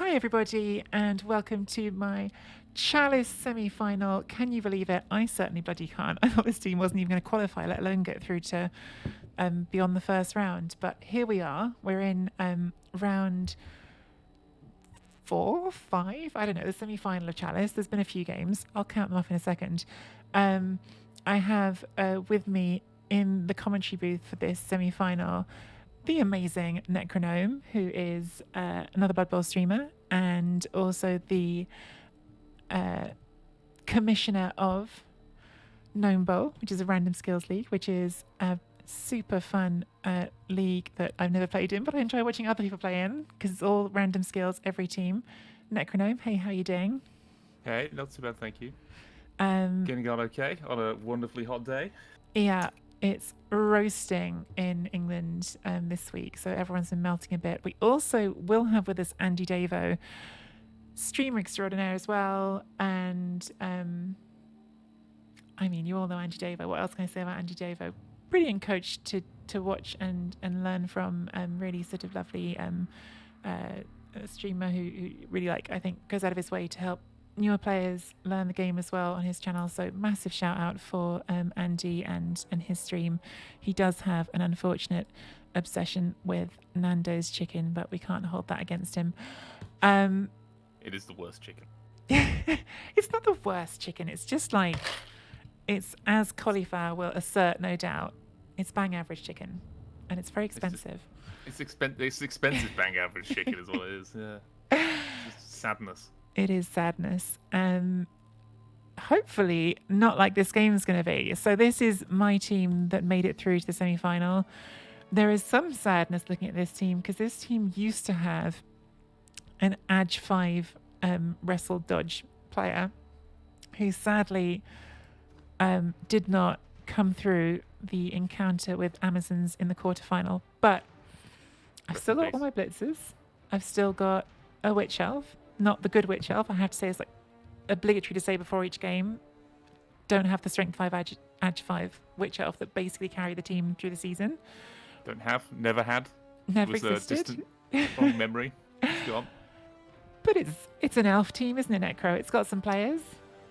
Hi everybody and welcome to my Chalice semi-final. Can you believe it? I certainly bloody can't. I thought this team wasn't even going to qualify, let alone get through to beyond the first round. But here we are. We're in round 4, 5. I don't know, the semi-final of Chalice. There's been a few games. I'll count them off in a second. I have with me in the commentary booth for this semi-final the amazing Necrognome, who is another Blood Bowl streamer and also the commissioner of Gnome Bowl, which is a random skills league, which is a super fun league that I've never played in, but I enjoy watching other people play in because it's all random skills, every team. Necrognome, hey, how you doing? Hey, not too bad, thank you. Getting on okay on a wonderfully hot day. Yeah, it's roasting in England this week, so everyone's been melting a bit. We also will have with us AndyDavo, streamer extraordinaire as well, and I mean, you all know AndyDavo. What else can I say about AndyDavo? Brilliant coach to watch and learn from. Really sort of lovely streamer who really, like, I think goes out of his way to help newer players learn the game as well on his channel. So massive shout out for Andy and his stream. He does have an unfortunate obsession with Nando's chicken, but we can't hold that against him. It is the worst chicken. It's not the worst chicken. It's just like, it's, as cauliflower will assert, no doubt, it's bang average chicken, and it's very expensive. It's expensive bang average chicken is what it is. Yeah, it's just sadness. It is sadness. Hopefully not like this game's going to be. So this is my team that made it through to the semi-final. There is some sadness looking at this team because this team used to have an Edge 5 wrestle dodge player who sadly did not come through the encounter with Amazons in the quarterfinal. But I've still got all my blitzers. I've still got a witch elf. Not the good witch elf. I have to say it's like obligatory to say before each game, don't have the strength 5 edge 5 witch elf that basically carry the team through the season. Never had. Never was existed. A distant, long memory. It's gone. But it's an elf team, isn't it, Necro? It's got some players.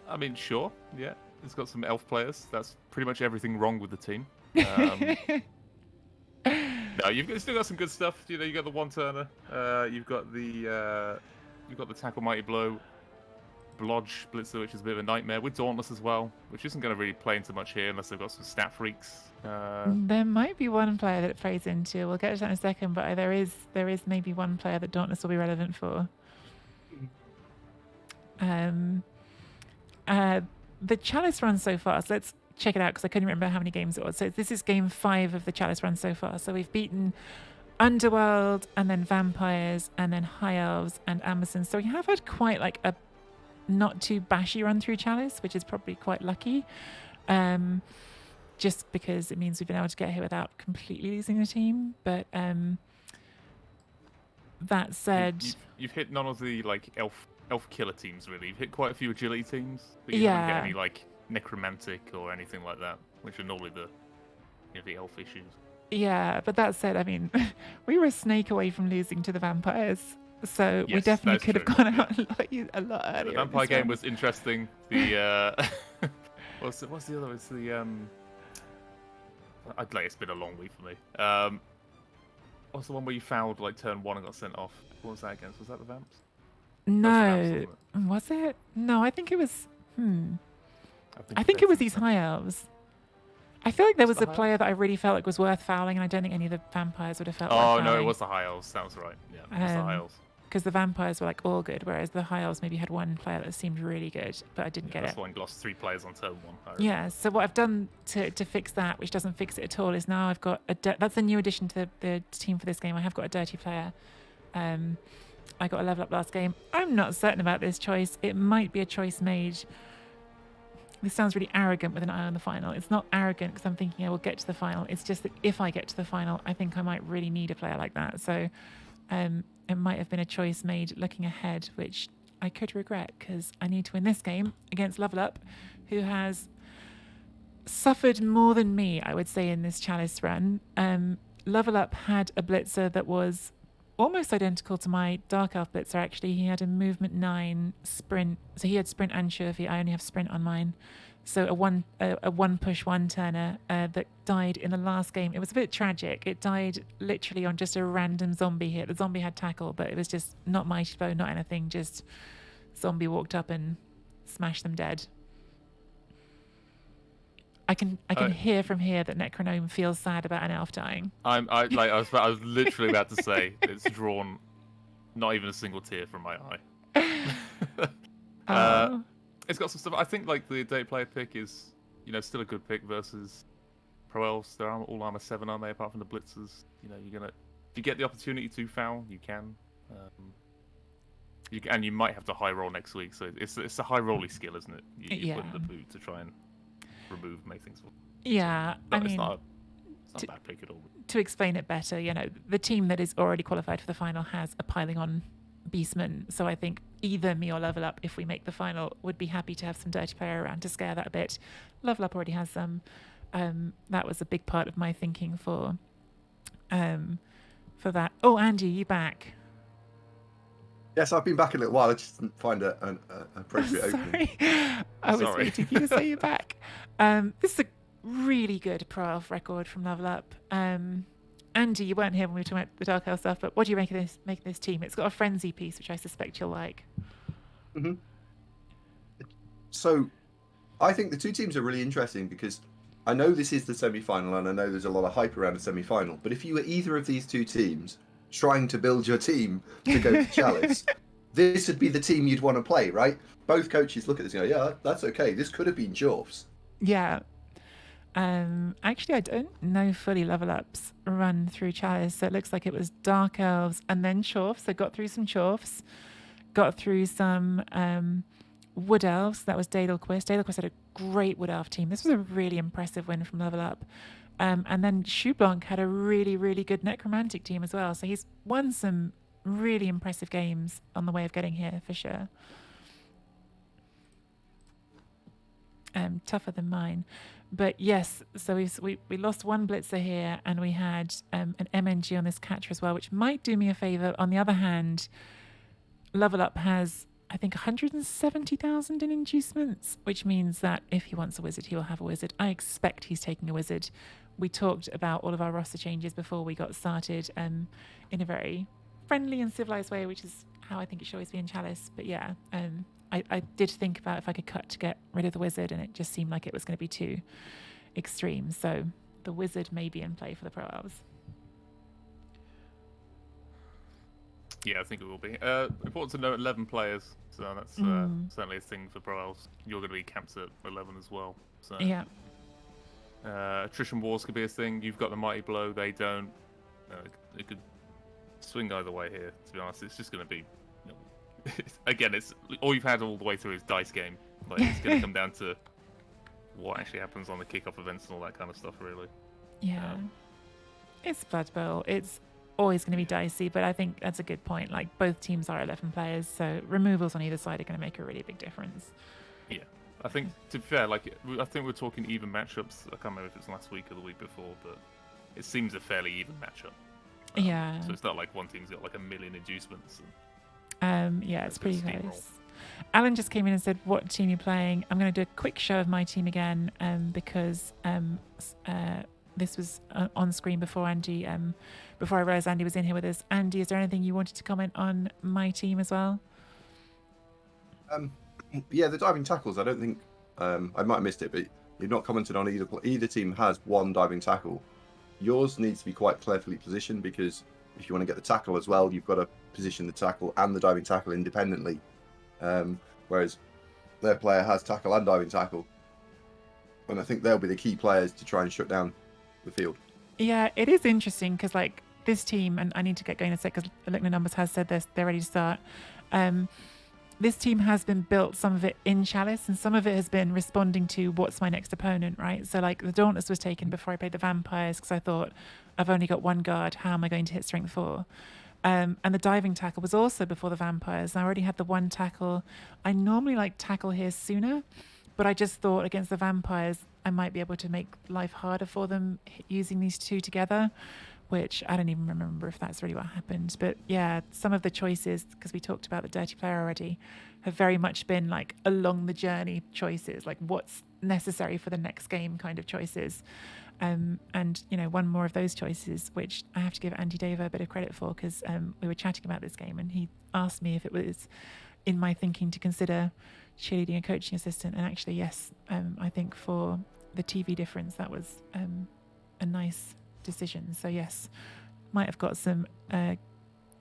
I mean, sure, yeah. It's got some elf players. That's pretty much everything wrong with the team. No, you've still got some good stuff. You know, you got the one turner. You've got the tackle mighty blow, blodge blitzer, which is a bit of a nightmare. With dauntless as well, which isn't going to really play into much here unless they've got some stat freaks. There might be one player that it plays into. We'll get to that in a second, but there is maybe one player that dauntless will be relevant for. The Chalice run so far, so let's check it out because I couldn't remember how many games it was. So this is game 5 of the Chalice run so far. So we've beaten Underworld and then Vampires and then High Elves and Amazons. So we have had quite like a not too bashy run through Chalice, which is probably quite lucky. Just because it means we've been able to get here without completely losing the team. But that said, you've hit none of the like elf killer teams really. You've hit quite a few agility teams, but you Yeah. haven't got any like necromantic or anything like that, which are normally the elf issues. yeah, but that said, I mean, we were a snake away from losing to the Vampires. So we Yes, definitely that's could have true. gone out a lot earlier. The vampire game was interesting. The what's the other? It's the I'd like it's been a long week for me. What's the one where you fouled like turn 1 and got sent off? What was that against? Was that the Vamps? No, was it? No, I think it was. I think it was these High Elves. I feel like there was a player that I really felt like was worth fouling, and I don't think any of the Vampires would have felt. Oh worth no, fouling. it was the High Elves. That was right. Yeah, it was the High Elves. Because the Vampires were like all good, whereas the High Elves maybe had one player that seemed really good, but I didn't get that's it. That's why I lost 3 players on turn 1. Yeah, so what I've done to fix that, which doesn't fix it at all, is now I've got that's a new addition to the team for this game. I have got a dirty player. I got a level up last game. I'm not certain about this choice. It might be a choice made. This sounds really arrogant with an eye on the final. It's not arrogant because I'm thinking I will get to the final. It's just that if I get to the final, I think I might really need a player like that. So it might have been a choice made looking ahead, which I could regret because I need to win this game against Lovellup, who has suffered more than me, I would say, in this Chalice run. Lovellup had a blitzer that was almost identical to my Dark Elf Blitzer, actually. He had a movement 9 sprint. So he had sprint and surefeet. I only have sprint on mine. So a one push one turner that died in the last game. It was a bit tragic. It died literally on just a random zombie hit. The zombie had tackle, but it was just not mighty blow, not anything. Just zombie walked up and smashed them dead. I can hear from here that Necrognome feels sad about an elf dying. I was literally about to say it's drawn not even a single tear from my eye. It's got some stuff. I think like the day player pick is still a good pick versus pro elves. They're all armor 7, aren't they? Apart from the blitzers, if you get the opportunity to foul, you can. And you might have to high roll next week, so it's a high rolly skill, isn't it? You put in the boot to try and make things. Yeah, it's not a bad pick at all. To explain it better, the team that is already qualified for the final has a piling on beastman, so I think either me or Lovellup, if we make the final, would be happy to have some dirty player around to scare that a bit. Lovellup already has some. That was a big part of my thinking for that. Oh, Andy, you back? Yes, I've been back a little while. I just didn't find an appropriate opening. I was waiting for you to say you're back. This is a really good pro elf record from Lovellup. Andy, you weren't here when we were talking about the Dark Elf stuff, but what do you make of this team? It's got a frenzy piece, which I suspect you'll like. Mm-hmm. So, I think the two teams are really interesting because I know this is the semi-final and I know there's a lot of hype around the semi-final, but if you were either of these two teams trying to build your team to go to Chalice, this would be the team you'd want to play, right? Both coaches look at this and go, yeah, that's okay. This could have been Jorf's. Yeah. Actually, I don't know fully Lovelup's run through Chalice, so it looks like it was Dark Elves and then Chorfs. So got through some Chorfs, got through some Wood Elves. That was Daedalquist. Daedalquist had a great Wood Elf team. This was a really impressive win from Lovellup. And then Shoeblanc had a really, really good Necromantic team as well. So he's won some really impressive games on the way of getting here, for sure. Tougher than mine. But yes, so we lost one blitzer here, and we had an MNG on this catcher as well, which might do me a favour. On the other hand, Lovellup has, I think, 170,000 in inducements, which means that if he wants a wizard, he will have a wizard. I expect he's taking a wizard. We talked about all of our roster changes before we got started in a very friendly and civilised way, which is how I think it should always be in Chalice. But yeah, I did think about if I could cut to get rid of the wizard, and it just seemed like it was going to be too extreme. So the wizard may be in play for the pro elves. Yeah, I think it will be. Important to note 11 players, so that's certainly a thing for pro elves. You're going to be capped at 11 as well. So. Yeah. Attrition wars could be a thing. You've got the mighty blow, they don't. It could swing either way here, to be honest. It's just going to be... again, it's all you've had all the way through is dice game. Like, it's going to come down to what actually happens on the kickoff events and all that kind of stuff, really. Yeah. It's Blood Bowl. It's always going to be dicey, but I think that's a good point. Like, both teams are 11 players, so removals on either side are going to make a really big difference. Yeah. I think, to be fair, I think we're talking even matchups. I can't remember if it's last week or the week before, but it seems a fairly even matchup. Yeah. So it's not like one team's got like a million inducements. Yeah, it's pretty close. Alan just came in and said, what team are you playing? I'm going to do a quick show of my team again because this was on screen before Andy, before I realised Andy was in here with us. Andy, is there anything you wanted to comment on my team as well? Yeah, the diving tackles, I don't think, I might have missed it, but you've not commented on either team has one diving tackle. Yours needs to be quite cleverly positioned because if you want to get the tackle as well, you've got to position the tackle and the diving tackle independently. Whereas their player has tackle and diving tackle. And I think they'll be the key players to try and shut down the field. Yeah, it is interesting because like this team, and I need to get going in a sec because Looking at Numbers has said this, they're ready to start. This team has been built, some of it in Chalice, and some of it has been responding to what's my next opponent, right? So like the Dauntless was taken before I played the Vampires because I thought I've only got one guard, how am I going to hit strength 4? And the diving tackle was also before the Vampires. I already had the one tackle. I normally like tackle here sooner, but I just thought against the Vampires, I might be able to make life harder for them using these two together. which I don't even remember if that's really what happened. But yeah, some of the choices, because we talked about the dirty player already, have very much been like along the journey choices, like what's necessary for the next game kind of choices. And one more of those choices, which I have to give AndyDavo a bit of credit for, because we were chatting about this game and he asked me if it was in my thinking to consider cheerleading a coaching assistant. And actually, yes, I think for the TV difference, that was a nice decision. So yes, might have got some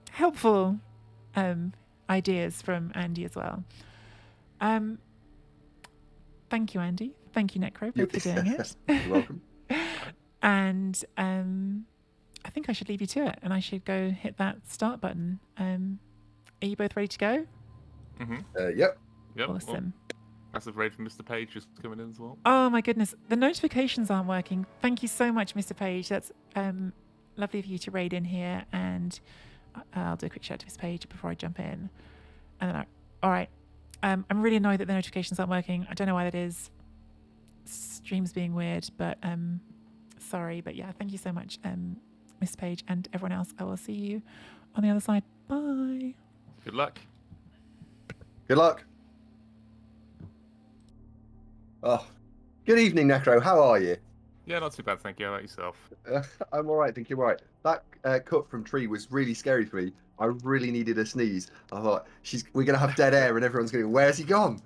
helpful ideas from Andy as well. Thank you, Andy. Thank you, Necro, both for doing it. You're welcome. And I think I should leave you to it, and I should go hit that start button. Are you both ready to go? Yep. Awesome. Massive raid from Mr. Page just coming in as well. Oh my goodness, the notifications aren't working. Thank you so much, Mr. Page. That's lovely of you to raid in here, and I'll do a quick shout to Mr. Page before I jump in. And then, all right. I'm really annoyed that the notifications aren't working. I don't know why that is. Stream's being weird, but sorry. But yeah, thank you so much, Mr. Page, and everyone else. I will see you on the other side. Bye. Good luck. Good luck. Oh, good evening, Necro. How are you? Yeah, not too bad, thank you. How about yourself? I'm all right, thank you. All right. That cut from Tree was really scary for me. I really needed a sneeze. I thought we're gonna have dead air, and everyone's going, "Where's he gone?"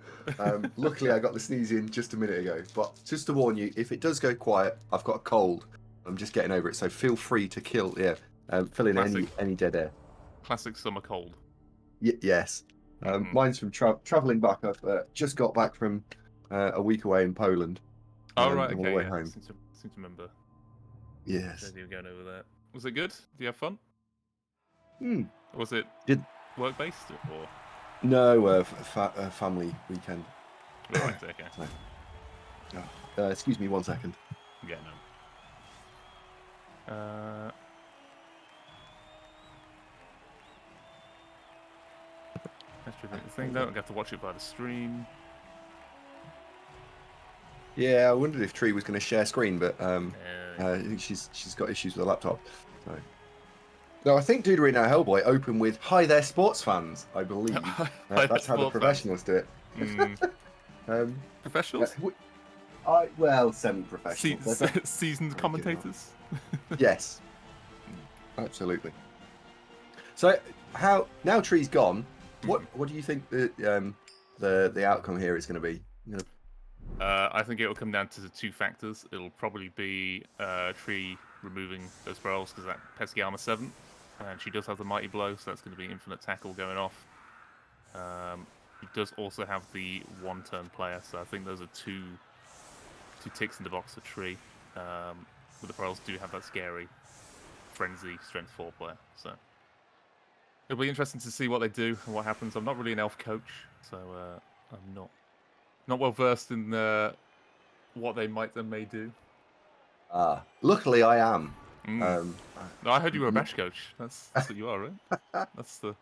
Luckily, I got the sneeze in just a minute ago. But just to warn you, if it does go quiet, I've got a cold. I'm just getting over it, so feel free to fill in any dead air. Classic summer cold. Yes. Mine's from traveling back. I've just got back from a week away in Poland. Oh right, on the okay. way Yeah. home. Seem to remember. Yes. You were going over there. Was it good? Did you have fun? Or was it work based or? No, family weekend. Right. Okay. Excuse me 1 second. Yeah. No. That's true. The thing don't have to watch it by the stream. Yeah, I wondered if Tree was going to share screen, but I think she's got issues with the laptop. So. No, I think Dudery Now Hellboy opened with "Hi there, sports fans." I believe that's how the professionals do it. Professionals? Well, semi-professionals. Seasoned commentators. Yes, absolutely. So, now Tree's gone? What do you think the outcome here is going to be? I think it will come down to the two factors. It'll probably be Tree removing those barrels because that pesky armor 7, and she does have the mighty blow, so that's going to be infinite tackle going off. He does also have the 1-turn player, so I think those are two ticks in the box for Tree. But the barrels do have that scary frenzy strength 4 player, so it'll be interesting to see what they do and what happens. I'm not really an elf coach, so I'm not well versed in what they might and may do. Luckily, I am. No, I heard you were a bash coach. That's what you are, right? That's the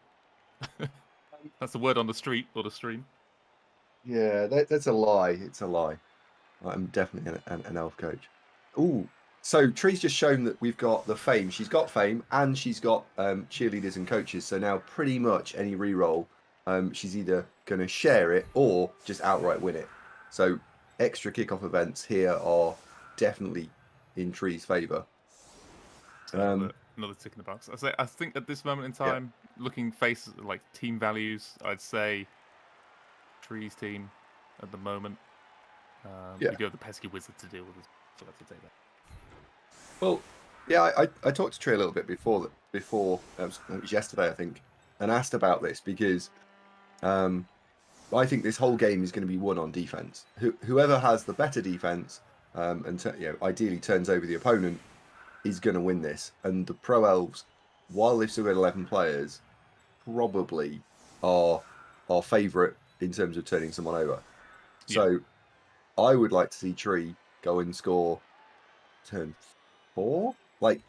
word on the street or the stream. Yeah, that's a lie. It's a lie. I'm definitely an elf coach. Ooh, so Tree's just shown that we've got the fame. She's got fame and she's got cheerleaders and coaches. So now pretty much any reroll, she's either going to share it or just outright win it. So extra kickoff events here are definitely in Tree's favour. Another tick in the box. I think at this moment in time, looking faces like team values, I'd say Tree's team at the moment. You do have the pesky wizard to deal with, so that's to take that. Well, yeah, I talked to Tree a little bit before it was yesterday, I think, and asked about this because I think this whole game is going to be won on defense. Whoever has the better defense and ideally turns over the opponent is going to win this. And the pro elves, while they've still got 11 players, probably are our favourite in terms of turning someone over. Yeah. So I would like to see Tree go and score turn 4, like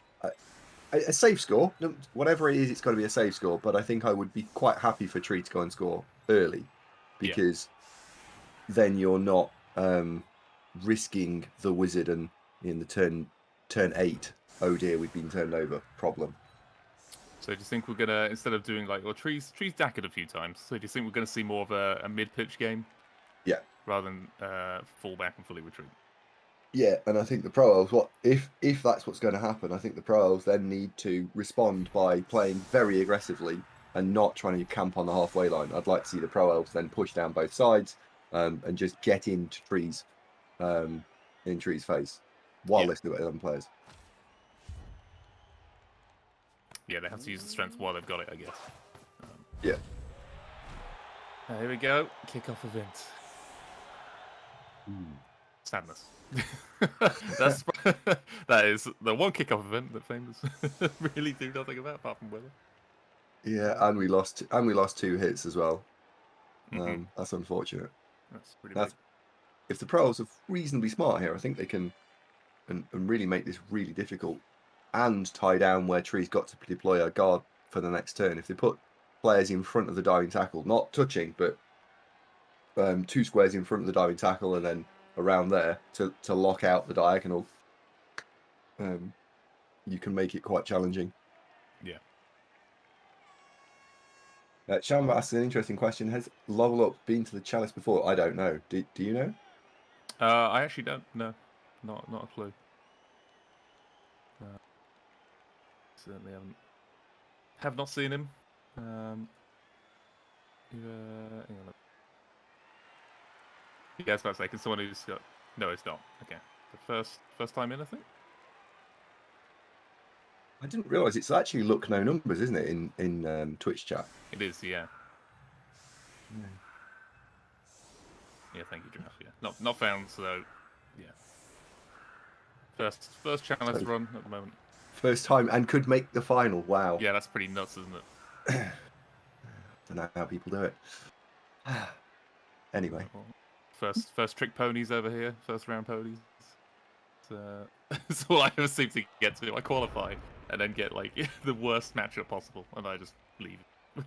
a safe score. Whatever it is, it's got to be a safe score. But I think I would be quite happy for Tree to go and score early, because then you're not risking the wizard and in the turn 8 oh dear, we've been turned over problem. So do you think we're gonna, instead of doing like, well, trees dacked a few times. So do you think we're gonna see more of a mid-pitch game Yeah. rather than fall back and fully retreat? Yeah, and I think the Pro Elves, if that's what's going to happen, I think the Pro Elves then need to respond by playing very aggressively and not trying to camp on the halfway line. I'd like to see the Pro Elves then push down both sides and just get into trees, in trees' face while they still got 11 players. Yeah, they have to use the strength while they've got it, I guess. Yeah. Here we go. Kickoff event. Sadness. That is the one kickoff event that famous really do nothing about apart from weather. Yeah, and we lost 2 hits as well. That's unfortunate. That's pretty big. If the Pro Elves are reasonably smart here, I think they can and really make this really difficult and tie down where Tree's got to deploy a guard for the next turn. If they put players in front of the diving tackle, not touching, but 2 squares in front of the diving tackle and then around there to lock out the diagonal, you can make it quite challenging. Yeah. Shamba asks an interesting question. Has Lovellup been to the Chalice before? I don't know. Do you know? I actually don't know. Not a clue. Certainly haven't. Have not seen him. Hang on. Yeah, I was about to say, can someone who's got... No, it's not. Okay. The first time in, I think? I didn't realise it's actually look no numbers, isn't it, in Twitch chat? It is, yeah. Yeah, thank you, Giraffe. Yeah, not found, so yeah. First Chalice run at the moment. First time and could make the final. Wow. Yeah, that's pretty nuts, isn't it? Don't know how people do it. Anyway. First trick ponies over here. First round ponies. That's all I ever seem to get to. I qualify and then get like the worst matchup possible, and I just leave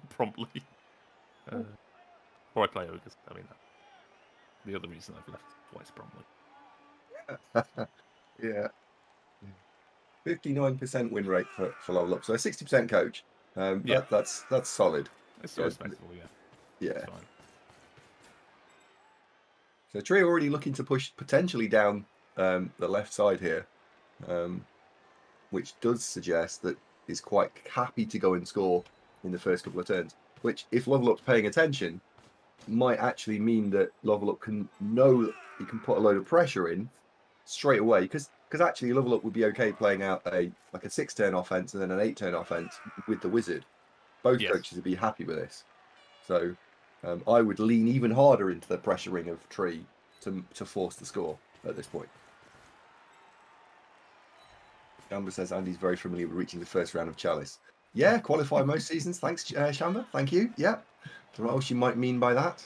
promptly. Or I play ogres. I mean, that's the other reason I've left twice promptly. Yeah. 59% win rate for Lovellup. So a 60% coach. Yeah. That's solid. It's still respectable, yeah. Yeah. So Tree already looking to push potentially down the left side here, which does suggest that he's quite happy to go and score in the first couple of turns, which, if Lovelup's paying attention, might actually mean that Lovellup can know that he can put a load of pressure in straight away, because actually Lovellup would be okay playing out a 6-turn offense and then an 8-turn offense with the wizard. Both coaches would be happy with this. So I would lean even harder into the pressuring of Tree to force the score at this point. Shamba says Andy's very familiar with reaching the first round of Chalice. Yeah, qualify most seasons. Thanks, Shamba. Thank you. Yeah. What else you might mean by that?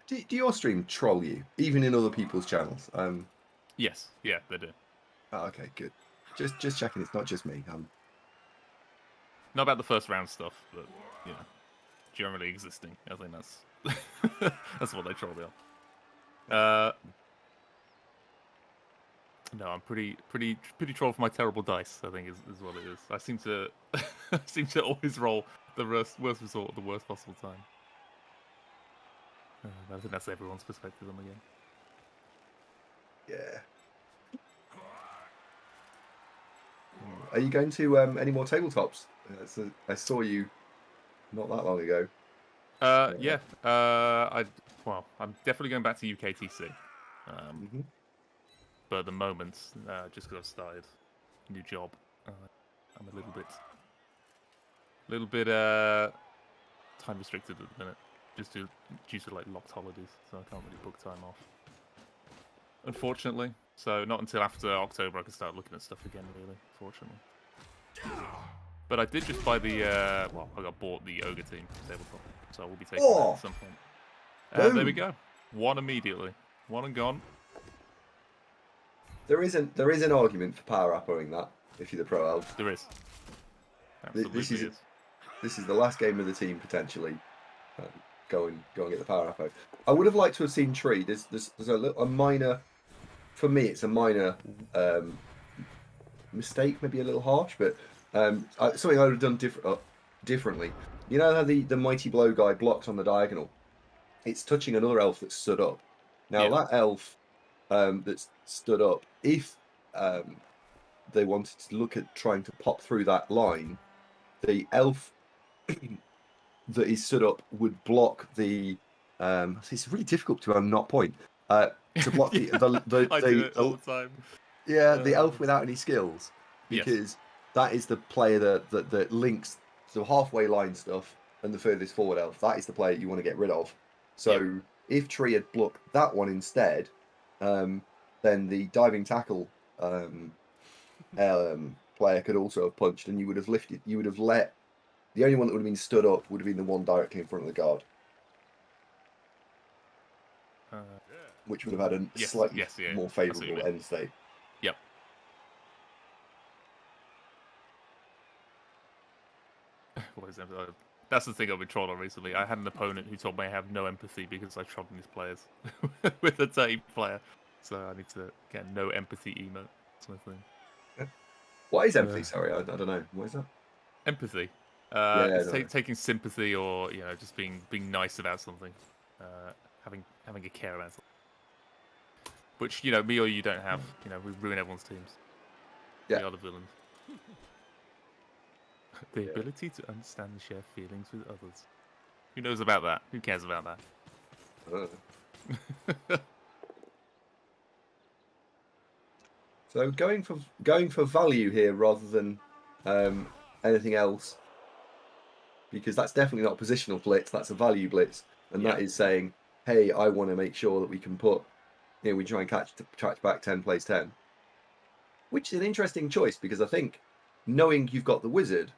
Do your stream troll you, even in other people's channels? Yes. Yeah, they do. Oh, okay, good. Just checking it's not just me. Not about the first round stuff, but you know, generally existing. I think that's that's what they troll me on. No, I'm pretty troll for my terrible dice. I think is what it is. I seem to always roll the worst result at the worst possible time. I think that's everyone's perspective on the game. Yeah. Are you going to any more tabletops? I saw you not that long ago. Yeah. I'm definitely going back to UKTC. But at the moment, just because I've started a new job, I'm a little bit time restricted at the minute, just due to like locked holidays, so I can't really book time off. Unfortunately, so not until after October I can start looking at stuff again. Really, fortunately. But I did just buy the I got bought the Ogre team tabletop, so I will be taking that at some point. There we go. One immediately. One and gone. There is an argument for power appoing that if you're the Pro Elves. There is. Absolutely This is the last game of the team potentially. Go and get the power appo. I would have liked to have seen Tree. There's a minor for me, it's a minor mistake, maybe a little harsh, but something I would have done differently. You know how the mighty blow guy blocks on the diagonal? It's touching another elf that stood up. Now that elf that's stood up, if they wanted to look at trying to pop through that line, the elf that is stood up would block the. It's really difficult to not point. To block I do it all the time. Yeah, the elf without any skills, Yes. because that is the player that links the halfway line stuff and the furthest forward elf. That is the player you want to get rid of. So if Tree had blocked that one instead, then the diving tackle player could also have punched, and you would have lifted. You would have let the only one that would have been stood up would have been the one directly in front of the guard, which would have had a slightly more favourable end state. Yep. What is that? That's the thing I've been trolling on recently. I had an opponent who told me I have no empathy because I trod on his players with a team player. So I need to get no empathy emote. That's my thing. What is empathy? Sorry, I don't know. What is that? Empathy. It's taking sympathy, or just being nice about something, having a care about something. Which me or you don't have. We ruin everyone's teams. Yeah. We are the villains. The ability to understand and share feelings with others. Who knows about that? Who cares about that? So going for value here rather than anything else, because that's definitely not a positional blitz. That's a value blitz, and that is saying, hey, I want to make sure that we can put, we try and catch back 10 plays 10, which is an interesting choice, because I think knowing you've got the wizard.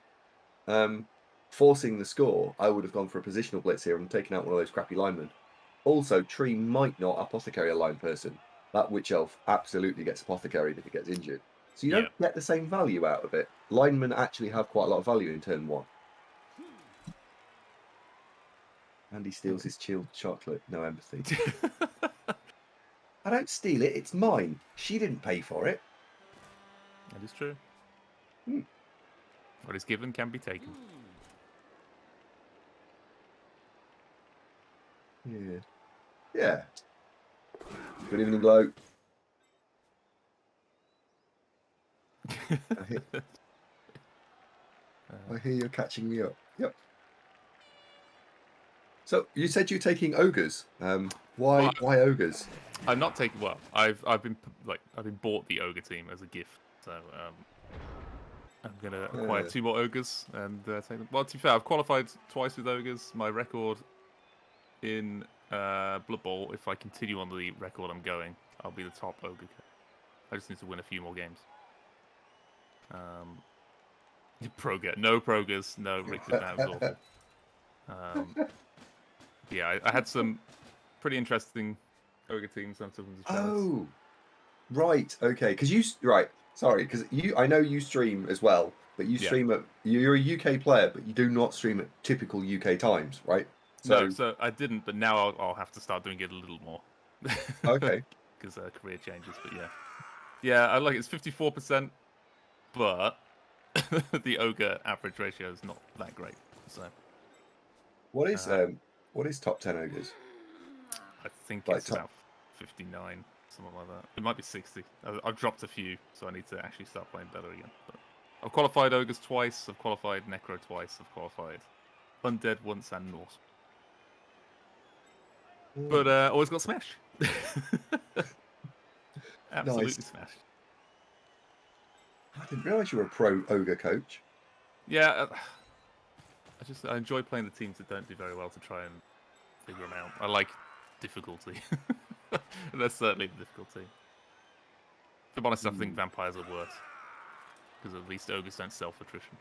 Forcing the score, I would have gone for a positional blitz here and taken out one of those crappy linemen. Also, Tree might not apothecary a line person. That witch elf absolutely gets apothecaried if it gets injured. So you don't get the same value out of it. Linemen actually have quite a lot of value in turn 1. Andy steals his chilled chocolate. No empathy. I don't steal it. It's mine. She didn't pay for it. That is true. What is given can be taken. Yeah. Good evening, bloke. I hear you're catching me up. Yep. So you said you're taking ogres. Why ogres? I'm not taking. Well, I've been bought the ogre team as a gift. So I'm gonna acquire 2 more ogres and take them. Well, to be fair, I've qualified twice with ogres. My record in Blood Bowl, if I continue on the record I'm going, I'll be the top ogre. I just need to win a few more games. No progress, no Rick did that, was awful. I had some pretty interesting ogre teams. I took them to Chalice. Oh, right, okay. Because I know you stream as well, but you stream you're a UK player, but you do not stream at typical UK times, right? So I didn't, but now I'll have to start doing it a little more. Okay. Because career changes, but yeah, I like it. It's 54%, but the ogre average ratio is not that great. So what is top 10 ogres? I think it's about 59, something like that. It might be 60. I've dropped a few, so I need to actually start playing better again. But I've qualified ogres twice. I've qualified necro twice. I've qualified undead once and Norse. But always got smashed. Absolutely smashed. I didn't realise you were a pro ogre coach. Yeah, I enjoy playing the teams that don't do very well to try and figure them out. I like difficulty. That's certainly the difficulty. To be honest, I think vampires are worse. Because at least ogres don't self-attrition.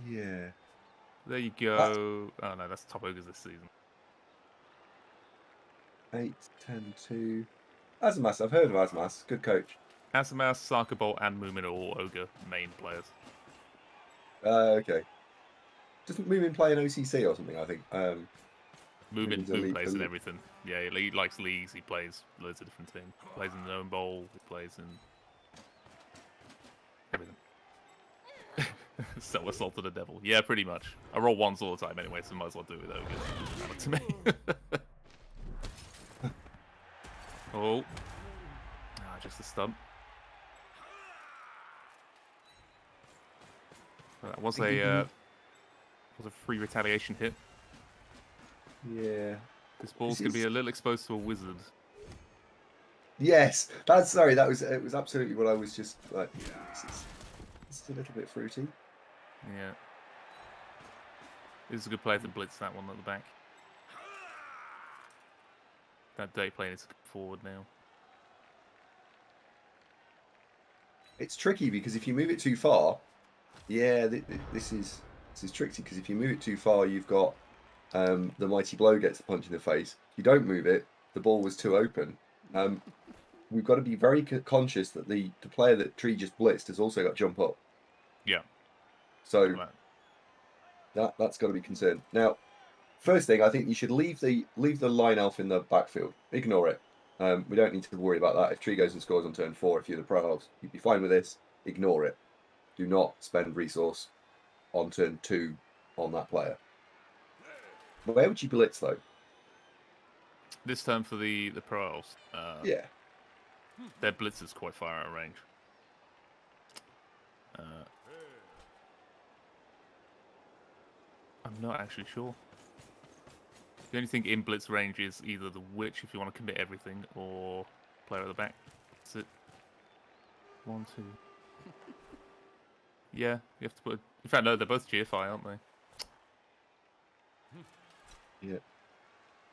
Yeah. There you go. Oh no, that's top ogres this season. 8, 10, 2. Azamas, I've heard of Azamas. Good coach. Asamas, Sarkabolt, and Moomin are all ogre main players. Okay. Doesn't Moomin play an OCC or something, I think? Moving Moving to league plays for and league. everything. Yeah, he likes leagues. He plays loads of different things. Plays in the own bowl. He plays in everything. So assault of the devil. Yeah, pretty much. I roll ones all the time anyway, so might as well do it though. It doesn't matter to me. Oh, just a stump. That was a free retaliation hit. Yeah. This ball's gonna be a little exposed to a wizard. Yes, it was absolutely what I was just like. This is a little bit fruity. Yeah. This is a good player to blitz that one at the back. That dirty plane is forward now. It's tricky because if you move it too far, yeah, this is tricky because if you move it too far, you've got the mighty blow gets a punch in the face. If you don't move it, the ball was too open. We've got to be very conscious that the player that Tree just blitzed has also got jump up. Yeah. So that's got to be concerned. Now, first thing, I think you should leave the line elf in the backfield. Ignore it. We don't need to worry about that. If Tree goes and scores on turn 4, if you're the pro elves, you'd be fine with this. Ignore it. Do not spend resource on turn 2 on that player. Where would you blitz though? This turn for the pro elves. Yeah. Their blitz is quite far out of range. I'm not actually sure. The only thing in blitz range is either the witch if you want to commit everything, or player at the back. That's it. 1, 2. Yeah, you have to put. In fact, no, they're both GFI, aren't they? Yeah.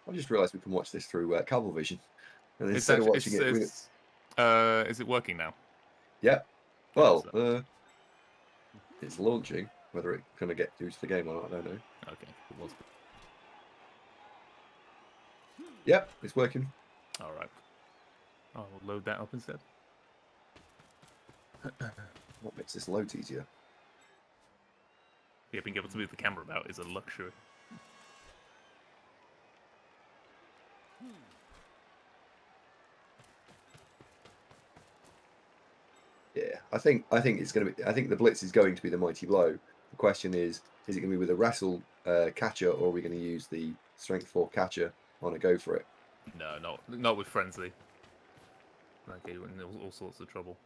I just realised we can watch this through Cablevision. And It's instead of actually, watching it, is it working now? yeah. Well, So- it's launching. Whether it's going to get through to the game or not, I don't know. Okay, it was. Yep, it's working. All right. I'll load that up instead. What makes this loads easier? Yeah, being able to move the camera about is a luxury. Yeah, I think it's going to be. I think the blitz is going to be the mighty blow. The question is it going to be with a wrestle catcher, or are we going to use the strength 4 catcher on a go for it? No, not with frenzy. Okay, you're in all sorts of trouble.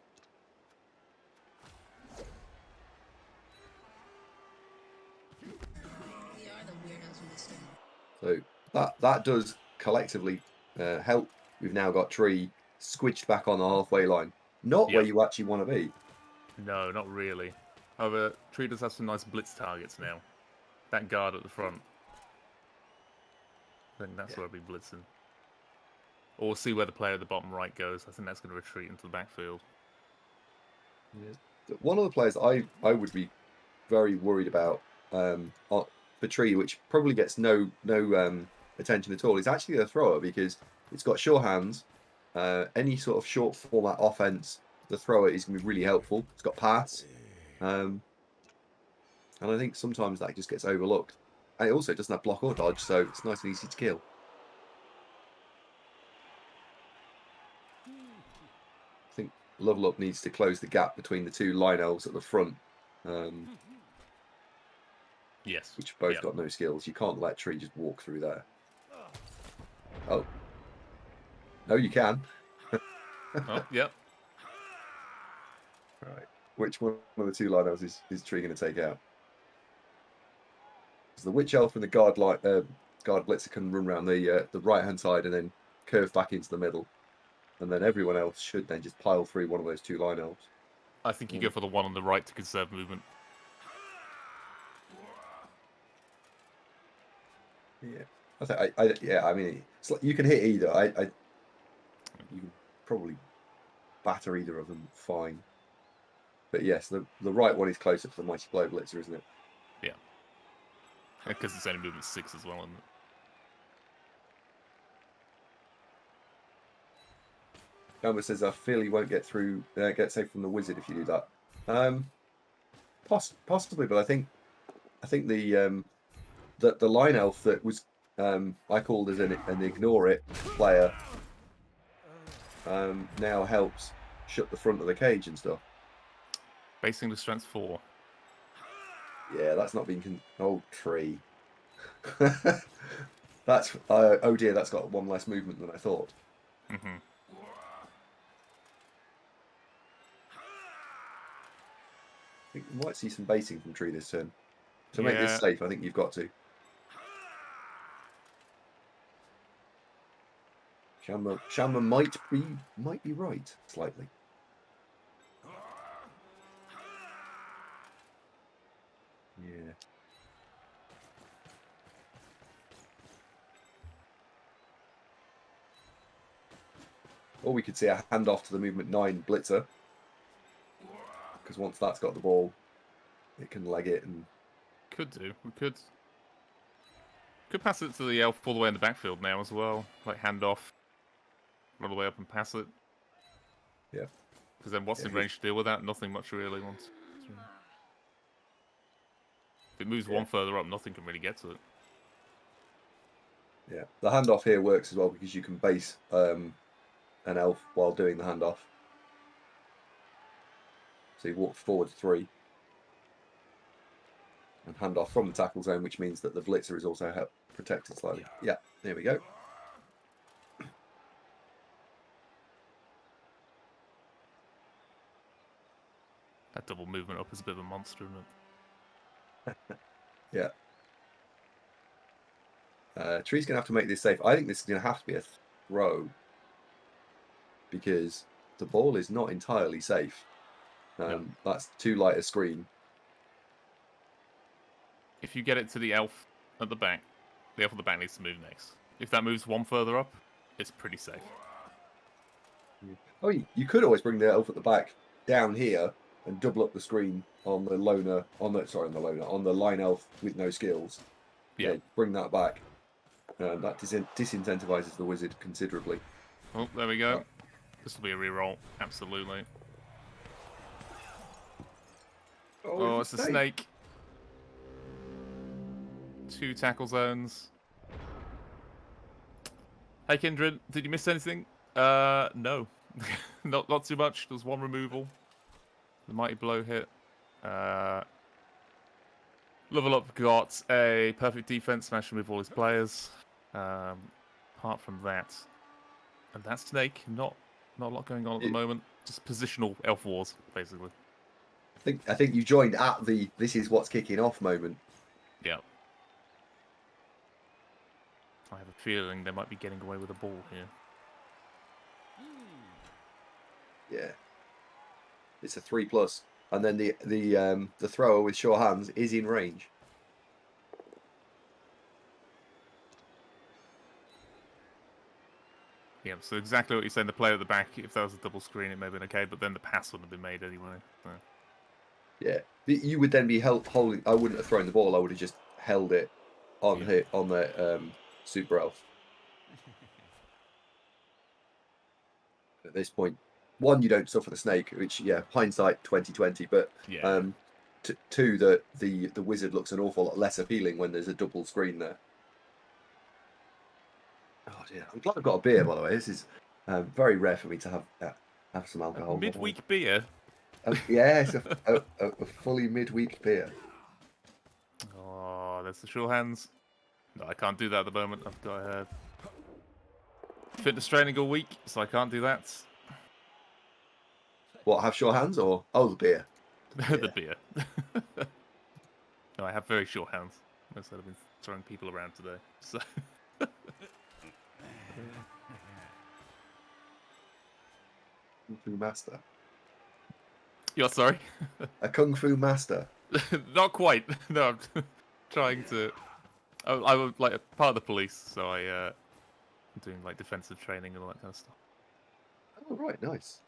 So that does collectively help. We've now got Tree squidged back on the halfway line, not where you actually want to be. No, not really. However, Tree does have some nice blitz targets now. That guard at the front. I think that's where I'll be blitzing. Or we'll see where the player at the bottom right goes. I think that's going to retreat into the backfield. Yeah. One of the players I would be very worried about for Tree, which probably gets no attention at all, is actually a thrower because it's got sure hands. Any sort of short format offense, the thrower is going to be really helpful. It's got pass. And I think sometimes that just gets overlooked. And it also doesn't have block or dodge, so it's nice and easy to kill. I think Lovellup needs to close the gap between the 2 line elves at the front. Yes. Which both got no skills. You can't let Tree just walk through there. Oh. No, you can. Oh, yep. Right. Which one of the 2 line elves is Tree going to take out? So the Witch Elf and the Guard Blitzer can run around the right-hand side and then curve back into the middle. And then everyone else should then just pile through one of those 2 line elves. I think you go for the one on the right to conserve movement. Yeah. I mean, it's like you can hit either. You can probably batter either of them fine. But yes, the right one is closer for the Mighty Blow Blitzer, isn't it? Yeah. Because it's only movement 6 as well, isn't it? Gamba says, I feel he won't get through, get safe from the wizard if you do that. Possibly, but I think the line elf that was I called as an ignore it player, now helps shut the front of the cage and stuff. Basing to strength 4. Yeah, that's not been oh, tree. That's oh dear, that's got one less movement than I thought. Mm-hmm. I think you might see some basing from tree this turn. To make Yeah. this safe, I think you've got to. Shamma might be right slightly. Yeah. Or we could see a handoff to the movement 9 blitzer, because once that's got the ball, it can leg it and. Could do. We could pass it to the elf all the way in the backfield now as well. Like hand off, run all the way up and pass it. Yeah. Because then what's in range to deal with that? Nothing much really. Once if it moves one further up, nothing can really get to it. Yeah, the handoff here works as well because you can base an elf while doing the handoff. So you walk forward 3 and hand off from the tackle zone, which means that the blitzer is also protected slightly. Yeah, there we go. That double movement up is a bit of a monster, isn't it? Yeah. Tree's going to have to make this safe. I think this is going to have to be a throw because the ball is not entirely safe. No. That's too light a screen. If you get it to the elf at the back, the elf at the back needs to move next. If that moves one further up, it's pretty safe. Oh, you could always bring the elf at the back down here and double up the screen on the loner, on the line elf with no skills. Yeah, bring that back. That disincentivizes the wizard considerably. Oh, there we go. This will be a reroll, absolutely. Oh, it's a snake. 2 tackle zones. Hey, Kindred, did you miss anything? No. not too much. There's 1 removal. The mighty blow hit. Lovellup got a perfect defense, smashing with all his players. Apart from that, and that's Snake. Not a lot going on at the moment. Just positional elf wars, basically. I think you joined at the "this is what's kicking off" moment. Yeah. I have a feeling they might be getting away with a ball here. Yeah. It's a 3+, and then the thrower with sure hands is in range. Yeah, so exactly what you're saying. The player at the back, if that was a double screen, it may have been okay, but then the pass wouldn't have been made anyway. So. Yeah, you would then be holding. I wouldn't have thrown the ball. I would have just held it on the super elf. At this point, 1, you don't suffer the snake, which hindsight 2020, but 2, that the wizard looks an awful lot less appealing when there's a double screen there. Oh dear, I'm glad I've got a beer, by the way. This is very rare for me to have some alcohol. Midweek beer. Yes, a fully midweek beer. Oh, that's the sure hands. No, I can't do that at the moment. I've got fitness training all week, so I can't do that. What, have sure hands or the beer? The beer. No, I have very short hands. Instead, I've been throwing people around today. So. Kung Fu master. You're sorry? A Kung Fu master. Not quite. No, I'm trying to. I was like a part of the police, so I'm doing like defensive training and all that kind of stuff. Oh right, nice.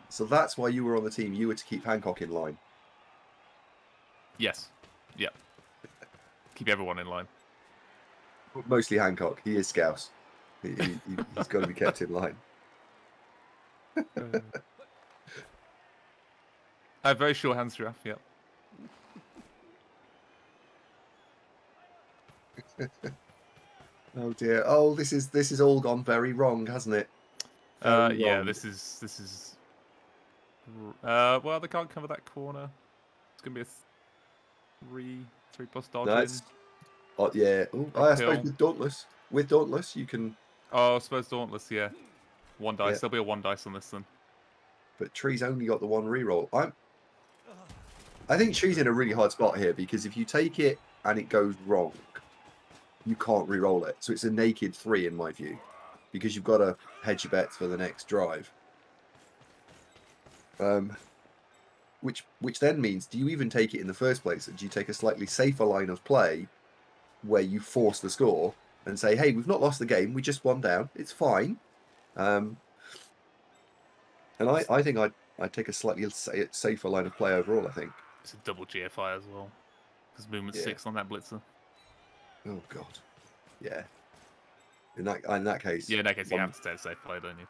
So that's why you were on the team. You were to keep Hancock in line. Yes. Yeah. Keep everyone in line. Mostly Hancock. He is Scouse. He's got to be kept in line. I have very short hands, Giraffe. Yeah. Oh dear. Oh, this is all gone very wrong, hasn't it? Very Yeah, wrong. this is. Well, they can't cover that corner. It's gonna be a three plus dodge No, in. it's, yeah. Oh, I suppose Uphill. with Dauntless, you can. Oh, I suppose Dauntless. Yeah, one dice. Yeah. There'll be a one dice on this then. But Tree's only got the one reroll. I think Tree's in a really hard spot here because if you take it and it goes wrong, you can't re-roll it. So it's a naked 3 in my view, because you've got to hedge your bets for the next drive. Which then means, do you even take it in the first place? Or do you take a slightly safer line of play where you force the score and say, hey, we've not lost the game, we just won down, it's fine. And I think I'd take a slightly safer line of play overall, I think. It's a double GFI as well. Because movement 6 on that blitzer. Oh god. Yeah. In that case. Yeah, in that case you have to stay a safe play, don't you?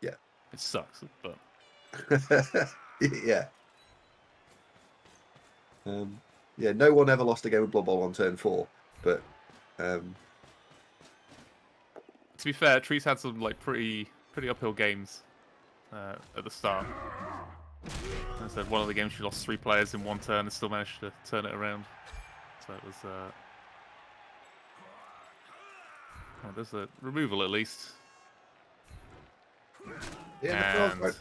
Yeah. It sucks, but yeah. Yeah, no one ever lost a game of Blood Bowl on turn 4, but to be fair, Tree's had some like pretty uphill games at the start. I said one of the games she lost 3 players in one turn and still managed to turn it around. So it was well, there's a removal at least. yeah, And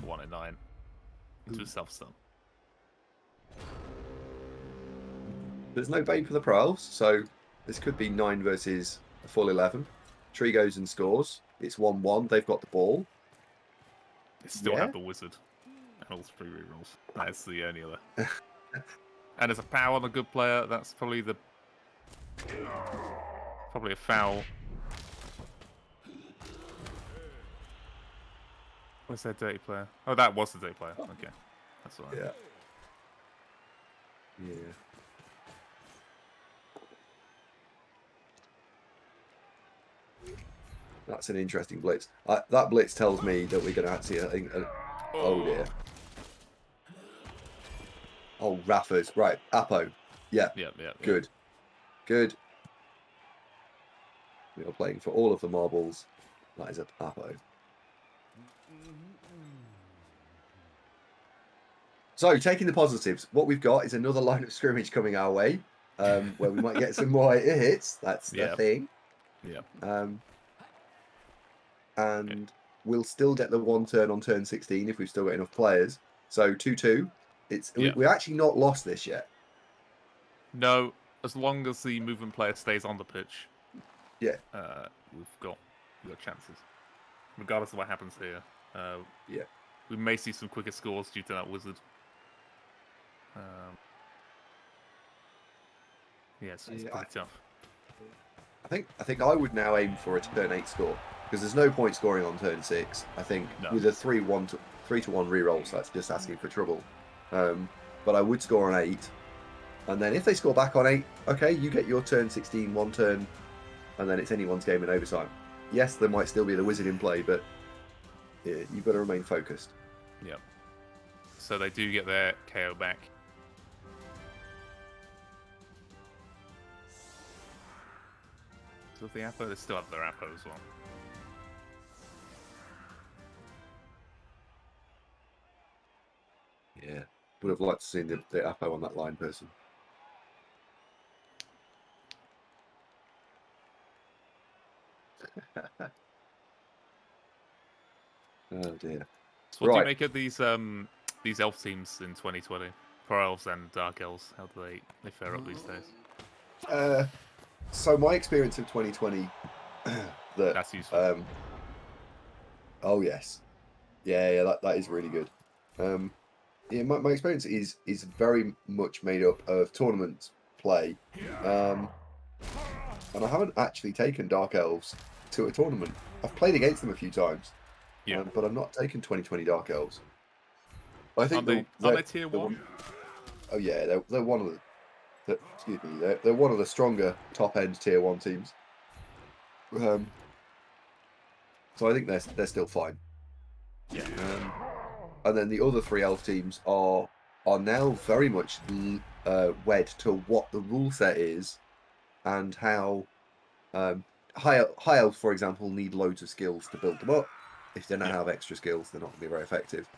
1 in 9 into a self-stun. There's no bane for the Pro Elves, so this could be 9 versus a full 11. Tree goes and scores. It's 1-1. They've got the ball. They still have the wizard and all 3 rerolls. That's the only other. And as a power on a good player, that's probably a foul. What's that dirty player? Oh, that was the dirty player. Okay, that's all right. Yeah. Yeah. That's an interesting blitz. That blitz tells me that we're going to see oh dear. Oh, Raffers. Right, Apo. Yeah. Yeah. Good. Good. We are playing for all of the marbles. That is a Apo. So, taking the positives, what we've got is another line of scrimmage coming our way, where we might get some more hits. That's the thing. Yeah. And we'll still get the 1 turn on turn 16 if we've still got enough players. So 2-2. We're actually not lost this yet. No, as long as the movement player stays on the pitch. Yeah. We've got chances, regardless of what happens here. Yeah. We may see some quicker scores due to that wizard. It's pretty tough. I think I would now aim for a turn 8 score because there's no point scoring on turn 6. I think with a 3-1 to 3-1 reroll, so that's just asking for trouble. But I would score on 8, and then if they score back on 8, okay, you get your turn 16 1 turn, and then it's anyone's game in overtime. Yes, there might still be the wizard in play, but yeah, you've got to remain focused. Yep. So they do get their KO back. So the Apo, they still have their Apo as well. Yeah, would have liked to see the Apo on that line person. Oh dear. So what do you make of these elf teams in 2020? Pro elves and dark elves. How do they fare up these days? So my experience of 2020, that's useful. Oh yes, yeah, that is really good. Yeah, my experience is very much made up of tournament play, and I haven't actually taken dark elves to a tournament. I've played against them a few times, but I've not taken 2020 dark elves. I think are they tier 1? Oh yeah, they're one of the. Excuse me, they're one of the stronger top end tier 1 teams. So I think they're still fine. Yeah. And then the other 3 elf teams are now very much wed to what the rule set is and how high elves, for example, need loads of skills to build them up. If they don't have extra skills, they're not going to be very effective.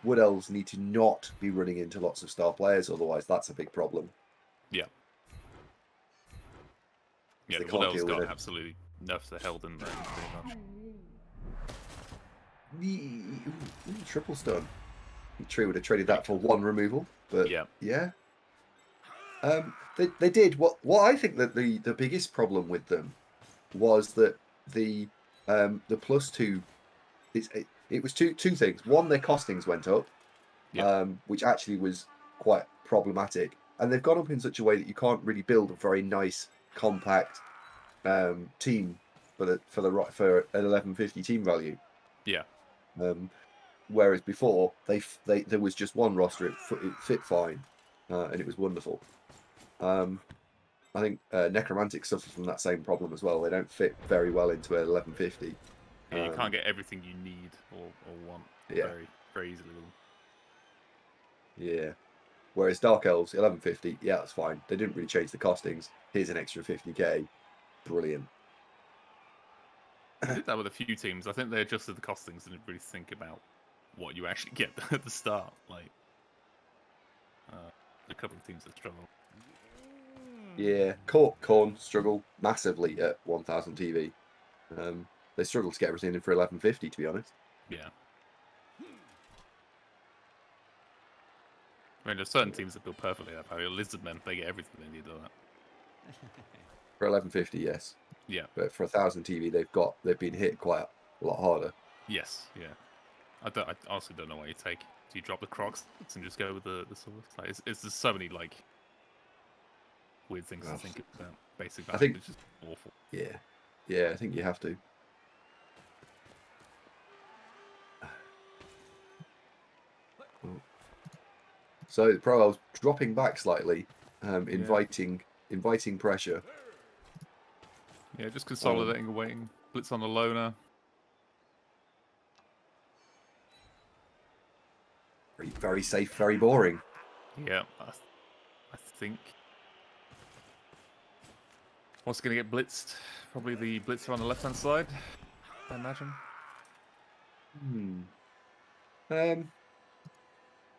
Wood elves need to not be running into lots of star players, otherwise that's a big problem. Yeah. Yeah, They the can't Wood Elves deal with got it. absolutely nerfed to hell, didn't they? Pretty much. Triple stun. Tree would have traded that for one removal, but yeah. They did what I think that the biggest problem with them was that the +2 it was two things. One, their costings went up, which actually was quite problematic, and they've gone up in such a way that you can't really build a very nice compact team for an 1150 team value. Yeah. Whereas before there was just one roster, it fit fine, and it was wonderful. I think Necromantic suffers from that same problem as well. They don't fit very well into an 1150. Yeah, you can't get everything you need or want very easily. Yeah. Whereas Dark Elves, 1150, yeah, that's fine. They didn't really change the costings. Here's an extra 50k. Brilliant. I did that with a few teams. I think they adjusted the costings and didn't really think about what you actually get at the start. Like, a couple of teams that struggle. Yeah, Corn struggle massively at 1000 TV. They struggle to get everything in for 1150, to be honest. Yeah. I mean, there's certain teams that build perfectly that value. Lizardmen, they get everything they need on that. For 1150, yes. Yeah. But for 1000 TV, they've been hit quite a lot harder. Yes, yeah. I honestly don't know what you take. Do you drop the Crocs and just go with the swords? Like, it's there's so many like weird things to think about. Basic value, which is awful. Yeah, I think you have to. So the Pro Elves dropping back slightly, inviting pressure. Yeah, just consolidating and waiting. Blitz on the loner. Very, very safe, very boring. Yeah, I think. What's going to get blitzed? Probably the blitzer on the left-hand side, I imagine.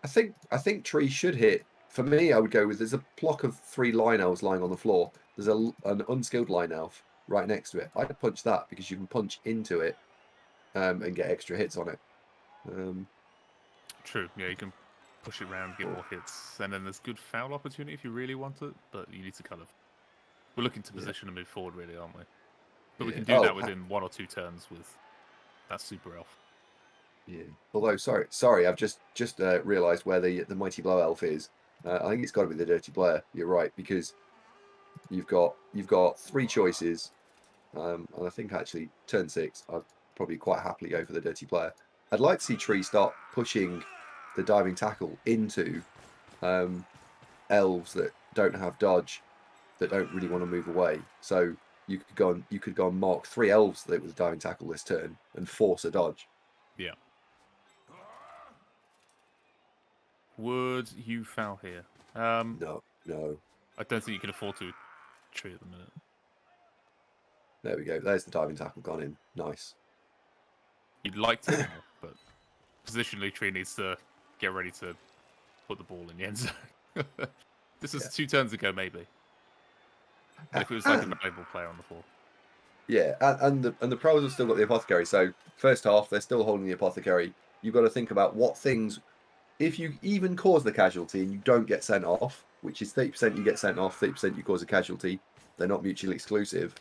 I think Tree should hit. For me, I would go with there's a block of 3 line elves lying on the floor. There's an unskilled line elf right next to it. I'd punch that because you can punch into it and get extra hits on it. True. Yeah, you can push it around, get more hits, and then there's good foul opportunity if you really want it. But you need to kind of. We're looking to position and move forward, really, aren't we? But we can do that within 1 or 2 turns with that super elf. Yeah. Although, sorry, I've just realised where the mighty blow elf is. I think it's got to be the dirty player. You're right, because you've got 3 choices, and I think actually turn 6, I'd probably quite happily go for the dirty player. I'd like to see Tree start pushing the diving tackle into elves that don't have dodge, that don't really want to move away. So you could go and mark 3 elves with a diving tackle this turn and force a dodge. Yeah. Would you foul here? No. I don't think you can afford to Tree at the minute. There we go. There's the diving tackle gone in. Nice. You'd like to, but positionally, Tree needs to get ready to put the ball in the end zone. This is 2 turns ago, maybe. But if it was like a valuable player on the floor. Yeah, and the pros have still got the apothecary. So first half, they're still holding the apothecary. You've got to think about what things, if you even cause the casualty and you don't get sent off, which is 30% you get sent off, 30% you cause a casualty. They're not mutually exclusive.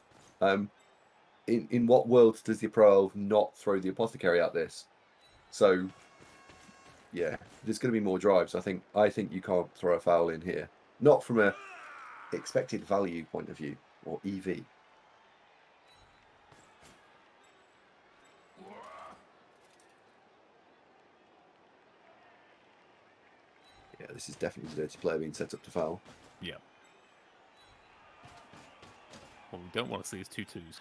In what world does the pro elf not throw the apothecary at this? So yeah, there's going to be more drives. I think you can't throw a foul in here, not from a expected value point of view or EV. Yeah, this is definitely the dirty player being set up to foul. Yeah. What we don't want to see is 2 twos.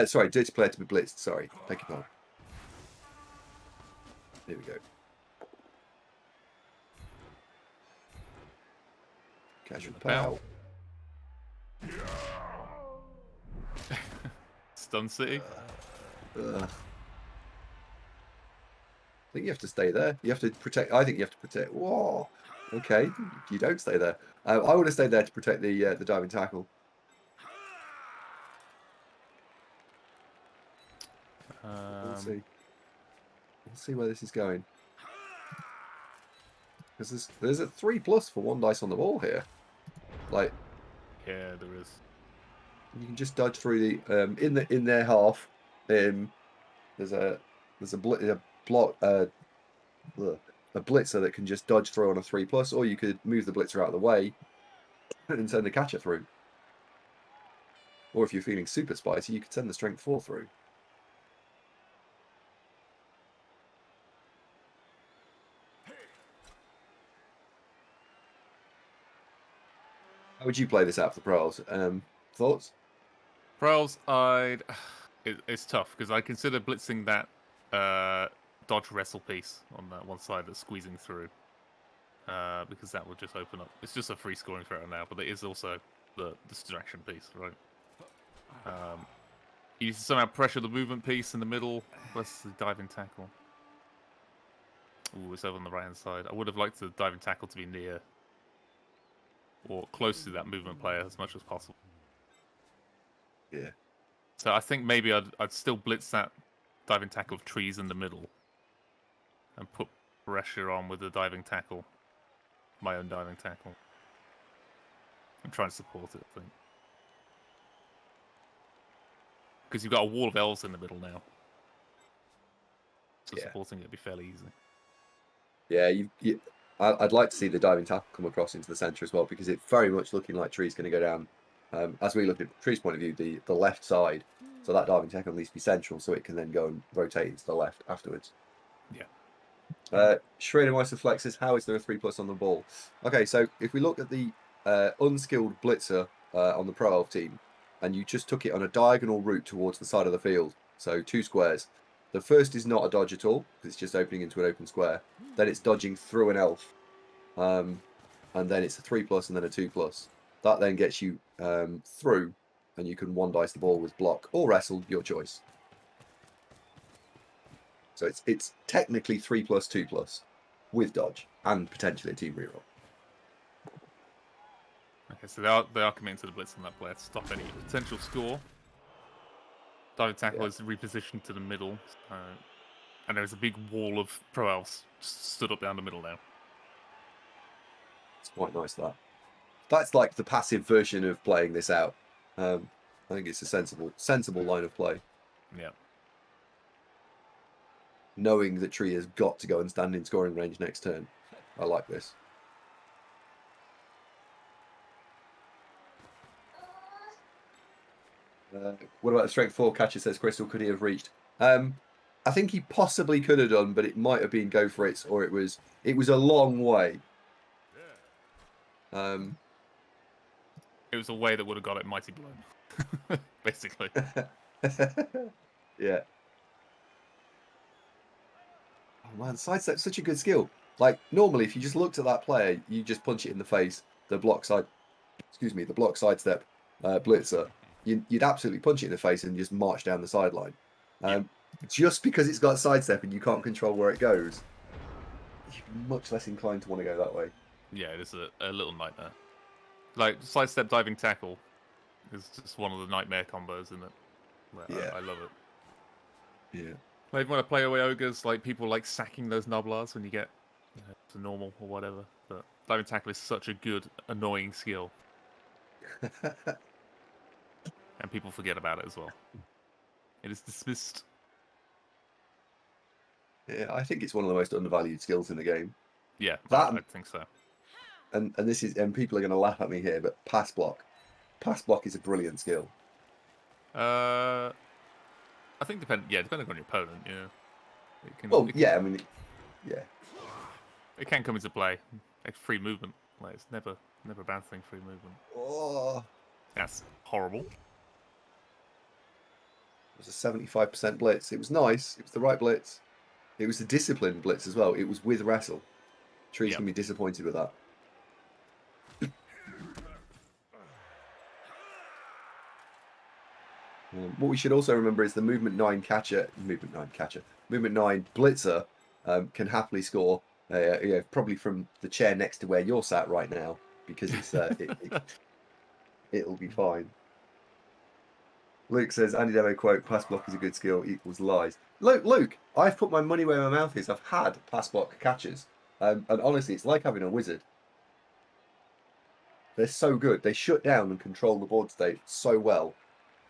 Sorry, dirty player to be blitzed. Sorry, thank you, pardon. Here we go. Catch with Pow. pow. Stun City. I think you have to stay there. You have to protect. I think you have to protect. Whoa. Okay, you don't stay there. I would have stayed there to protect the diving tackle. We'll see. We'll see where this is going. Because there's a 3+ for 1 dice on the ball here. Like, yeah, there is. you can just dodge through the in their half. There's a blitzer that can just dodge through on a 3+, or you could move the blitzer out of the way and send the catcher through. Or if you're feeling super spicy, you could send the strength 4 through. How would you play this out for the pros? Thoughts? Prowls, it's tough because I consider blitzing that dodge wrestle piece on that one side that's squeezing through. Because that would just open up. It's just a free scoring threat now, but it is also the distraction piece, right? You need to somehow pressure the movement piece in the middle, plus the diving tackle. Ooh, it's over on the right hand side. I would have liked the diving tackle to be near or close to that movement player as much as possible. Yeah. So I think maybe I'd still blitz that diving tackle of trees in the middle and put pressure on with the diving tackle, my own diving tackle. I'm trying to support it, I think. Because you've got a wall of elves in the middle now. So supporting it would be fairly easy. Yeah, I'd like to see the diving tackle come across into the centre as well, because it's very much looking like Tree's going to go down. As we look at Tree's point of view, the left side. So that diving tackle needs to be central, so it can then go and rotate into the left afterwards. Yeah. Shredder Meister flexes. How is there a 3+ on the ball? Okay, so if we look at the unskilled blitzer on the Pro Elf team, and you just took it on a diagonal route towards the side of the field, so 2 squares. The first is not a dodge at all, because it's just opening into an open square. Then it's dodging through an elf. And then it's a 3+ and then a 2+. That then gets you through, and you can 1 dice the ball with block or wrestle, your choice. So it's technically 3+, 2+, with dodge and potentially a team reroll. Okay, so they are committing to the blitz on that player to stop any potential score. Diving tackle is repositioned to the middle, and there's a big wall of pro elves stood up down the middle now. It's quite nice, that. That's like the passive version of playing this out. I think it's a sensible line of play. Yeah. Knowing that Tree has got to go and stand in scoring range next turn. I like this. What about the strength 4 catcher, says Crystal? Could he have reached? I think he possibly could have done, but it might have been go for it, or it was a long way. It was a way that would have got it mighty blown, basically. Yeah. Oh man, sidestep's such a good skill. Like, normally, if you just looked at that player, you just punch it in the face. The block sidestep blitzer. You'd absolutely punch it in the face and just march down the sideline. Just because it's got sidestep and you can't control where it goes, you're much less inclined to want to go that way. Yeah, it is a little nightmare. Like, sidestep diving tackle is just one of the nightmare combos, isn't it? Yeah. I love it. Yeah. Like, when I play away ogres, like, people like sacking those noblars when you get to normal or whatever. But diving tackle is such a good, annoying skill. And people forget about it as well. It is dismissed. Yeah, I think it's one of the most undervalued skills in the game. Yeah, I think so. And this is, and people are going to laugh at me here, but pass block. Pass block is a brilliant skill. I think depending on your opponent, yeah. It can come into play. Like free movement. Like, it's never a bad thing, free movement. Oh. That's horrible. It was a 75% blitz. It was nice. It was the right blitz. It was a disciplined blitz as well. It was with wrestle. Trees can be disappointed with that. What we should also remember is the movement 9 movement 9 blitzer can happily score, probably from the chair next to where you're sat right now, because it's it'll be fine. Luke says, AndyDavo quote, pass block is a good skill equals lies. Luke, I've put my money where my mouth is. I've had pass block catches. And honestly, it's like having a wizard. They're so good. They shut down and control the board state so well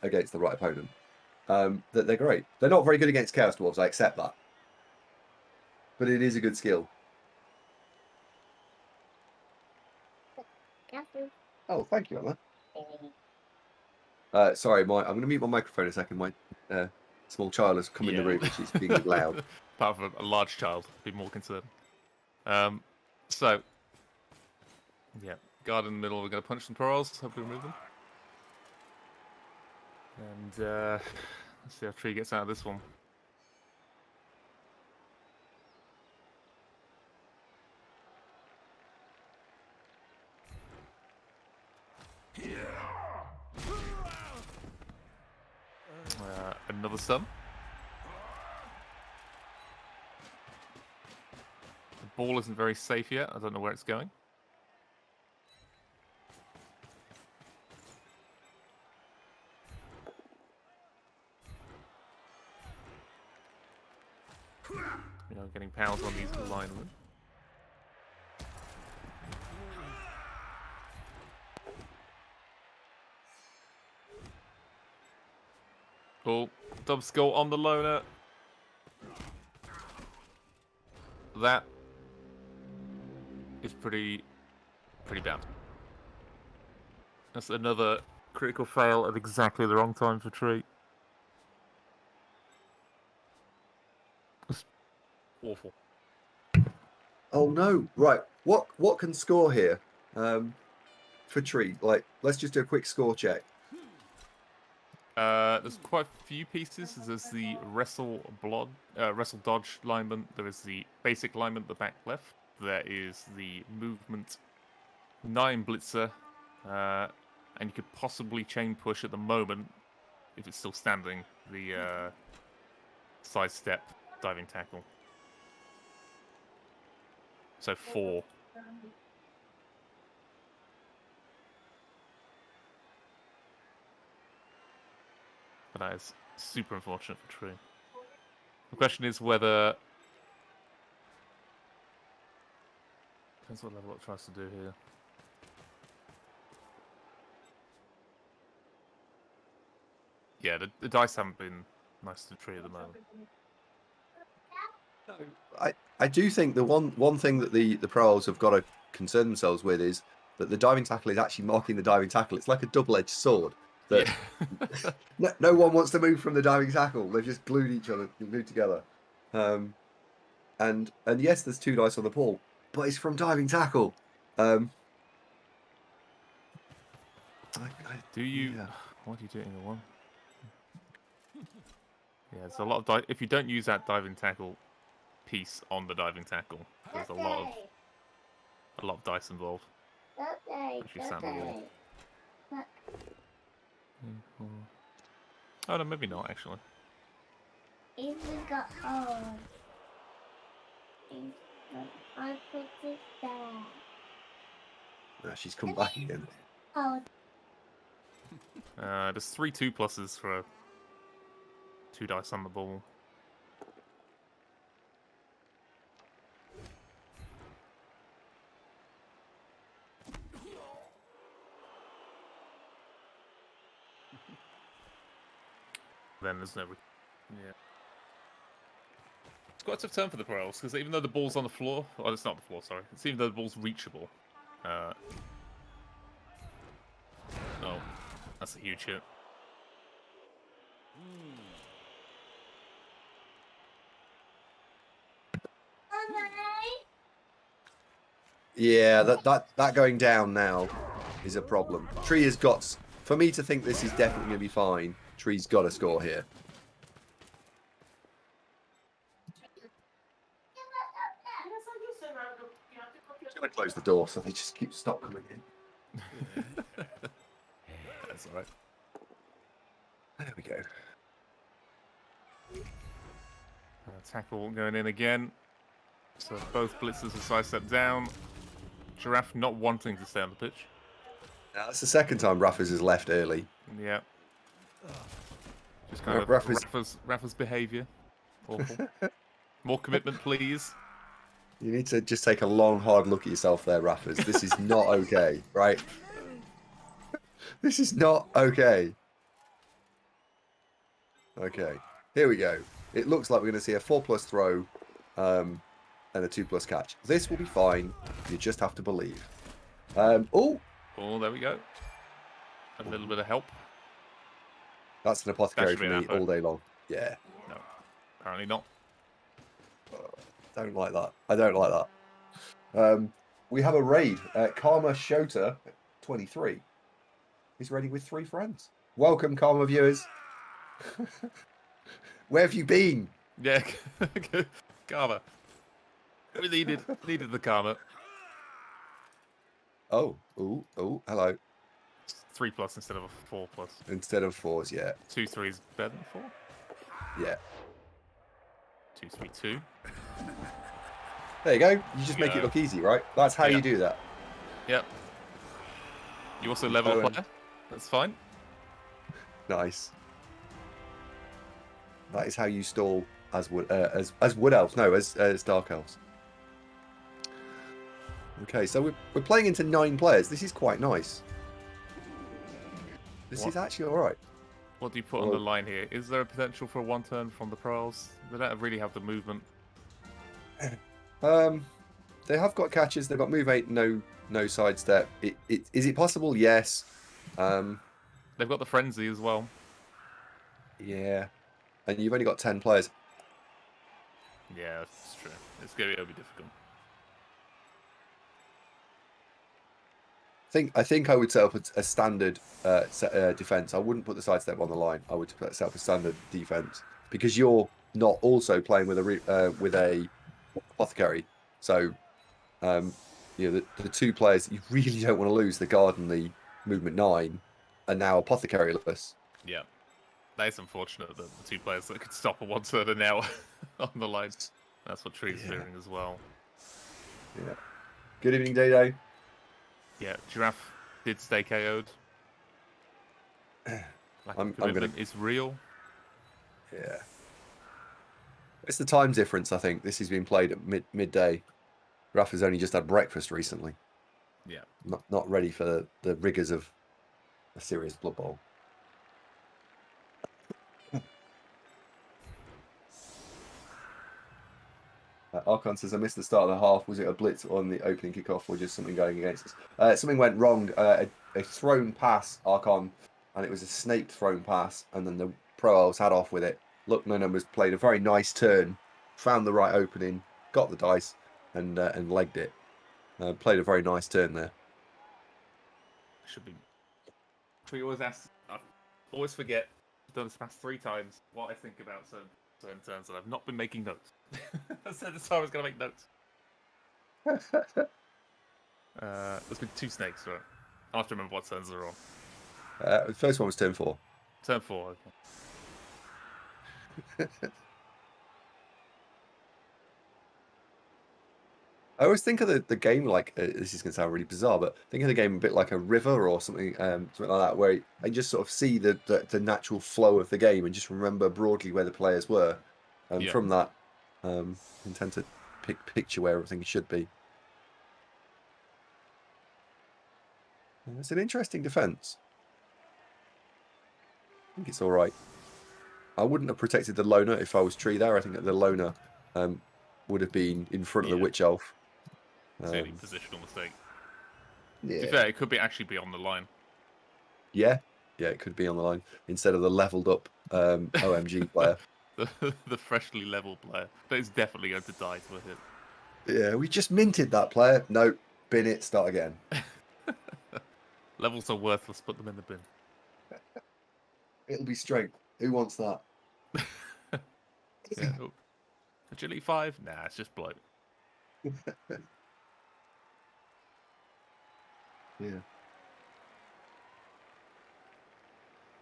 against the right opponent that they're great. They're not very good against Chaos Dwarves, I accept that. But it is a good skill. Oh, thank you, Emma. Sorry, I'm going to mute my microphone a second. My small child has come in the room and she's being loud. Apart from a large child, be more concerned. So, yeah, guard in the middle. We're going to punch some pearls. Hopefully remove them. And let's see how Tree gets out of this one. Another stun. The ball isn't very safe yet. I don't know where it's going. Getting pounds on these linemen. Cool. Dub skull on the loner. That is pretty bad. That's another critical fail at exactly the wrong time for Tree. It's awful. Oh no! Right, what can score here for Tree? Like, let's just do a quick score check. There's quite a few pieces. There's the wrestle dodge alignment. There is the basic alignment, the back left. There is the movement 9 blitzer, and you could possibly chain push at the moment if it's still standing. The sidestep diving tackle. So 4. But that is super unfortunate for Tree. The question is whether... Depends what Lovellup tries to do here. Yeah, the dice haven't been nice to Tree at the moment. I do think the one thing that the pros have got to concern themselves with is that the diving tackle is actually marking the diving tackle. It's like a double-edged sword. That no one wants to move from the diving tackle. They've just glued together. And yes, there's 2 dice on the ball, but it's from diving tackle. Do you? Yeah. What do you do in the one? Yeah, there's a lot of dice. If you don't use that diving tackle piece on the diving tackle, there's a lot of dice involved. Actually, sat on the wall. Oh no, maybe not actually. If we got home, I put it there. She's come back again. Oh. There's 3 2+s for 2 dice on the ball. Then there's no... Yeah. It's quite a tough turn for the Pearls, because even though the ball's on the floor... Oh, it's not the floor, sorry. It's even though the ball's reachable. Oh, that's a huge hit. Yeah, that going down now is a problem. Tree has got... For me to think this is definitely going to be fine, Tree's got to score here. I'm going to close the door so they just stop coming in. That's alright. There we go. Tackle going in again. So both blitzers are sidestep down. Giraffe not wanting to stay on the pitch. Now, that's the second time Raffers has left early. Yeah. Just kind of Rafa's behaviour. Awful. More commitment, please. You need to just take a long, hard look at yourself there, Raffers. This is not okay, right? This is not okay. Okay, here we go. It looks like we're going to see a 4+ throw and a 2+ catch. This will be fine. You just have to believe. Oh, there we go. A little bit of help. That's an apothecary for be an me all day long. Yeah. No, apparently not. Don't like that. I don't like that. We have a raid. Karma Shota, 23. He's raiding with 3 friends. Welcome, Karma viewers. Where have you been? Yeah, karma. We needed the karma. Oh, hello. 3+ instead of a 4+. Instead of 4s, yeah. 2 3 is better than 4. Yeah. 2 3 2. There you go. You just make it look easy, right? That's how you do that. Yep. You also level a player. That's fine. Nice. That is how you stall as wood elves. No, as dark elves. Okay, so we're playing into 9 players. This is quite nice. This is actually all right. What do you put on the line here? Is there a potential for a 1-turn from the Proles? They don't really have the movement. They have got catches. They've got move 8, no sidestep. Is it possible? Yes. They've got the frenzy as well. Yeah, and you've only got 10 players. Yeah, that's true. It'll be difficult. I think I would set up a standard defense. I wouldn't put the sidestep on the line. I would set up a standard defense because you're not also playing with a apothecary. So, the 2 players that you really don't want to lose, the guard and the movement 9, are now apothecaryless. Yeah, that is unfortunate that the 2 players that could stop a 1-turn are now on the line. That's what Tree's doing as well. Yeah. Good evening, Day. Yeah, Giraffe did stay KO'd. Commitment is real. Yeah. It's the time difference, I think. This has been played at midday. Raph has only just had breakfast recently. Yeah. Not ready for the rigours of a serious Blood Bowl. Archon says, I missed the start of the half. Was it a blitz on the opening kickoff or just something going against us? Something went wrong. A thrown pass, Archon, and it was a snake thrown pass, and then the Pro Elves had off with it. Look, No Numbers played a very nice turn, found the right opening, got the dice, and legged it. Played a very nice turn there. Should be. We always ask. I always forget. I've done this past 3 times. What I think about certain turns, and I've not been making notes. I said this time I was going to make notes. There's been 2 snakes, right? I have to remember what turns they're on. The first one was turn 4. Turn 4. Okay. I always think of the game like this is going to sound really bizarre, but think of the game a bit like a river or something like that, where I just sort of see the natural flow of the game and just remember broadly where the players were, and from that, intend to picture where everything should be. It's an interesting defense. I think it's all right. I wouldn't have protected the loner if I was Tree there. I think that the loner would have been in front of the Witch Elf. It's really positional mistake. Yeah. To be fair, it could actually be on the line. Yeah, it could be on the line instead of the leveled up OMG player. the freshly leveled player. That is definitely going to die to a hit. Yeah, we just minted that player. No, bin it, start again. Levels are worthless, put them in the bin. It'll be strength. Who wants that? Yeah. Agility 5? Nah, it's just bloat. Yeah.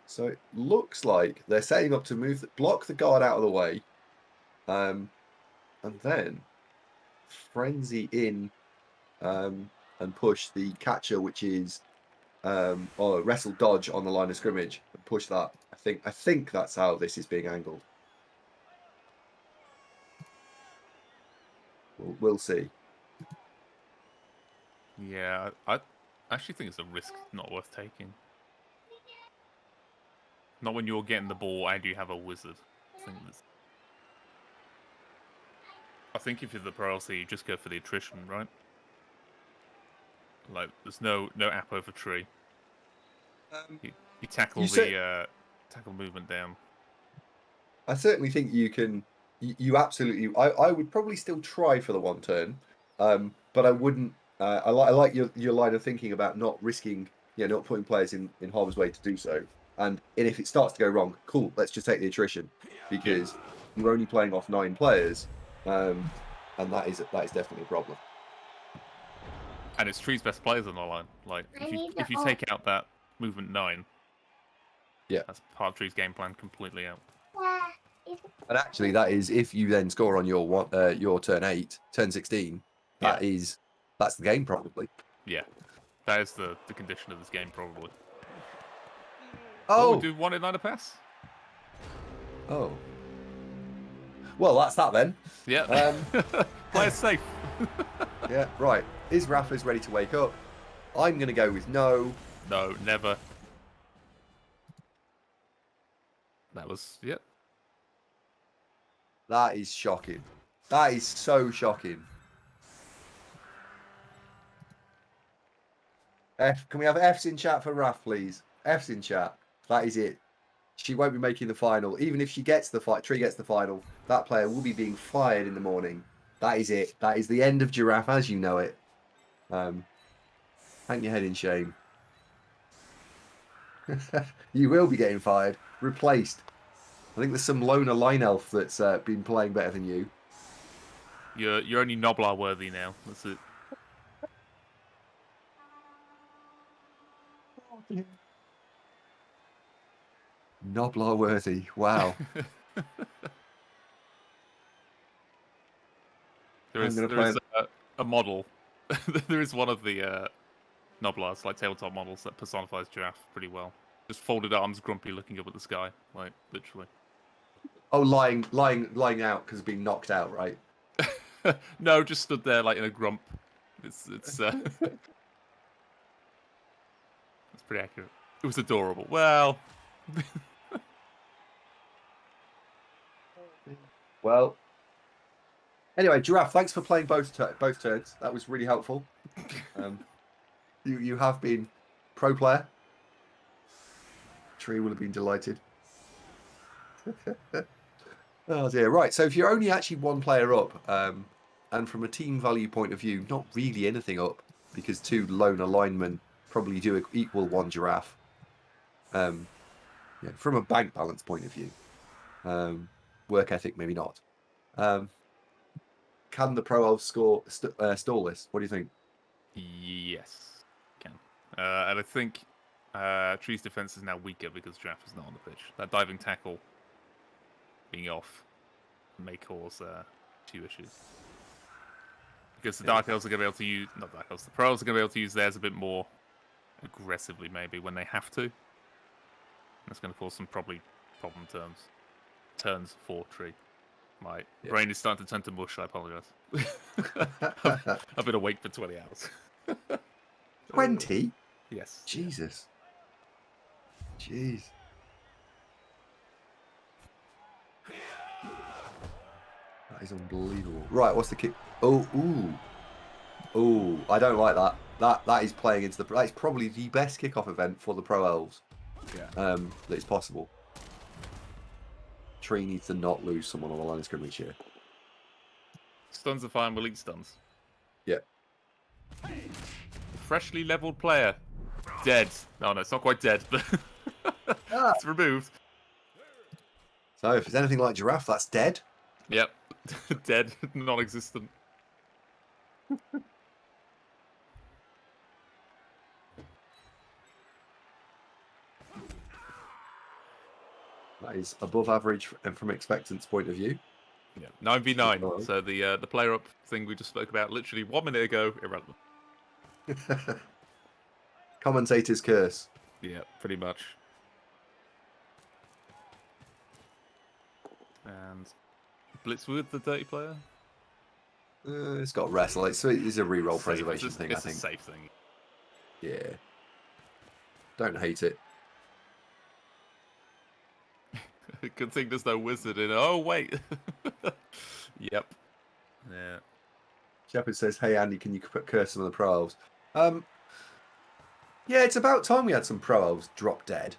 So it looks like they're setting up to block the guard out of the way, and then frenzy in and push the catcher, which is or wrestle dodge on the line of scrimmage and push that. I think that's how this is being angled. We'll see. Yeah, I actually think it's a risk not worth taking. Not when you're getting the ball and you have a wizard. I think if you're the Pro LC, you just go for the attrition, right? Like, there's no app over tree. You tackle tackle movement down. I certainly think you can. You absolutely. I would probably still try for the one turn, but I wouldn't. I like your line of thinking about not risking, not putting players in harm's way to do so. And if it starts to go wrong, cool. Let's just take the attrition because you're only playing off 9 players, and that is definitely a problem. And it's Tree's best players on the line. Like if you take out that movement 9, yeah, that's part of Tree's game plan completely out. And actually, that is if you then score on your turn 8, turn 16. That's the game probably. Yeah, that is the condition of this game probably. Oh, we do 1 in 9 a pass. Oh. Well, that's that then. Yeah. Play it safe. Yeah, right. Is Rafa's ready to wake up? I'm going to go with no. No, never. That was, yep. That is shocking. That is so shocking. Can we have F's in chat for Raf, please? F's in chat. That is it. She won't be making the final. Even if she gets the fight, Tree gets the final, that player will be being fired in the morning. That is it. That is the end of Giraffe as you know it. Hang your head in shame. You will be getting fired. Replaced. I think there's some loner line elf that's been playing better than you. You're only Noblar worthy now. That's it. Noblar worthy. Wow. There is a model. There is one of the Noblars, like tabletop models, that personifies Giraffe pretty well. Just folded arms, grumpy, looking up at the sky, like literally. Oh, lying out because of being knocked out, right? No, just stood there like in a grump. It's it's pretty accurate. It was adorable. Well. Well. Anyway, Giraffe, thanks for playing both turns. That was really helpful. You have been pro player. Tree will have been delighted. Oh dear. Right. So if you're only actually 1 player up, and from a team value point of view, not really anything up because 2 lone alignment probably do equal 1 Giraffe. From a bank balance point of view, work ethic maybe not. Can the Pro Elves stall this? What do you think? Yes, can. And I think Tree's defense is now weaker because Giraffe is not on the pitch. That diving tackle being off may cause a few issues. Because the Dark Elves are going to be able to use... Not Dark Elves, the Pro Elves are going to be able to use theirs a bit more aggressively, maybe, when they have to. That's going to cause some problem turns for Tree. My brain is starting to turn to mush, I apologise. I've been awake for 20 hours. 20? Yes. Jesus. Jeez. That is unbelievable. Right, what's the kick? Oh, ooh. Ooh, I don't like that. That is playing into the... That is probably the best kickoff event for the Pro Elves. Yeah. That is possible. Tree needs to not lose someone on the line of scrimmage here. Stuns are fine, we'll eat stuns. Yeah. Freshly leveled player. Dead. No, it's not quite dead, but it's removed. So if it's anything like Giraffe, that's dead. Yep. Dead. Non-existent. That is above average and from expectant's point of view. Yeah, 9v9. Alright. So the player up thing we just spoke about literally 1 minute ago, irrelevant. Commentator's curse. Yeah, pretty much. And Blitz with the dirty player. It's got wrestle. It's a reroll Safe. preservation It's thing, it's I think. a safe thing. Yeah. Don't hate it. Good thing there's no wizard in it. Oh, wait. Yep. Yeah. Shepard says, "Hey Andy, can you curse some of the pro elves?" Yeah, it's about time we had some pro elves drop dead.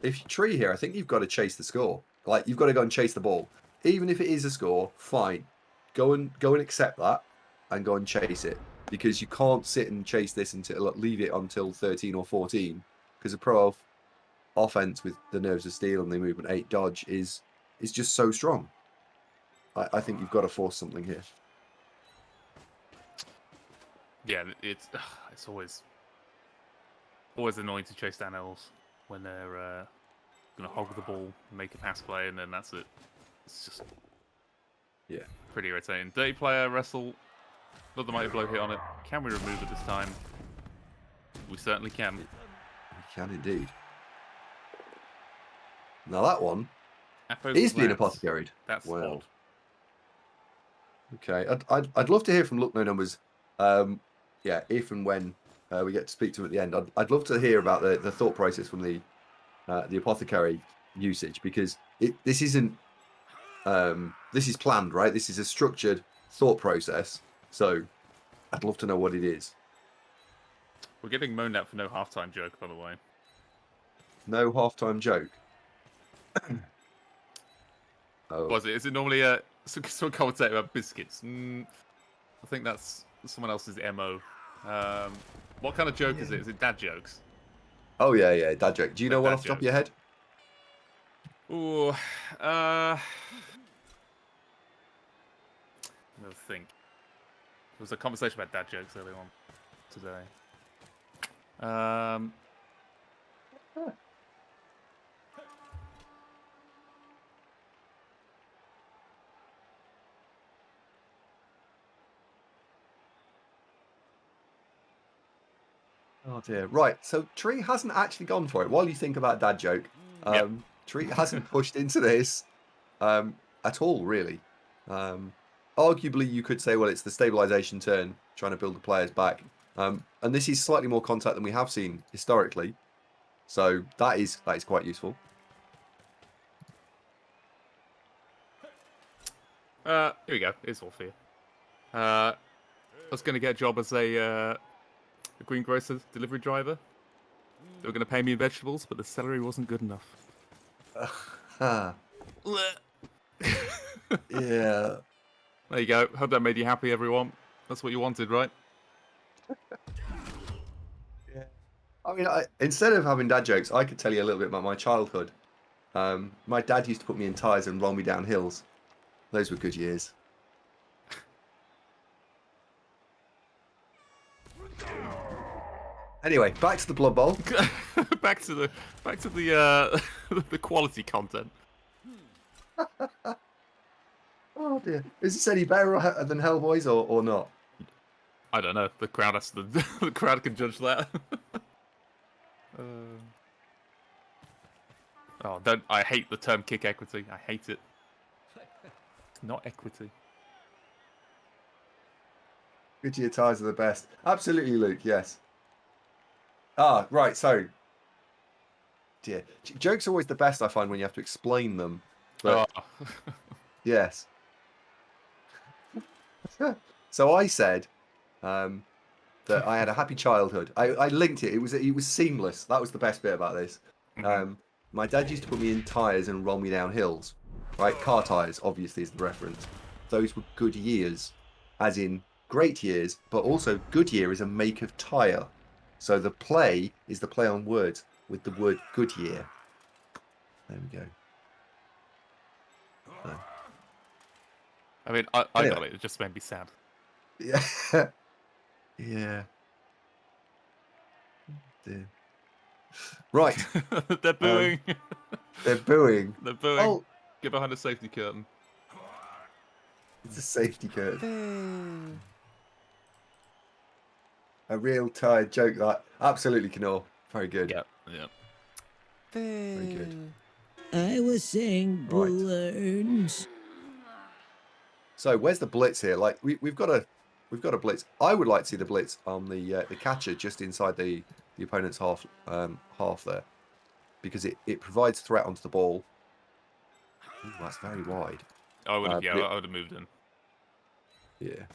If you tree here, I think you've got to chase the score. Like you've got to go and chase the ball, even if it is a score. Fine, go and accept that, and go and chase it because you can't sit and chase this until leave it until 13 or 14 because a pro elf offense with the nerves of steel and the movement 8 dodge is just so strong. I think you've got to force something here. Yeah, it's always annoying to chase down elves when they're gonna hog the ball, make a pass play, and then that's it. It's just pretty irritating. Dirty player, wrestle. Another mighty blow hit on it. Can we remove it this time? We certainly can. We can indeed. Now that one is being apothecaried. That's well. odd. Okay, I'd love to hear from Look No Numbers. If and when we get to speak to him at the end, I'd love to hear about the thought process from the apothecary usage because this isn't this is planned, right? This is a structured thought process. So I'd love to know what it is. We're getting moaned at for no halftime joke, by the way. No halftime joke. Oh. Was it? Is it normally some commentator about biscuits? I think that's someone else's MO. What kind of joke is it? Is it dad jokes? Oh yeah, dad joke. Do you know one off the top of your head? Ooh, another think. There was a conversation about dad jokes earlier on today. Oh dear. Right. So Tree hasn't actually gone for it. While you think about dad joke, Tree hasn't pushed into this at all, really. Arguably, you could say, well, it's the stabilization turn, trying to build the players back. And this is slightly more contact than we have seen historically. So that is quite useful. Here we go. It's all for you. I was going to get a job as a greengrocer delivery driver. They were going to pay me in vegetables, but the salary wasn't good enough. Yeah. There you go. Hope that made you happy, everyone. That's what you wanted, right? Yeah. I mean, instead of having dad jokes, I could tell you a little bit about my childhood. My dad used to put me in tyres and roll me down hills. Those were good years. Anyway, back to the Blood Bowl. back to the the quality content. Oh dear. Is this any better than Hellboys or not? I don't know. The crowd has the crowd can judge that. I hate the term kick equity. I hate it. It's not equity. Goodyear tyres are the best. Absolutely, Luke. Yes. Ah, right. So, dear, jokes are always the best. I find when you have to explain them. But yes. So I said that I had a happy childhood. I linked it. It was seamless. That was the best bit about this. My dad used to put me in tyres and roll me down hills. Right, car tyres obviously is the reference. Those were good years, as in great years, but also Goodyear is a make of tyre. So the play is the play on words with the word Goodyear. There we go. So. I mean, I got it. It just made me sad. Yeah. Yeah. Dear. Right. They're booing. They're booing. They're booing. Oh, Get behind the safety curtain. it's a safety curtain. Boo. A real tired joke, that. Absolutely, Knorr. Very good. Yep. Yep. Very good. I was saying Right. balloons. So where's the blitz here? Like we've got a blitz. I would like to see the blitz on the catcher just inside the opponent's half there, because it provides threat onto the ball. Ooh, that's very wide. I would have. Yeah, but I would have moved in. Yeah.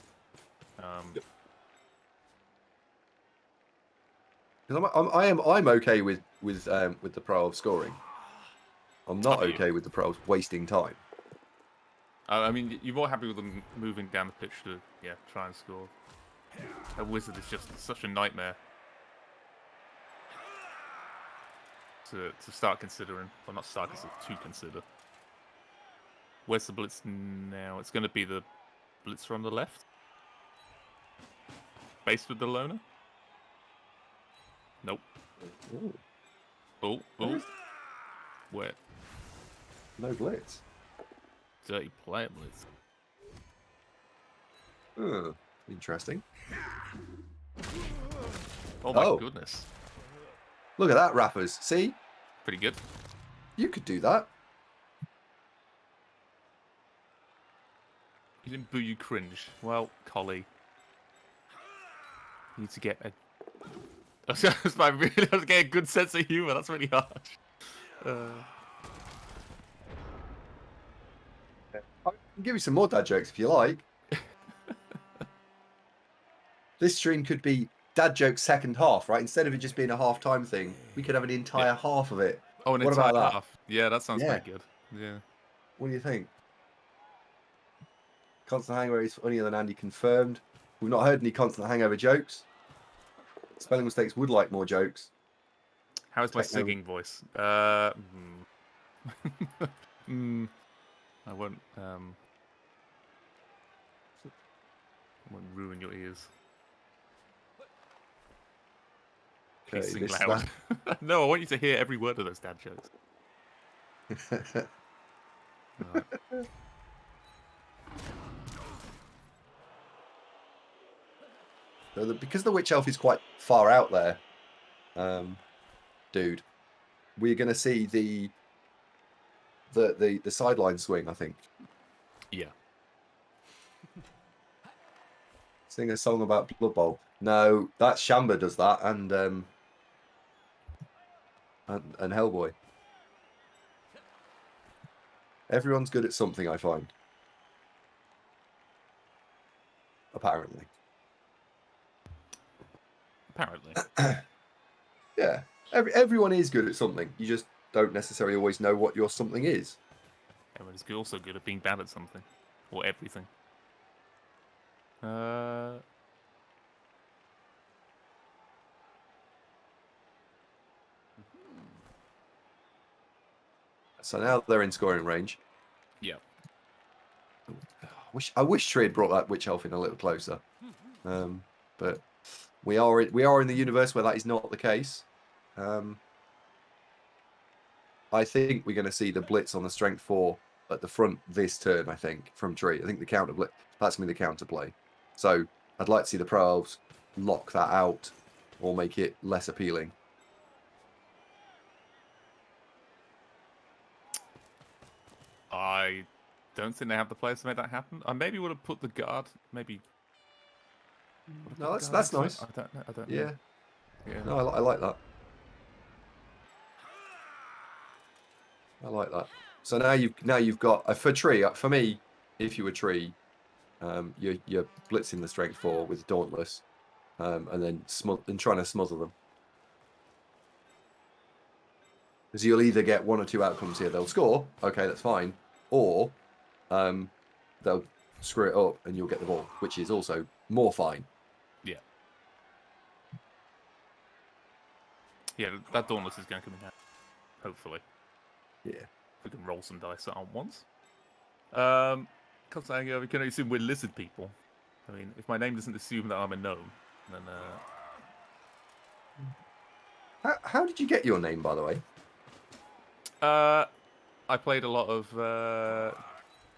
Um, Because I'm okay with the pro of scoring. I'm not Are you? okay with the pros wasting time. I mean, you're more happy with them moving down the pitch to try and score. A wizard is just such a nightmare to start considering, or not start to consider. Where's the blitz now? It's going to be the blitzer on the left, based with the loner. Nope. Ooh, Oh. Where? no blitz. Dirty player blitz. Interesting. Oh my Oh. goodness. Look at that, rappers. See, Pretty good. you could do that. You didn't boo, you cringed. Well, Collie. You need to get a... I really have to get a good sense of humour. That's really harsh. I can give you some more dad jokes if you like. This stream could be dad jokes second half, right? Instead of it just being a half-time thing, we could have an entire half of it. Oh, an What entire about that? half. Yeah, that sounds Yeah. pretty good. Yeah. What do you think? Constant hangover is funnier than Andy confirmed. We've not heard any constant hangover jokes. Spelling mistakes would like more jokes. How is my Techno- singing voice? I won't ruin your ears. Okay, Please sing this is loud. No, I want you to hear every word of those dad jokes. Right. So because the witch elf is quite far out there, dude, we're going to see the sideline swing, I think. Yeah. Sing a song about Blood Bowl. No, that's Shamba does that, and Hellboy. Everyone's good at something, I find. Apparently. Apparently. Yeah. Everyone is good at something. You just don't necessarily always know what your something is. Everyone's also good at being bad at something. Or everything. So now they're in scoring range. Yeah. I wish Tree had brought that witch elf in a little closer. But we are in the universe where that is not the case. I think we're going to see the blitz on the strength 4 at the front this turn, I think, from Tree. I think the counter blitz, that's going to be the counter play. So I'd like to see the Pro Elves lock that out or make it less appealing. I don't think they have the players to make that happen. I maybe would have put the guard, maybe. No, that's nice. I don't know. Yeah. Yeah. No, I like that. I like that. So now you've got for Tree. For me, if you were Tree, you're blitzing the strength 4 with Dauntless, and then trying to smother them. Because you'll either get one or two outcomes here. They'll score, okay, that's fine, or they'll screw it up and you'll get the ball, which is also more fine. Yeah. Yeah, that Dauntless is going to come in handy. Hopefully. Yeah. We can roll some dice at once. We can assume we're lizard people. I mean, if my name doesn't assume that I'm a gnome, then How did you get your name, by the way? I played a lot of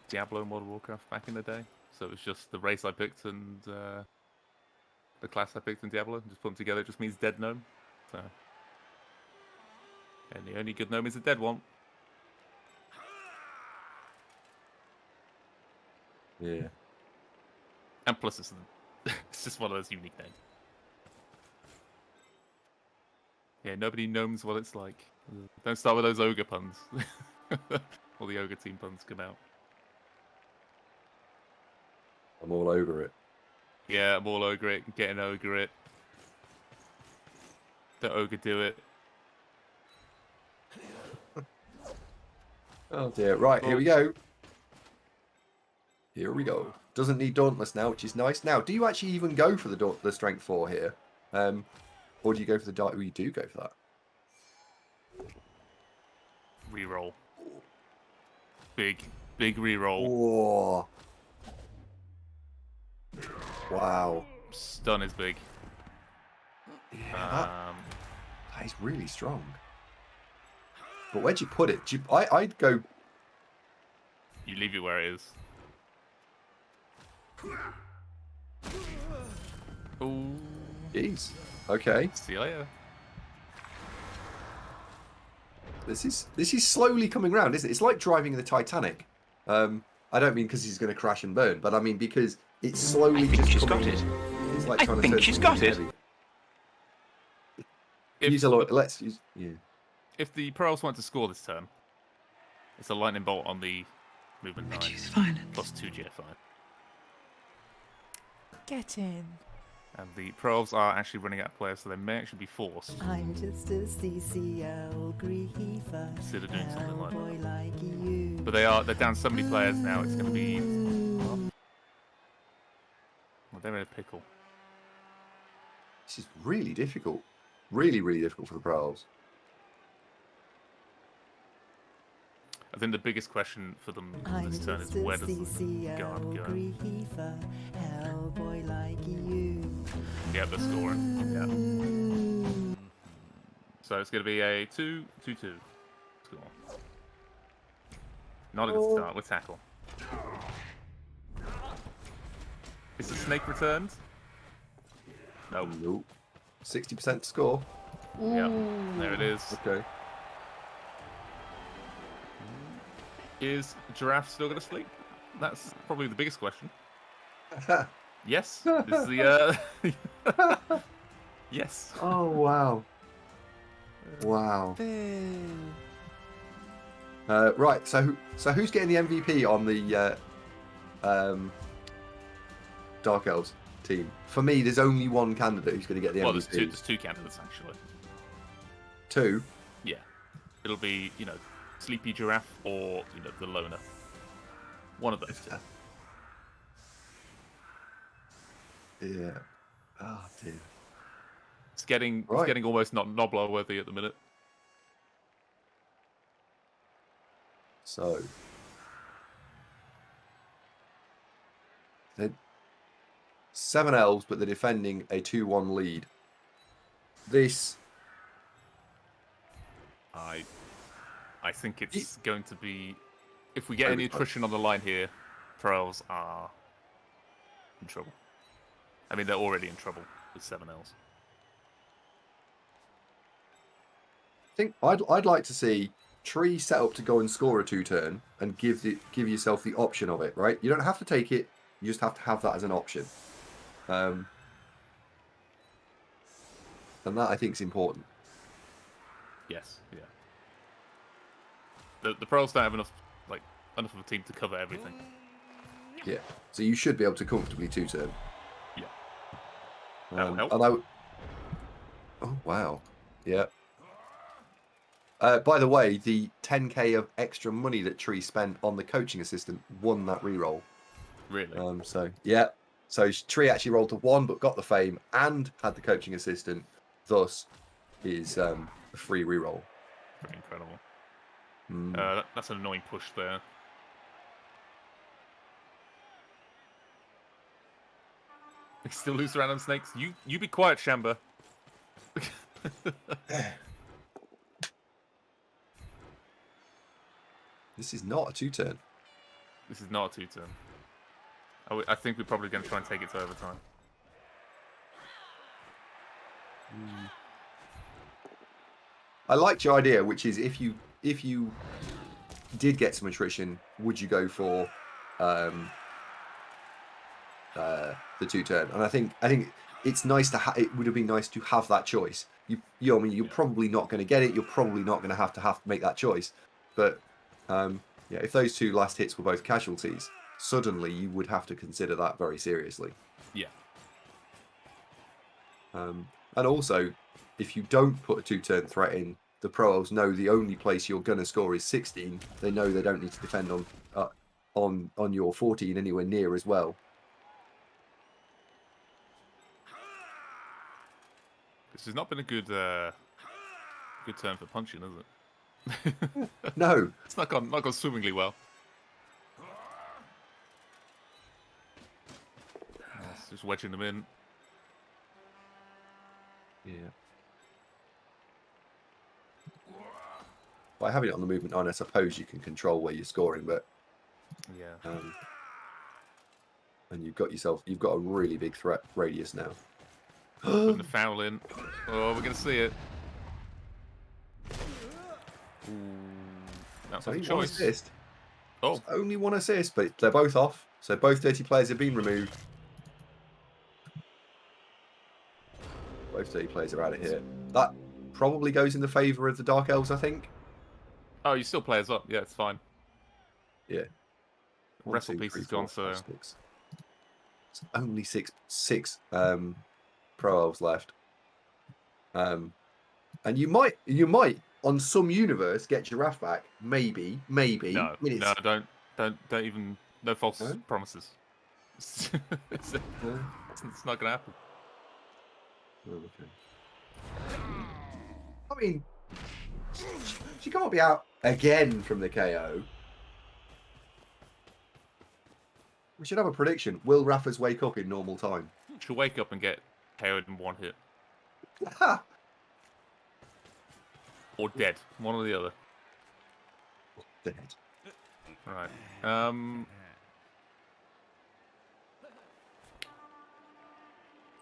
Diablo and World of Warcraft back in the day, so it was just the race I picked and the class I picked in Diablo. Just put them together. It just means dead gnome. So, and the only good gnome is a dead one. Yeah. And plus, it's just one of those unique names. Yeah, nobody knows what it's like. Don't start with those ogre puns. All the ogre team puns come out. I'm all over it. Yeah, I'm all ogre it. Getting ogre it. The ogre do it. Oh dear. Right, here we go. Here we go. Doesn't need Dauntless now, which is nice. Now, do you actually even go for the Strength 4 here? Or do you go for the Dark? Well, you do go for that. Reroll. Big reroll. Whoa. Wow. Stun is big. Yeah, that is really strong. But where'd you put it? I'd go... You leave it where it is. Ooh. Jeez. Okay. See you later. This is slowly coming round, isn't it? It's like driving the Titanic. I don't mean because he's going to crash and burn, but I mean because it's slowly just coming. It's like trying to turn she's got it. heavy. Use a lot. Let's use. Yeah. If the Pearls want to score this turn, it's a lightning bolt on the movement 9 plus 2 GFI. Get in. And the Pearls are actually running out of players, so they may actually be forced. I'm just a CCL griefer. Consider doing something like Boy that. like you. But they're down so many players now. It's going to be. Well, they're in a pickle. This is really difficult. Really, really difficult for the Prowls. I think the biggest question for them this turn is where does the guard go? Griefer, Hellboy like you. Yeah, they're scoring. Yeah. So it's going to be a 2-2-2 score. Not a good start. Let's tackle. Is the snake returned? No. Nope. 60% to score. Yeah, there it is. Okay. Is Giraffe still going to sleep? That's probably the biggest question. Yes. This is the. Yes. Oh wow. Wow. Right. So who's getting the MVP on the Dark Elves team? For me, there's only one candidate who's going to get the MVP. Well, there's two candidates actually. Two. Yeah. It'll be Sleepy Giraffe or the Loner. One of those two. Yeah. Oh dear. It's getting almost not Nobler worthy at the minute. So they're 7 elves, but they're defending a 2-1 lead. This I think it's going to be, if we get any attrition on the line here, Pearls are in trouble. I mean, they're already in trouble with 7 Ls. I think I'd like to see Tree set up to go and score a 2-turn and give yourself the option of it, right? You don't have to take it, you just have to have that as an option. And that I think is important. Yes, yeah. The Pearls don't have enough of a team to cover everything. Yeah. So you should be able to comfortably 2-turn. Yeah. That'll help. Oh wow. Yeah. By the way, the 10k of extra money that Tree spent on the coaching assistant won that reroll. Really? So yeah. So Tree actually rolled to 1, but got the fame and had the coaching assistant. Thus, is a free reroll. Pretty incredible. Mm. That's an annoying push there. Still loose random snakes. You be quiet, Shamba. This is not a 2-turn. This is not a 2-turn. I think we're probably going to try and take it to overtime. I liked your idea, which is if you did get some attrition, would you go for the 2-turn? And I think it's nice to it would have been nice to have that choice. I mean, you're probably not going to get it. You're probably not going to have to make that choice. But yeah, if those 2 last hits were both casualties, suddenly you would have to consider that very seriously. Yeah. And also, if you don't put a 2-turn threat in, the Pro Elves know the only place you're going to score is 16. They know they don't need to defend on your 14 anywhere near as well. This has not been a good turn for punching, has it? No. It's not gone swimmingly well. It's just wedging them in. Yeah. By having it on the movement on, I suppose you can control where you're scoring, but Yeah. and you've got a really big threat radius now. Putting the foul in. Oh, we're going to see it. Ooh, that was a choice. Assist. Oh, It's only 1 assist, but they're both off. So both dirty players have been removed. Both dirty players are out of here. That probably goes in the favour of the Dark Elves, I think. oh, you still play us up. Yeah, it's fine. Yeah. Wrestle piece is gone, so 6. It's only six Pro Elves left. And you might on some universe get Giraffe back. Maybe. no, no, don't even. No false No? promises. it's not gonna happen. Oh, okay. I mean, she can't be out again from the KO. We should have a prediction. Will Raffers wake up in normal time? She'll wake up and get KO'd in 1 hit. Or dead. One or the other. Dead. Right.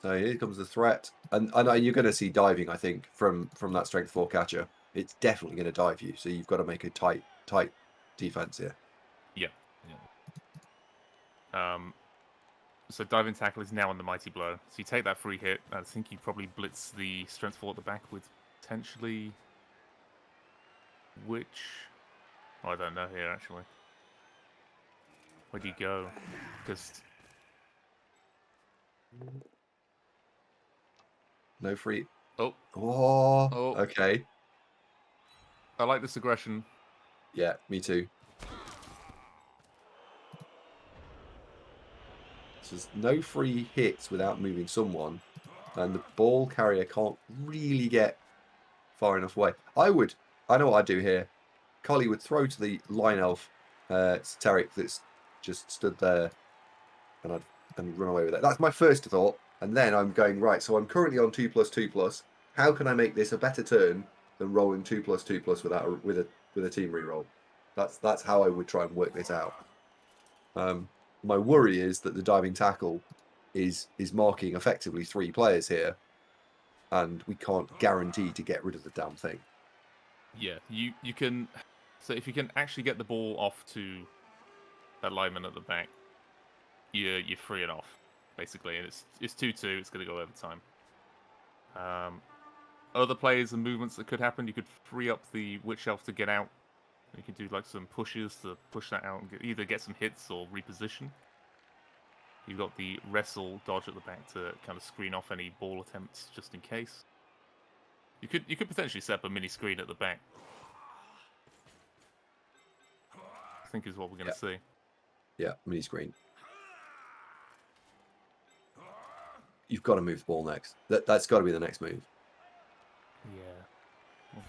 So here comes the threat, and you're going to see diving. I think from that strength 4 catcher, it's definitely going to dive you. So you've got to make a tight defense here. Yeah. So diving tackle is now on the mighty blow. So you take that free hit. I think you probably blitz the strength 4 at the back with potentially which. Oh, I don't know here actually. Where do you go? Because No free. oh, Okay. I like this aggression. Yeah, me too. So there's no free hits without moving someone, and the ball carrier can't really get far enough away. I know what I'd do here. Collie would throw to the line elf, Tarek that's just stood there, and I'd run away with it. That's my first thought, and then I'm going right. So I'm currently on 2+2+. How can I make this a better turn than rolling 2+2+ with a team reroll? That's how I would try and work this out. My worry is that the diving tackle is marking effectively 3 players here, and we can't guarantee to get rid of the damn thing. Yeah, you can. So if you can actually get the ball off to that lineman at the back, you're free and off basically, and it's 2-2. It's going to go over time. Other plays and movements that could happen. You could free up the witch elf to get out. You can do like some pushes to push that out and either get some hits or reposition. You've got the wrestle dodge at the back to kind of screen off any ball attempts just in case. You could potentially set up a mini screen at the back. I think is what we're going to see. Yeah, mini screen. You've got to move the ball next. That's got to be the next move. Yeah.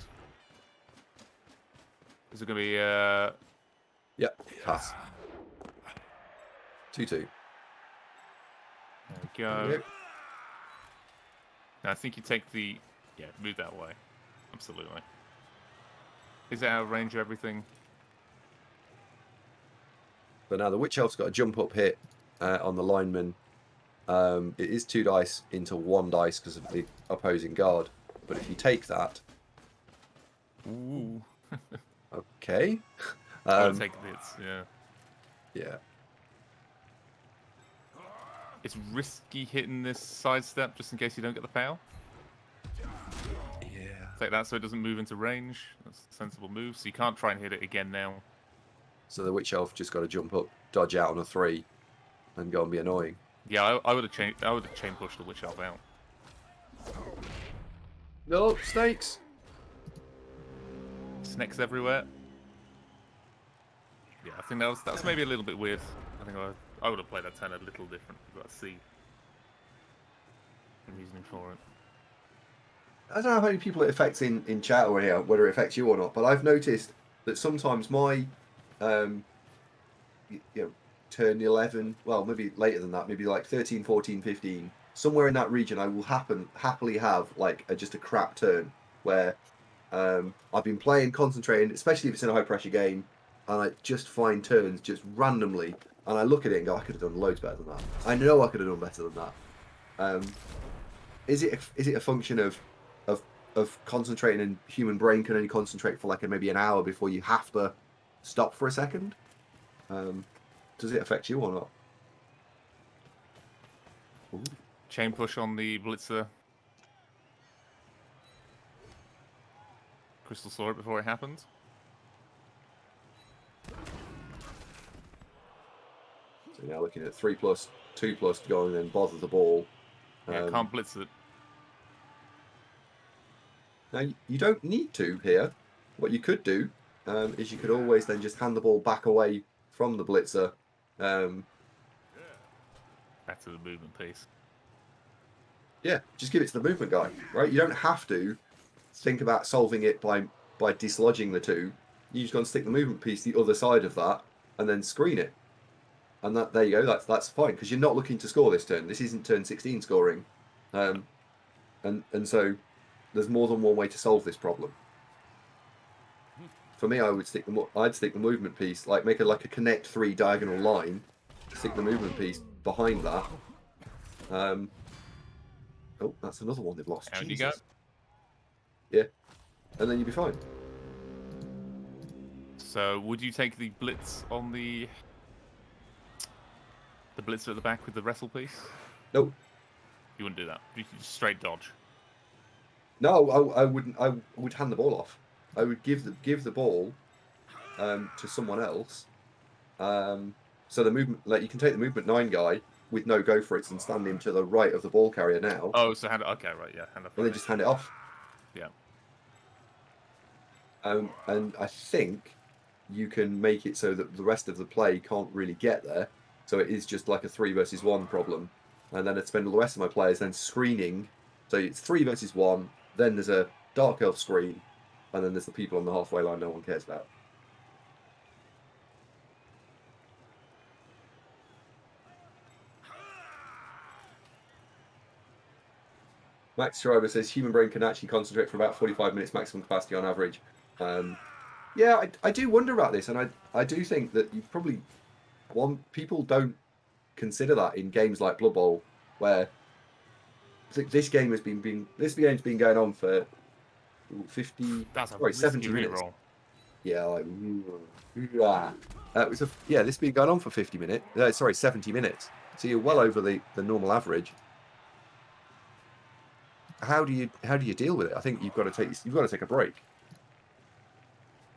Is it going to be... Yeah, pass. 2-2. There we go. Yep. Now, I think you take the Yeah, move that way. Absolutely. Is it out of range of everything? But now the Witch Elf's got a jump up hit on the lineman. It is 2 dice into 1 dice because of the opposing guard. But if you take that, Ooh. okay. I would take hits, yeah. Yeah. It's risky hitting this sidestep just in case you don't get the fail. Yeah. Take that so it doesn't move into range. That's a sensible move. So you can't try and hit it again now. So the Witch Elf just got to jump up, dodge out on a 3, and go and be annoying. Yeah, I would have chain pushed the Witch Elf out. No, snakes! Snakes everywhere. Yeah, I think that was maybe a little bit weird. I think I would have played that turn a little different. Let's see the reasoning for it. I don't know how many people it affects in chat or here, whether it affects you or not, but I've noticed that sometimes my turn 11, well, maybe later than that, maybe like 13, 14, 15, somewhere in that region, I will happily have like just a crap turn where I've been playing, concentrating, especially if it's in a high pressure game, and I just find turns just randomly, and I look at it and go, I could have done loads better than that. I know I could have done better than that. Is it a function of concentrating, and human brain can only concentrate for like maybe an hour before you have to stop for a second? Does it affect you or not? Ooh. Chain push on the Blitzer. Crystal saw it before it happened. So now looking at 3+, 2+ to go and then bother the ball. Yeah, can't blitz it. Now you don't need to here. What you could do is you could always then just hand the ball back away from the blitzer. Back to the movement piece. Yeah, just give it to the movement guy, right? You don't have to think about solving it by dislodging the 2. You just go and stick the movement piece the other side of that, and then screen it. And there you go. That's fine because you're not looking to score this turn. This isn't turn 16 scoring, and so there's more than one way to solve this problem. For me, I'd stick the movement piece, like make a connect 3 diagonal line, stick the movement piece behind that. Oh, that's another one they've lost. Down you Jesus. go. Yeah, and then you'd be fine. So would you take the blitz on the blitzer at the back with the wrestle piece? Nope. You wouldn't do that. You could just straight dodge. No, I wouldn't. I would hand the ball off. I would give the ball to someone else. So the movement, like you can take the movement 9 guy with no go for it and stand him to the right of the ball carrier now. Oh, so hand it. Okay, right, yeah, hand it. And then just hand it off. Yeah. And I think you can make it so that the rest of the play can't really get there. So it is just like a 3 versus 1 problem. And then I'd spend all the rest of my players then screening. So it's 3 versus 1. Then there's a Dark Elf screen. And then there's the people on the halfway line no one cares about. Max Schreiber says human brain can actually concentrate for about 45 minutes maximum capacity on average. Yeah, I do wonder about this, and I do think that you probably people don't consider that in games like Blood Bowl, where this game has this game's been going on for 70 minutes. Roll. Yeah, this has been going on for 50 minutes. 70 minutes. So you're well over the normal average. How do you deal with it? I think you've got to take a break.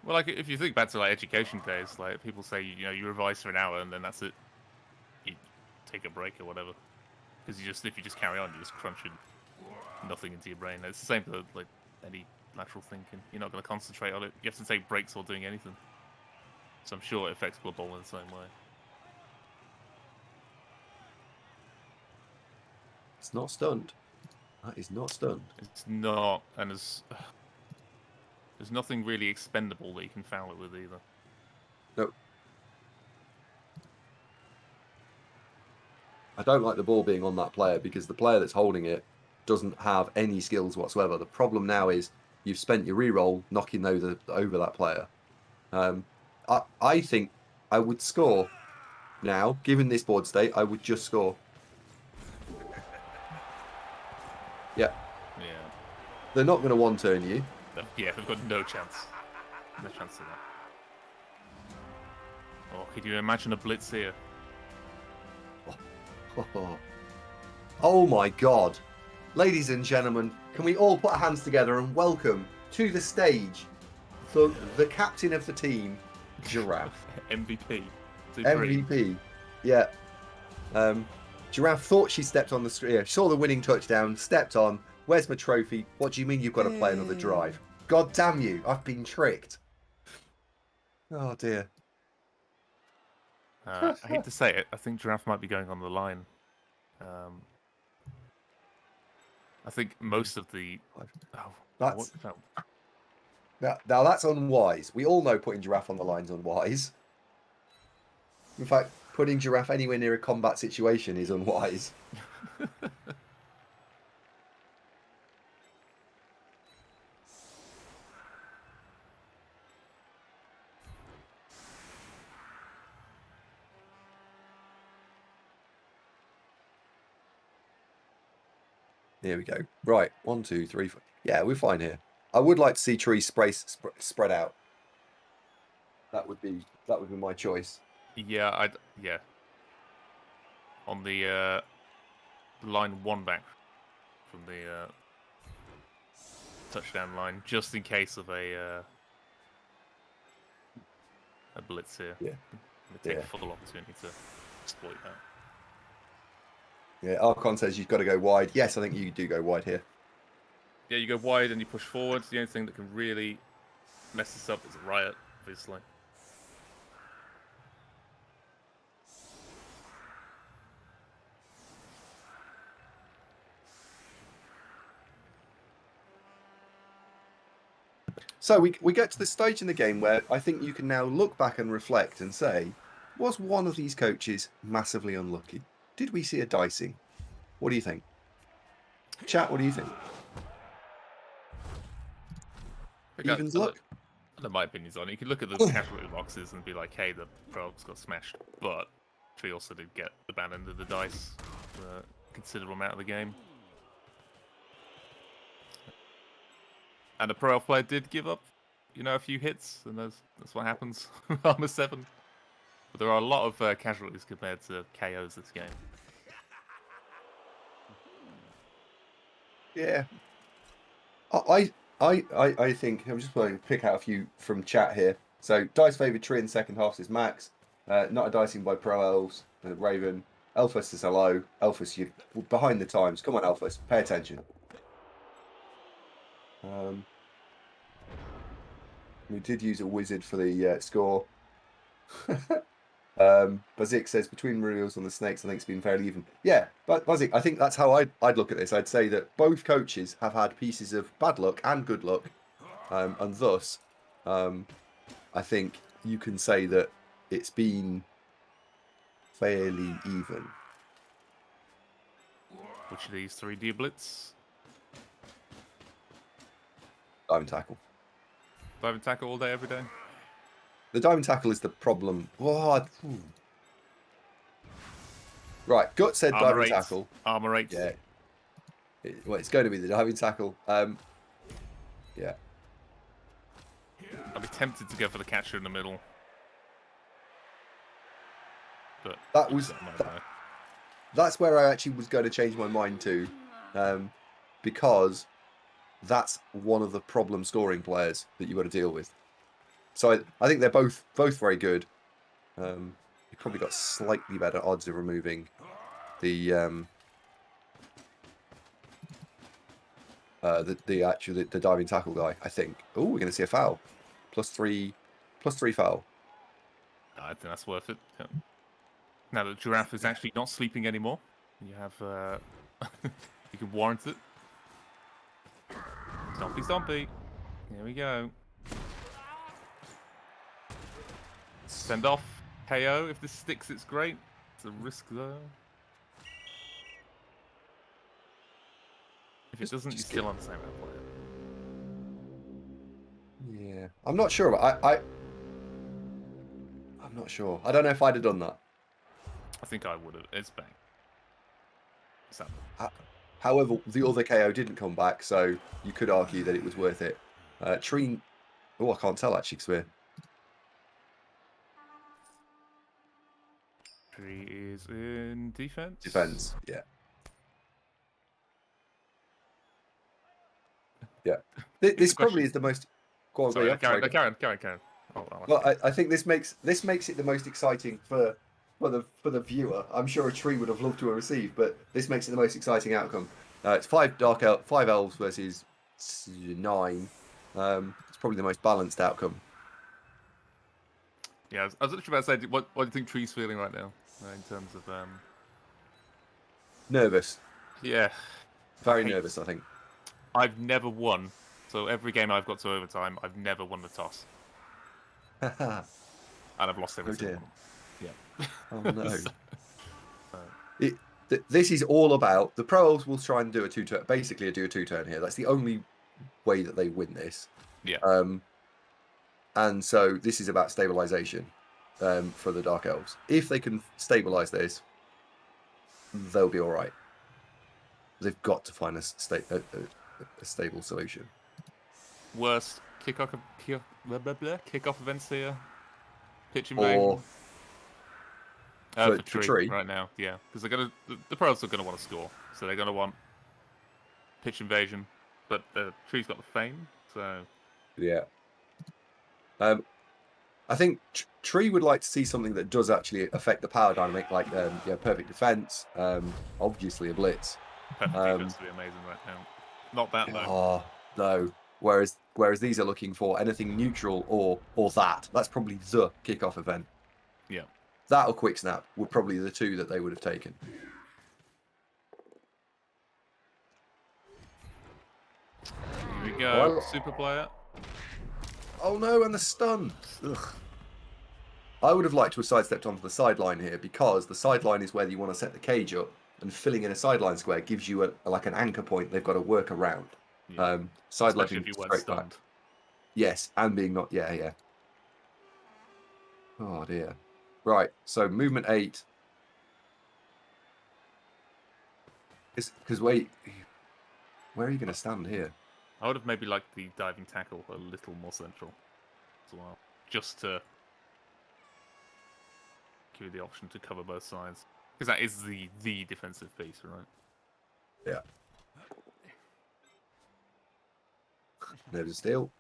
Well, like if you think back to like education days, like people say, you revise for an hour and then that's it. You take a break or whatever, because if you just carry on, you're just crunching nothing into your brain. It's the same for like any lateral thinking. You're not going to concentrate on it. You have to take breaks while doing anything. So I'm sure it affects Blood Bowl in the same way. It's not stunned. That is not stunned. It's not, and there's nothing really expendable that you can foul it with either. Nope. I don't like the ball being on that player because the player that's holding it doesn't have any skills whatsoever. The problem now is you've spent your reroll knocking over that player. I think I would score now, given this board state. I would just score. Yeah, Yeah. they're not going to one turn you. Yeah, they've got no chance. No chance of that. Oh, could you imagine a blitz here? Oh my God. Ladies and gentlemen, can we all put our hands together and welcome to the stage the captain of the team, Giraffe. MVP. MVP. Yeah. Giraffe thought she stepped on the screen. Yeah, saw the winning touchdown, stepped on. Where's my trophy? What do you mean you've got to play another drive? God damn you. I've been tricked. Oh dear. I hate to say it, I think Giraffe might be going on the line. I think most of the... Now that's unwise. We all know putting Giraffe on the line's unwise. In fact, putting Giraffe anywhere near a combat situation is unwise. Here we go. Right, 1, 2, 3, 4. Yeah, we're fine here. I would like to see trees spread out. That would be my choice. Yeah, yeah. On the line 1 back from the touchdown line, just in case of a blitz here. Yeah. They take full opportunity to exploit that. Yeah, Archon says you've got to go wide. Yes, I think you do go wide here. Yeah, you go wide and you push forward. The only thing that can really mess this up is a riot, obviously. So we get to the stage in the game where I think you can now look back and reflect and say, was one of these coaches massively unlucky? Did we see a dicing? What do you think? Chat, what do you think? Evens luck? I know my opinions on it. You could look at the casualty boxes and be like, hey, the probes got smashed. But Tree also did get the bad end of the dice for a considerable amount of the game. And the pro elf player did give up, a few hits, and that's what happens. Armor 7. But there are a lot of casualties compared to KOs this game. Yeah. I think I'm just going to pick out a few from chat here. So dice favoured Tree in the second half is Max. Not a dicing by Pro Elves. Raven. Elfus is hello. Elfus, you're behind the times. Come on, Elfus, pay attention. We did use a wizard for the score. Bazik says between Muriels and the Snakes, I think it's been fairly even. Yeah, but Bazik, I think that's how I'd look at this. I'd say that both coaches have had pieces of bad luck and good luck, and thus, I think you can say that it's been fairly even. Which of these 3 do you blitz? Diving tackle. Diving tackle all day, every day? The diving tackle is the problem. Oh, right, Gut said Armor diving 8. tackle. Armor 8. Yeah. It's going to be the diving tackle. Yeah. I'd be tempted to go for the catcher in the middle. But that's where I actually was going to change my mind to, because that's one of the problem scoring players that you've got to deal with. So I think they're both very good. You've probably got slightly better odds of removing the diving tackle guy, I think. Oh, we're going to see a foul. +3 foul. I think that's worth it. Yeah. Now that Giraffe is actually not sleeping anymore, you have you can warrant it. Stompy, stompy. Here we go. Send off. KO. If this sticks, it's great. It's a risk though. If it doesn't, you still on the same level. Yeah, I'm not sure. I'm not sure. I don't know if I'd have done that. I think I would have. It's bang. Sadly. However, the other KO didn't come back, so you could argue that it was worth it. Tree. Oh, I can't tell actually, because we're. Tree is in defense. Defense, yeah. Yeah. This probably is the most. Go on, Sorry, go, Karen. Well, I think this makes it the most exciting for the viewer. I'm sure a tree would have loved to have received, but this makes it the most exciting outcome. It's 5 elves versus 9. It's probably the most balanced outcome. Yeah, I was literally about to say, what do you think Tree's feeling right now in terms of Nervous, Yeah, very nervous. I think. I've never won, so every game I've got to overtime, I've never won the toss, and I've lost every single one. Yeah. Oh no. This is all about the pro elves will try and do a 2-turn, basically do a 2-turn here. That's the only way that they win this. Yeah. And so this is about stabilization for the dark elves. If they can stabilize this, they'll be all right. They've got to find a stable solution. Worst kickoff events here. Pitch invasion. For Tree right now, yeah, because the pros are gonna want to score, so they're gonna want pitch invasion, but the Tree's got the fame, so yeah. I think Tree would like to see something that does actually affect the power dynamic, like perfect defense, obviously a blitz. Perfect defense would be amazing right now. Not that though. Oh no. Whereas these are looking for anything neutral or that. That's probably the kickoff event. Yeah. That or quick snap were probably the two that they would have taken. Here we go, super player. Oh no, and the stun. Ugh. I would have liked to have sidestepped onto the sideline here because the sideline is where you want to set the cage up, and filling in a sideline square gives you like an anchor point they've got to work around. Yeah. Especially if you weren't stunned. Back. Yes, and being not, yeah. Oh dear. Right, so movement 8. Because wait, where are you going to stand here? I would have maybe liked the diving tackle a little more central as well, just to give you the option to cover both sides, because that is the defensive piece, right? Yeah. There's a steal.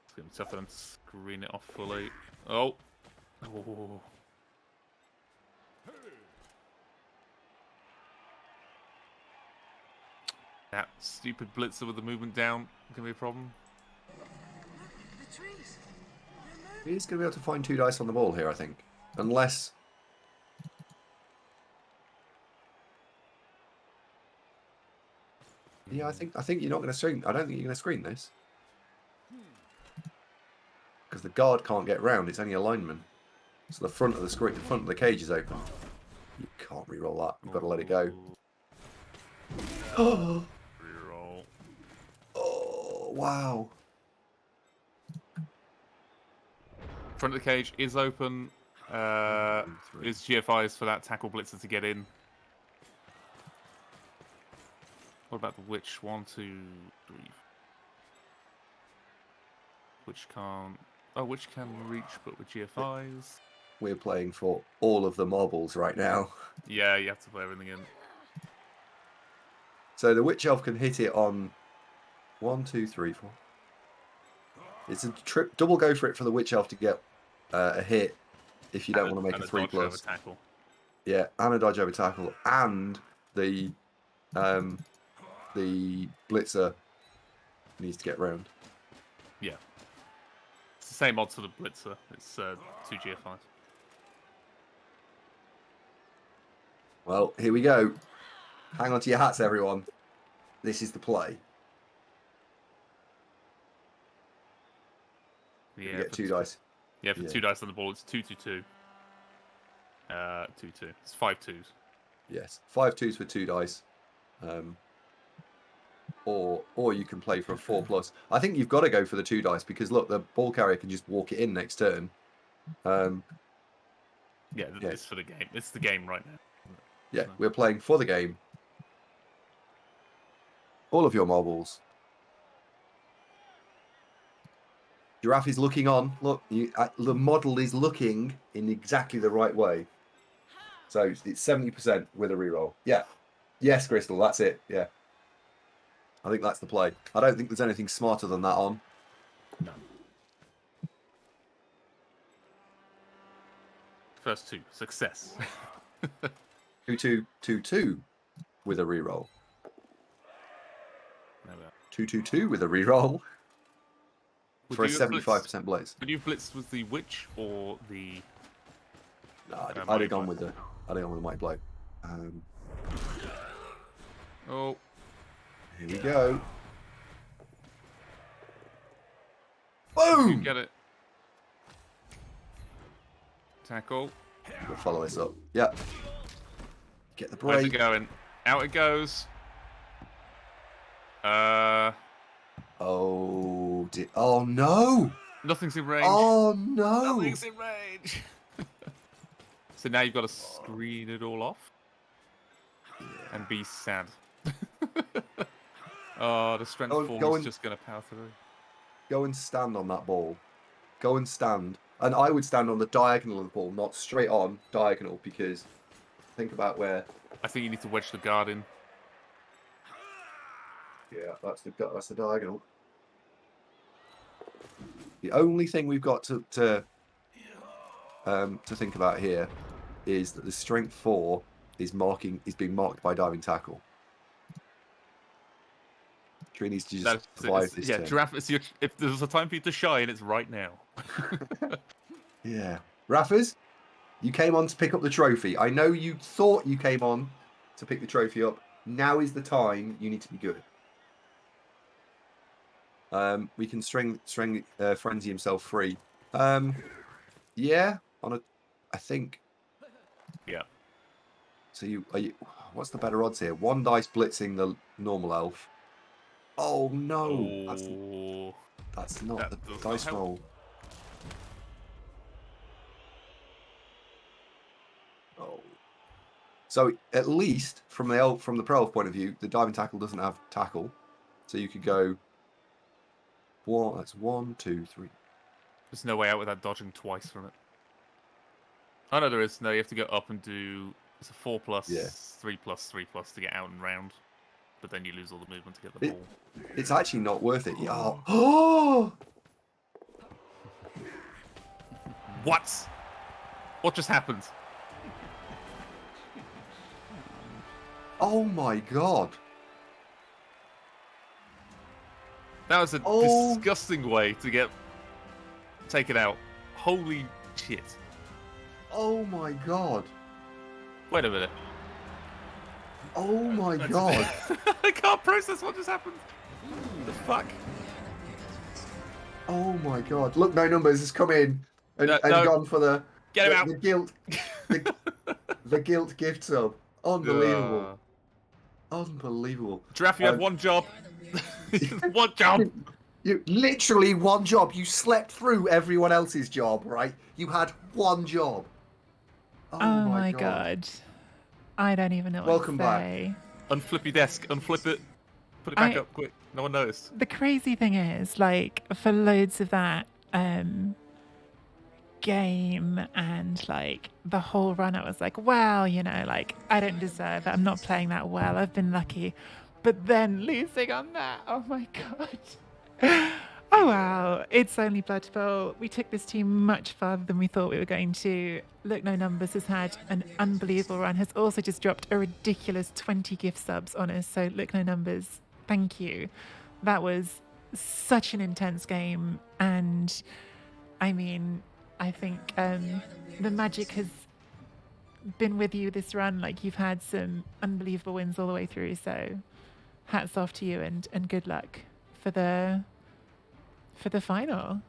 It's going to be tough for them to screen it off fully. Oh. That stupid blitzer with the movement down going to be a problem. He's going to be able to find 2 dice on the ball here, I think. Unless... Yeah, I think you're not going to screen. I don't think you're going to screen this. Because the guard can't get round. It's only a lineman. So the front of the screen, the front of the cage is open. You can't re-roll that. You've got to let it go. Oh! Reroll. Oh, wow. Front of the cage is open. Is GFIs for that tackle blitzer to get in. What about the witch? 1, 2, 3. Witch can't. Oh, witch can reach, but with GFIs. We're playing for all of the marbles right now. Yeah, you have to play everything in. So the witch elf can hit it on 1, 2, 3, 4. It's a double go for it for the witch elf to get a hit if you don't want to make a 3+. Tackle. Yeah, and a dodge over tackle, and the blitzer needs to get round. Yeah. It's the same odds for the blitzer. It's 2 GFIs. Well, here we go. Hang on to your hats, everyone. This is the play. Yeah. You get 2 dice. Yeah, for Yeah. 2 dice on the ball, it's 2-2-2. 2-2. It's 5 twos. Yes, 5 twos for 2 dice. Or you can play for a 4+. I think you've got to go for the 2 dice because look, the ball carrier can just walk it in next turn. Yeah, Yeah. it's for the game. It's the game right now. Yeah, we're playing for the game. All of your marbles. Giraffe is looking on. Look, the model is looking in exactly the right way. So it's 70% with a reroll. Yeah. Yes, Crystal, that's it. Yeah. I think that's the play. I don't think there's anything smarter than that on. No. First 2. Success. 2-2-2-2 with a reroll. No, 2-2-2 with a reroll Would for a you have blitzed- 75% blaze. Would you have blitzed with the witch or the? No, I'd Mighty have gone Blow. with the Mighty Blow. Oh, Here we go. you Boom! get it. Tackle. We'll follow this up. Yep. Get the Where's it break. going? Out it goes. Oh, oh no! Nothing's in range. Oh no! Nothing's in range. So now you've got to screen it all off and be sad. Oh, the strength Go 4 is and- just going to power through. Go and stand on that ball. Go and stand. And I would stand on the diagonal of the ball, not straight on, diagonal, because think about where... I think you need to wedge the guard in. Yeah, that's the diagonal. The only thing we've got to think about here is that the strength 4 is being marked by diving tackle. Tree needs to just survive this turn. Giraffe, if there's a time for you to shine, it's right now. Yeah. Raffers, you came on to pick up the trophy. I know you thought you came on to pick the trophy up. Now is the time you need to be good. We can frenzy himself free. Yeah, I think. Yeah. So what's the better odds here? 1 dice blitzing the normal elf. Oh no, Oh. that's not That the does not dice help. roll. Oh. So at least from the pro elf point of view, the diving tackle doesn't have tackle, so you could go. That's 1, 2, 3. There's no way out without dodging twice from it. Oh no, there is. No, you have to go up and do. It's a 4+, Yeah. 3+, 3+ to get out and round. But then you lose all the movement to get the ball. It's actually not worth it. Yeah. Oh. What? What just happened? Oh my god. That was a Oh. disgusting way to get taken out. Holy shit. Oh my god. Wait a minute. Oh my god. I can't process what just happened. The fuck? Oh my god. Look, no numbers has come in and No. gone for the Get him out. the guilt the guilt gift sub. Unbelievable. Unbelievable. Giraffe, you had one job. One job. You literally one job. You slept through everyone else's job, right? You had one job. Oh my god. I don't even know what Welcome to back. say. Unflip your desk. Unflip it. Put it back up quick. No one noticed. The crazy thing is, like, for loads of that game and like the whole run, I was like, well, you know, like, I don't deserve it. I'm not playing that well. I've been lucky. But then losing on that, oh my god. Oh wow, it's only Blood Bowl. We took this team much farther than we thought we were going to. Look No Numbers has had an unbelievable run, has also just dropped a ridiculous 20 gift subs on us. So Look No Numbers, thank you. That was such an intense game. And I mean, I think the magic has been with you this run. Like, you've had some unbelievable wins all the way through. So hats off to you and good luck for the final.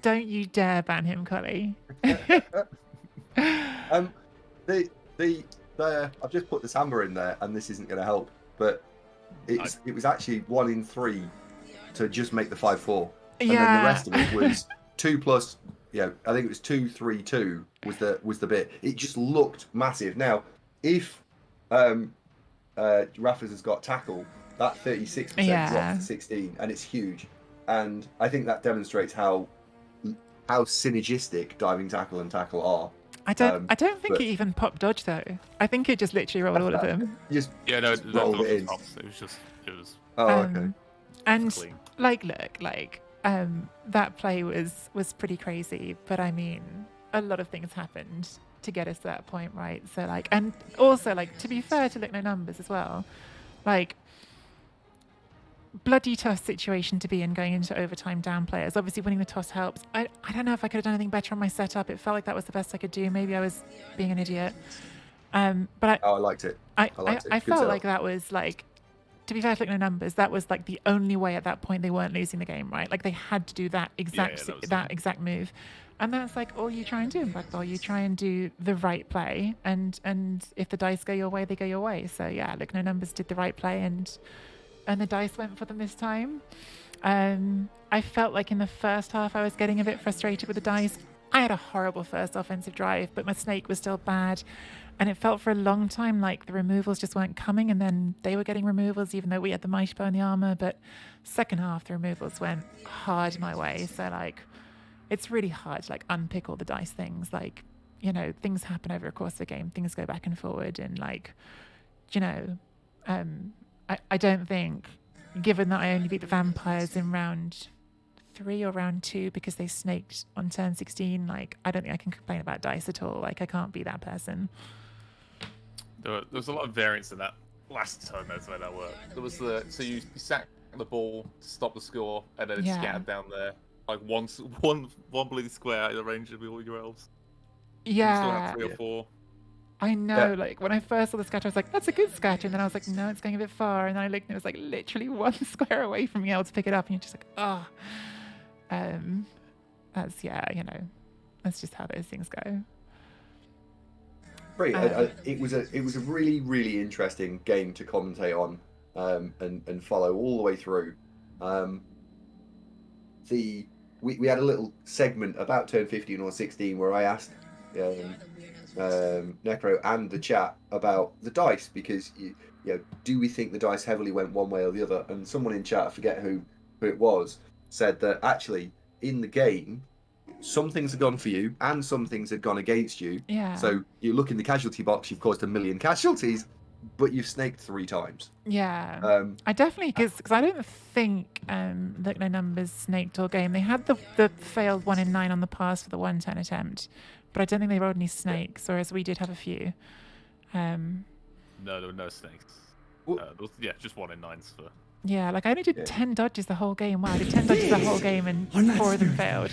Don't you dare ban him, Collie. I've just put the Samba in there, and this isn't going to help, but it was actually 1 in 3 to just make the 5-4, and then the rest of it was 2 plus. Yeah, I think it was 2-3-2 was the bit. It just looked massive. Now, if Raffles has got tackle, that 36% drops to 16, and it's huge. And I think that demonstrates how synergistic diving tackle and tackle are. I don't think it even popped dodge though. I think it just literally rolled all of them. Yeah, no, rolled it in. It was. Oh, okay. And clean. that play was pretty crazy. But I mean, a lot of things happened to get us to that point, right? So and also to be fair to Look No Numbers as well, bloody tough situation to be in going into overtime down players. Obviously winning the toss helps. I don't know if I could have done anything better on my setup. It felt like that was the best I could do. Maybe I was being an idiot. But I liked it. I Good felt setup. like that was to be fair to Look No Numbers, that was the only way at that point they weren't losing the game, right? They had to do that exact move. And that's all you try and do in Black Ball. You try and do the right play, and if the dice go your way, they go your way. So yeah, Look No Numbers did the right play, and the dice went for them this time. I felt like in the first half I was getting a bit frustrated with the dice. I had a horrible first offensive drive, but my snake was still bad. And it felt for a long time like the removals just weren't coming, and then they were getting removals even though we had the mighty bow and the armor. But second half, the removals went hard my way. So it's really hard to unpick all the dice things. Things happen over the course of the game. Things go back and forward, and I don't think, given that I only beat the vampires in round 3 or round 2 because they snaked on turn 16, I don't think I can complain about dice at all. I can't be that person. There was a lot of variance in that last turn. That's where that worked. There was so you sack the ball to stop the score, and then it scattered down there one bleeding square out of the range of all your elves. Yeah. You still have 3 or 4. I know, when I first saw the scatter, I was like, that's a good scatter. And then I was like, no, it's going a bit far. And then I looked and it was literally 1 square away from being able to pick it up. And you're just that's just how those things go. Great. It was a really, really interesting game to commentate on and follow all the way through. We had a little segment about turn 15 or 16 where I asked Necro and the chat about the dice, because do we think the dice heavily went one way or the other? And someone in chat, I forget who it was, said that actually in the game some things have gone for you and some things have gone against you. Yeah. So you look in the casualty box, you've caused 1 million casualties, but you've snaked 3 times. Yeah. I definitely, because I don't think Look No Numbers snaked all game. They had the failed 1 in 9 on the pass for the 1 turn attempt, but I don't think they rolled any snakes, whereas we did have a few. No, there were no snakes. Just 1 in 9s for. Yeah, I only did 10 dodges the whole game. Wow, I did 10 dodges the whole game and 4 of them failed.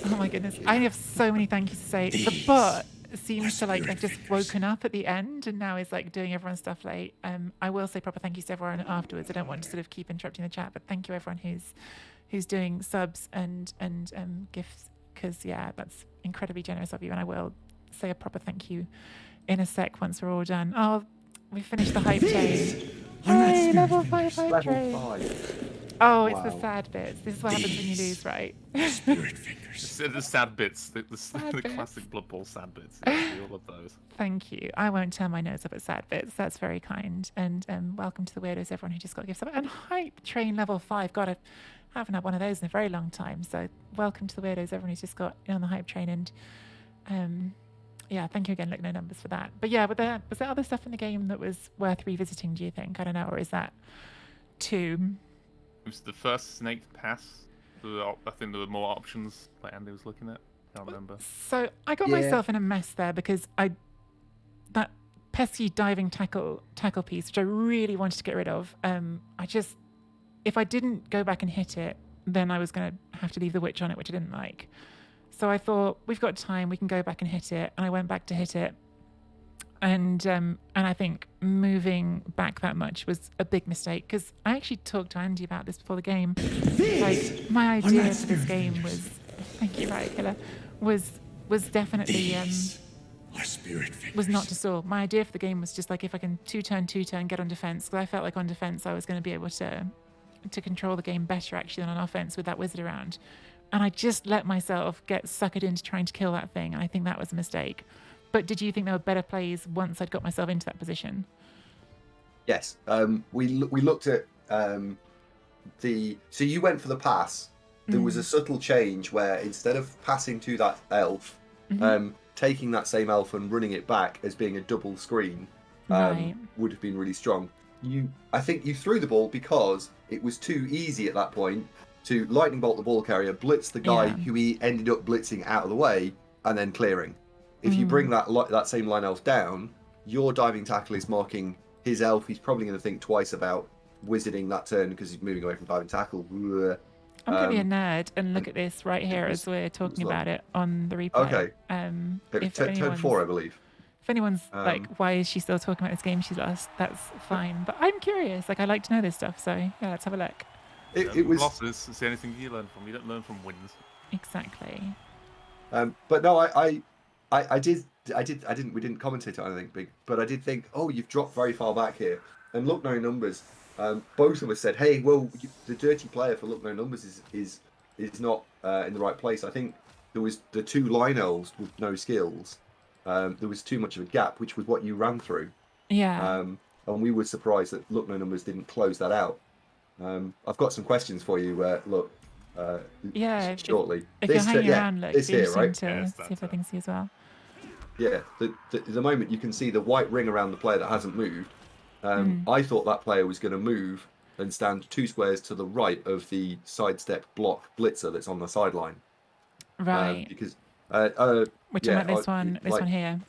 Oh my goodness. I have so many thank yous to say. The bot seems to have just woken up at the end and now is doing everyone's stuff late. I will say proper thank yous to everyone afterwards. I don't want to sort of keep interrupting the chat, but thank you everyone who's doing subs and gifts, because that's incredibly generous of you, and I will say a proper thank you in a sec once we're all done. Oh, we finished the hype train. Hey, level 5 hype train. Level 5. Oh, it's the sad bits. This is what happens when you lose, right? Spirit fingers. The sad bits, the bits. classic Blood Bowl sad bits. Yeah, we all love those. Thank you. I won't turn my nose up at sad bits. That's very kind. And welcome to the weirdos, everyone who just got gifts. And hype train level 5. God, I haven't had one of those in a very long time. So welcome to the weirdos, everyone who's just got in on the hype train. And thank you again, Look No Numbers, for that. But yeah, was there other stuff in the game that was worth revisiting, do you think? I don't know, or is that too? It was the first snaked pass. I think there were more options that Andy was looking at. Can't remember. So I got myself in a mess there because that pesky diving tackle piece, which I really wanted to get rid of. If I didn't go back and hit it, then I was going to have to leave the witch on it, which I didn't like. So I thought, we've got time, we can go back and hit it. And I went back to hit it. And I think moving back that much was a big mistake, because I actually talked to Andy about this before the game. Like, my idea for this game was, thank you, Riot Killer, was definitely was not to stall. My idea for the game was just like, if I can two-turn, get on defense, because I felt like on defense I was going to be able to control the game better actually than on offense with that wizard around. And I just let myself get suckered into trying to kill that thing, and I think that was a mistake. But did you think there were better plays once I'd got myself into that position? Yes. We looked at so you went for the pass. There was a subtle change where instead of passing to that elf, taking that same elf and running it back as being a double screen would have been really strong. I think you threw the ball because it was too easy at that point to lightning bolt the ball carrier, blitz the guy who he ended up blitzing out of the way, and then clearing. If you bring that same line elf down, your diving tackle is marking his elf. He's probably going to think twice about wizarding that turn because he's moving away from diving tackle. I'm going to be a nerd and look at this right here as we're talking about it on the replay. Okay. Turn 4, I believe. If anyone's like, why is she still talking about this game she's lost? That's fine. But I'm curious. Like, I like to know this stuff. So, yeah, let's have a look. It was losses. It's the only thing you learn from. You don't learn from wins. Exactly. But no, I didn't. We didn't commentate on anything big, but I did think, oh, you've dropped very far back here. And Look No Numbers, both of us said, hey, well, the dirty player for Look No Numbers is not in the right place. I think there was the 2 line elves with no skills. There was too much of a gap, which was what you ran through. Yeah. And we were surprised that Look No Numbers didn't close that out. I've got some questions for you. Look. Shortly. If you're hanging around, look, this here, right? To see if I can see as well. Yeah, the moment you can see the white ring around the player that hasn't moved. I thought that player was going to move and stand 2 squares to the right of the sidestep block blitzer that's on the sideline. Right. Because which about this one? This one here.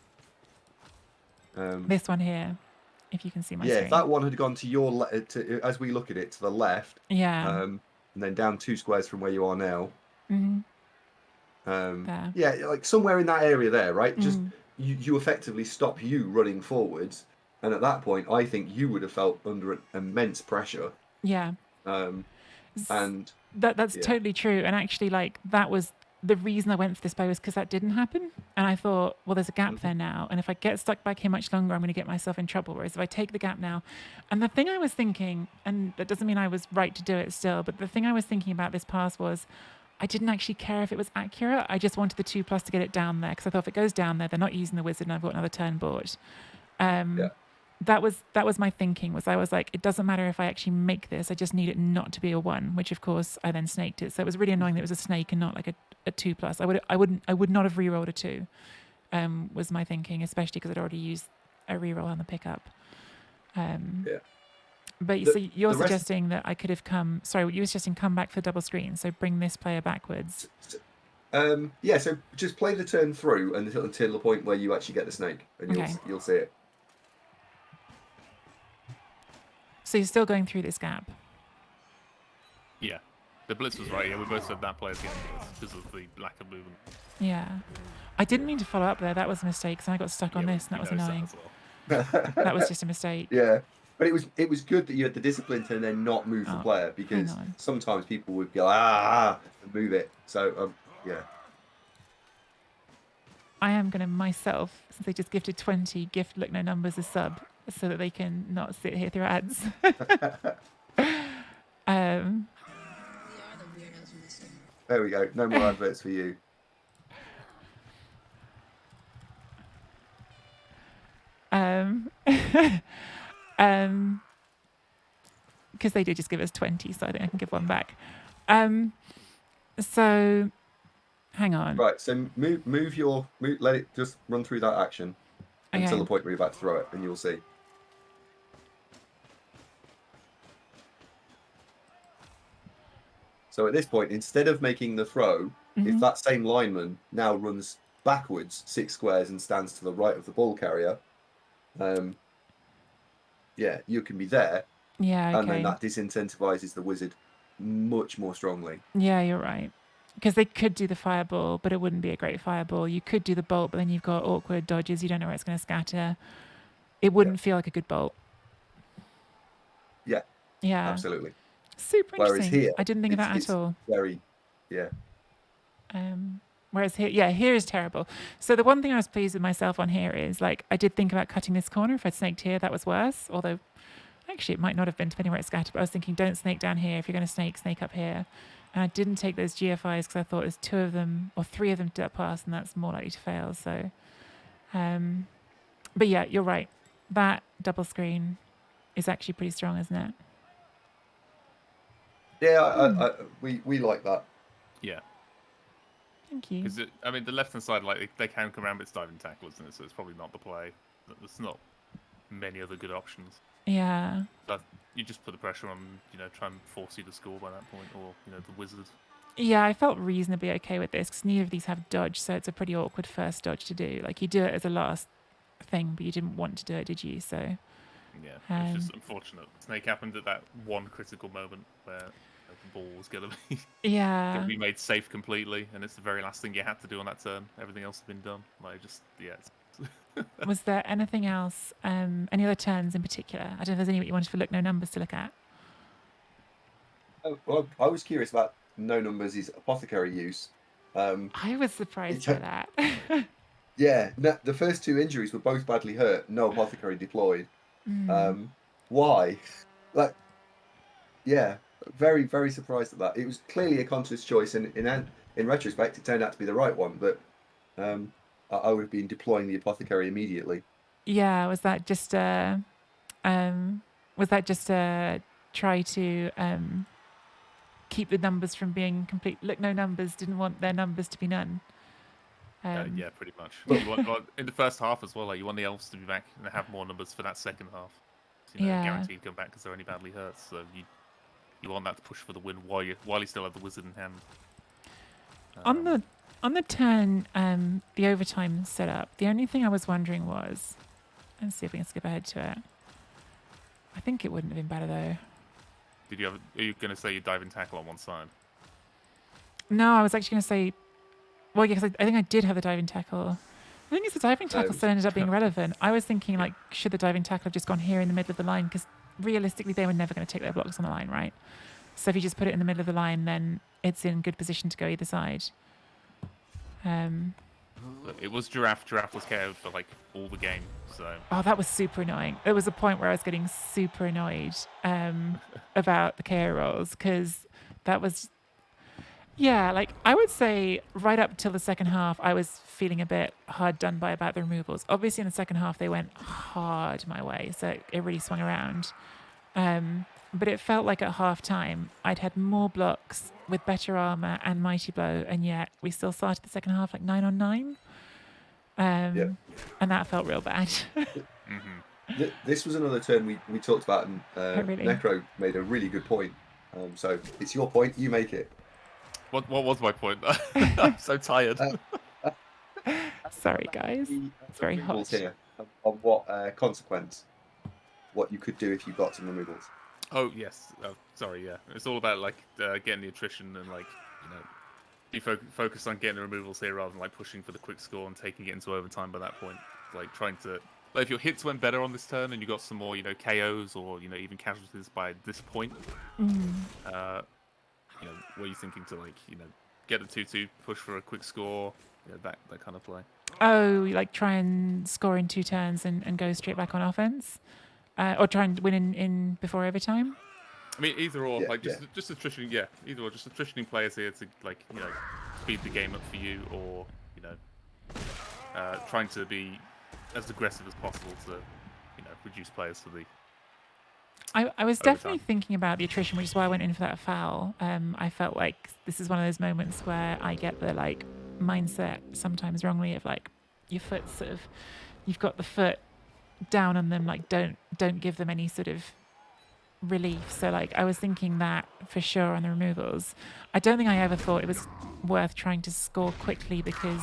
This one here. If you can see my screen. If that one had gone to your as we look at it, to the left. Yeah. And then down 2 squares from where you are now. There. Yeah, like somewhere in that area there, right? Just you effectively stop you running forwards, and at that point, I think you would have felt under immense pressure. Yeah. And that's totally true. And actually, like, that was the reason I went for this play, was because that didn't happen. And I thought, well, there's a gap there now, and if I get stuck back here much longer, I'm going to get myself in trouble. Whereas if I take the gap now, and the thing I was thinking, and that doesn't mean I was right to do it still, but the thing I was thinking about this pass was, I didn't actually care if it was accurate. I just wanted the 2+ to get it down there, because I thought if it goes down there, they're not using the wizard, and I've got another turn board. That was my thinking. Was I was like, it doesn't matter if I actually make this. I just need it not to be a 1, which of course I then snaked it. So it was really annoying that it was a snake and not like a 2+. I would not have rerolled a 2. Was my thinking, especially because I'd already used a reroll on the pickup. But so you're suggesting that I could have come. Sorry, you were suggesting come back for double screen. So bring this player backwards. So just play the turn through until the point where you actually get the snake, and you'll see it. So you're still going through this gap. Yeah, the blitz was right. Yeah, we both said that player's getting blitzed because of the lack of movement. Yeah, I didn't mean to follow up there. That was a mistake. So I got stuck on this, and that was annoying. That was just a mistake. Yeah. But it was good that you had the discipline to then not move the player, because sometimes people would go and move it. So I am going to myself, since they just gifted 20, gift Look No Numbers a sub so that they can not sit here through ads. There we go. No more adverts for you. Because they did just give us 20, so I think I can give one back. So hang on. Right, so let it just run through that action until the point where you're about to throw it, and you'll see. So at this point, instead of making the throw, if that same lineman now runs backwards 6 squares and stands to the right of the ball carrier, you can be there. Yeah, okay. And then that disincentivizes the wizard much more strongly. Yeah, you're right. Because they could do the fireball, but it wouldn't be a great fireball. You could do the bolt, but then you've got awkward dodges. You don't know where it's going to scatter. it wouldn't feel like a good bolt. Yeah, Yeah. absolutely. Super Whereas interesting. here, I didn't think of that at it's all. very, yeah. Whereas here is terrible. So the one thing I was pleased with myself on here is like I did think about cutting this corner. If I'd snaked here, that was worse. Although actually it might not have been depending where it's scattered. But I was thinking, don't snake down here. If you're going to snake up here. And I didn't take those GFIs because I thought there's 2 of them or 3 of them to pass, and that's more likely to fail. So, but yeah, you're right. That double screen is actually pretty strong, isn't it? Yeah, we like that. Yeah. Thank you. Because I mean, the left-hand side, like they can come around, but it's diving tackle, isn't it? So it's probably not the play. There's not many other good options. Yeah. But you just put the pressure on, try and force you to score by that point, or the wizard. Yeah, I felt reasonably okay with this because neither of these have dodge, so it's a pretty awkward first dodge to do. Like you do it as a last thing, but you didn't want to do it, did you? So yeah, it's just unfortunate. Snake happened at that one critical moment where the ball was gonna be made safe completely, and it's the very last thing you had to do on that turn. Everything else had been done. Like Was there anything else? Any other turns in particular? I don't know if there's any you wanted for no numbers to look at. Oh, well, I was curious about no numbers is apothecary use. I was surprised by that. Yeah, the first 2 injuries were both badly hurt. No apothecary deployed. Why? Like, yeah, very, very surprised at that. It was clearly a conscious choice, and in retrospect, it turned out to be the right one. But I would have been deploying the apothecary immediately. Yeah, was that just a try to keep the numbers from being complete? Look, no numbers. Didn't want their numbers to be none. yeah, pretty much. You want in the first half as well. Like you want the elves to be back and have more numbers for that second half. Guaranteed to come back because they're only badly hurt. So you want that to push for the win while you still have the wizard in hand. On the turn, the overtime setup. The only thing I was wondering was, let's see if we can skip ahead to it. I think it wouldn't have been better though. Are you going to say you dive and tackle on one side? No, I was actually going to say, well, yeah, because I think I did have the diving tackle. I think it's the diving tackle still ended up being relevant. I was thinking, like, should the diving tackle have just gone here in the middle of the line? Because realistically, they were never going to take their blocks on the line, right? So if you just put it in the middle of the line, then it's in good position to go either side. It was Giraffe. Giraffe was KO'd for, like, all the game, so... Oh, that was super annoying. There was a point where I was getting super annoyed about the KO rolls, because that was... Yeah, like, I would say right up till the second half, I was feeling a bit hard done by about the removals. Obviously, in the second half, they went hard my way, so it really swung around. But it felt like at half-time, I'd had more blocks with better armor and Mighty Blow, and yet we still started the second half like 9 on 9. And that felt real bad. This was another turn we talked about, and really? Necro made a really good point. So it's your point, you make it. What was my point? I'm so tired. Sorry, guys. It's very hot. Here of what consequence, what you could do if you got some removals. Oh yes, sorry, yeah. It's all about like getting the attrition and like be focused on getting the removals here rather than like pushing for the quick score and taking it into overtime by that point. Like trying to, like if your hits went better on this turn and you got some more KOs or even casualties by this point, were you thinking to like get a 2-2, push for a quick score, that kind of play? Oh, like try and score in 2 turns and go straight back on offense? Or try and win in before overtime? I mean, either or, just attrition. Yeah, either or, just attritioning players here to like speed the game up for you, or trying to be as aggressive as possible to reduce players to the. I was definitely thinking about the attrition, which is why I went in for that foul. I felt like this is one of those moments where I get the like mindset sometimes wrongly of like your foot sort of, you've got the foot down on them, like don't give them any sort of relief. So like I was thinking that for sure on the removals. I don't think I ever thought it was worth trying to score quickly because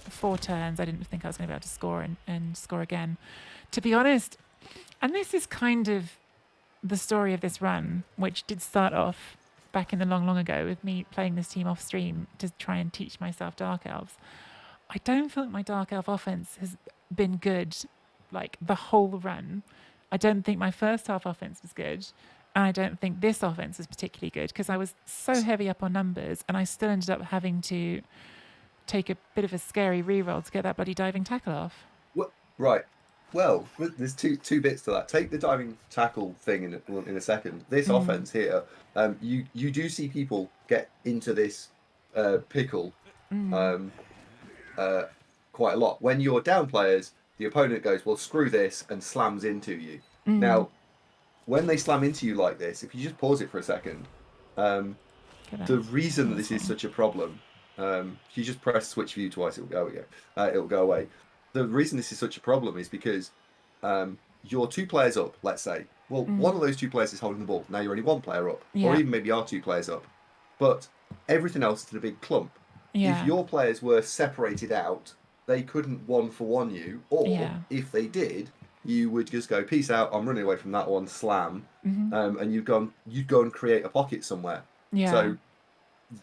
4 turns I didn't think I was going to be able to score and score again. To be honest, and this is kind of the story of this run, which did start off back in the long ago with me playing this team off stream to try and teach myself Dark Elves. I don't feel like my Dark Elf offense has been good like the whole run. I don't think my first half offense was good. And I don't think this offense was particularly good because I was so heavy up on numbers and I still ended up having to take a bit of a scary reroll to get that bloody diving tackle off. Right. Well, there's two bits to that. Take the diving tackle thing in a second. This offense here, you do see people get into this pickle quite a lot. When you're down players, the opponent goes, well, screw this, and slams into you. Now, when they slam into you like this, if you just pause it for a second, the reason that this is such a problem, if you just press switch view twice, it'll go away. The reason this is such a problem is because you're 2 players up, let's say. Well, one of those 2 players is holding the ball. Now you're only 1 player up, or even maybe are 2 players up. But everything else is in a big clump. If your players were separated out, they couldn't 1-for-1 you, or if they did, you would just go, peace out, I'm running away from that one, slam, and you'd go and create a pocket somewhere. So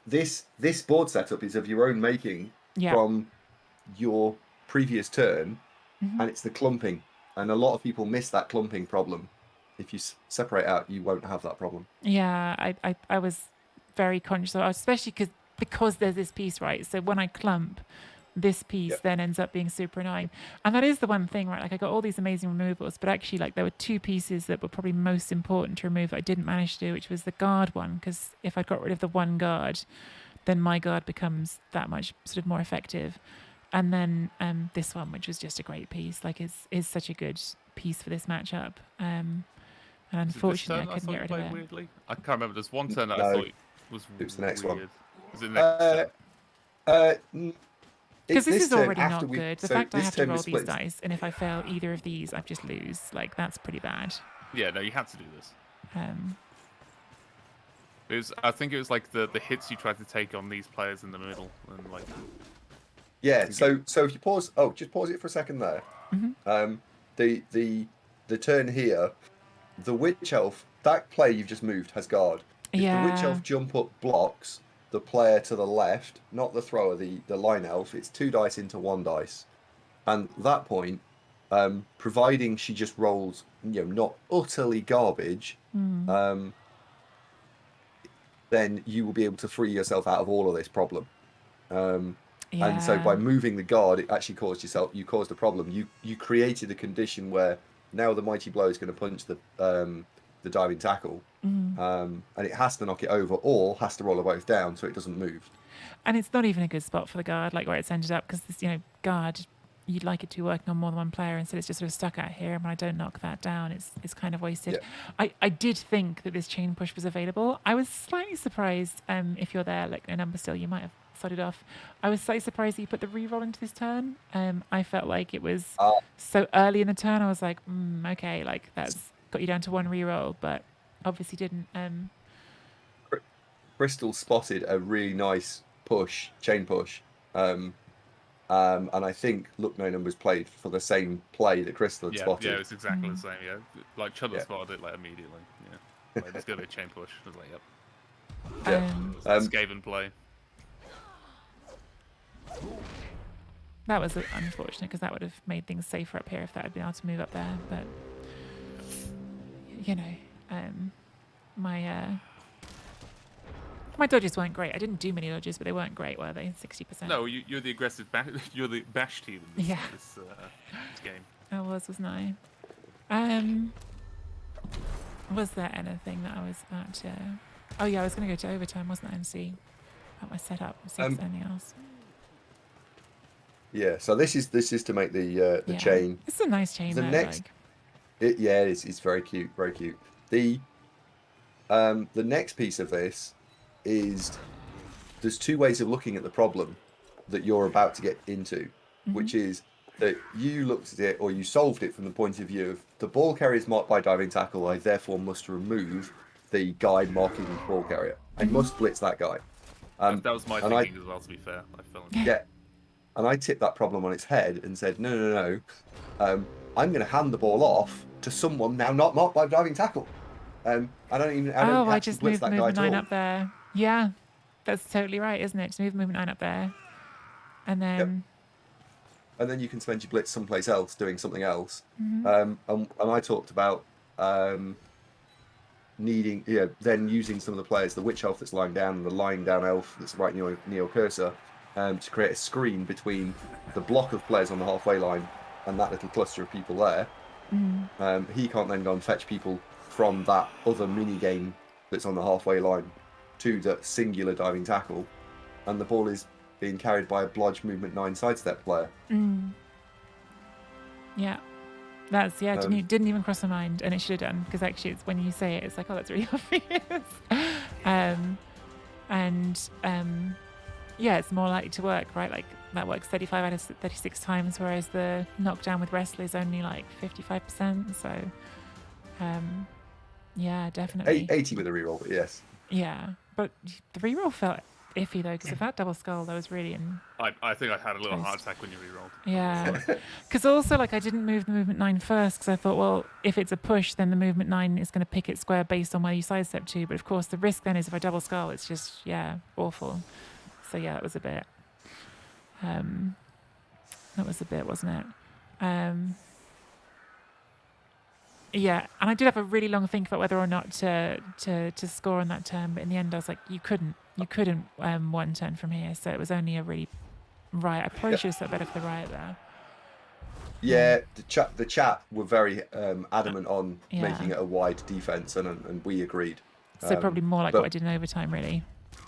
this board setup is of your own making from your previous turn, and it's the clumping, and a lot of people miss that clumping problem. If you separate out, you won't have that problem. I was very conscious of, especially because there's this piece, right? So when I clump, this piece then ends up being super annoying. And that is the one thing, right? Like I got all these amazing removals, but actually like there were 2 pieces that were probably most important to remove that I didn't manage to do, which was the guard one, because if I got rid of the one guard, then my guard becomes that much sort of more effective. And then this one, which was just a great piece, like is such a good piece for this matchup. And unfortunately, I couldn't get rid of it. Weirdly? I can't remember. There's one turn that I thought was weird. It was the next one. Was it the next turn? Because this is already not after good. The fact I have to roll these dice, and if I fail either of these, I just lose. Like, that's pretty bad. Yeah, no, you had to do this. I think it was like the hits you tried to take on these players in the middle, and like. Yeah. So if you pause, just pause it for a second there. The turn here, the witch elf, that player you've just moved has guard. If the witch elf jump up blocks the player to the left, not the thrower, the line elf, it's 2 dice into 1 dice. And at that point, providing she just rolls, not utterly garbage, then you will be able to free yourself out of all of this problem. And so by moving the guard, it actually you caused a problem. You created a condition where now the mighty blow is going to punch the diving tackle, and it has to knock it over or has to roll them both down so it doesn't move. And it's not even a good spot for the guard, like where it's ended up, because this, guard, you'd like it to be working on more than one player, instead it's just sort of stuck out here. And when I don't knock that down, it's kind of wasted. I did think that this chain push was available. I was slightly surprised, if you're there, like a number still, you might have started off. I was slightly surprised that you put the reroll into this turn. I felt like it was so early in the turn. I was like, okay, like that's got you down to 1 reroll, but obviously didn't. Crystal spotted a really nice chain push, and I think Look No Numbers played for the same play that Crystal had spotted. Yeah, it was exactly the same. Yeah, like Chalice spotted it like immediately. Yeah, like, there's gonna be a chain push. I was like, yep. Yeah, it was Skaven play. That was unfortunate because that would have made things safer up here if that had been able to move up there. But my dodges weren't great. I didn't do many dodges, but they weren't great, were they? 60%. No, you're the aggressive you're the bash team in this game. I wasn't I? Was there anything that I was about to? Oh yeah, I was going to go to overtime, wasn't I? And see about my setup. See if there's anything else. Yeah. So this is to make the chain. It's a nice chain. The next, it's very cute, very cute. The next piece of this is there's 2 ways of looking at the problem that you're about to get into, which is that you looked at it or you solved it from the point of view of the ball carrier is marked by diving tackle. I therefore must remove the guy marking the ball carrier. I must blitz that guy. That was my thinking as well. To be fair, I felt and I tipped that problem on its head and said, no. I'm going to hand the ball off to someone now not marked by diving tackle. I just moved movement 9 up there. Yeah, that's totally right, isn't it? Just move movement 9 up there, and then and then you can spend your blitz someplace else doing something else. Mhm. And I talked about needing, then using some of the players, the witch elf that's lying down and the lying down elf that's right near your cursor, to create a screen between the block of players on the halfway line and that little cluster of people there. He can't then go and fetch people from that other mini game that's on the halfway line to the singular diving tackle, and the ball is being carried by a blodge movement 9 sidestep player. Yeah. That's Um, didn't even cross my mind, and it should have done, because actually it's when you say it, it's like, oh, that's really obvious. Yeah, it's more likely to work, right? Like that works 35 out of 36 times, whereas the knockdown with wrestle is only like 55%. So, yeah, definitely. 80 with a reroll, but yes. Yeah, but the reroll felt iffy though, because of that double skull, that was really in. I think I had a little Toast. heart attack when you rerolled. Yeah, because also like I didn't move the movement 9 first, because I thought, well, if it's a push, then the movement 9 is going to pick its square based on where you sidestep to. But of course, the risk then is if I double skull, it's just awful. So yeah, that was a bit. That was a bit, wasn't it? Yeah, and I did have a really long think about whether or not to score on that turn, but in the end, I was like, you couldn't one turn from here, so it was only a really riot. I probably should have set better for the riot there. Yeah, the chat were very adamant on Yeah. making it a wide defense, and we agreed. So probably more like but- what I did in overtime, really.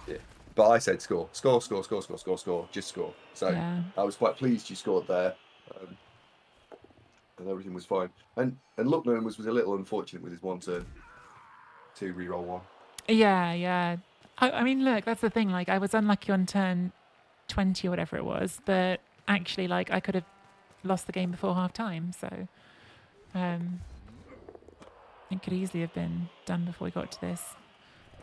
Yeah. But I said score, just score. So Yeah. I was quite pleased you scored there, and everything was fine. And Lovellup was a little unfortunate with his 1 turn, 2 reroll 1. Yeah. I mean, look, that's the thing. Like, I was unlucky on turn 20 or whatever it was, but actually, like, I could have lost the game before half time. So, it could easily have been done before we got to this.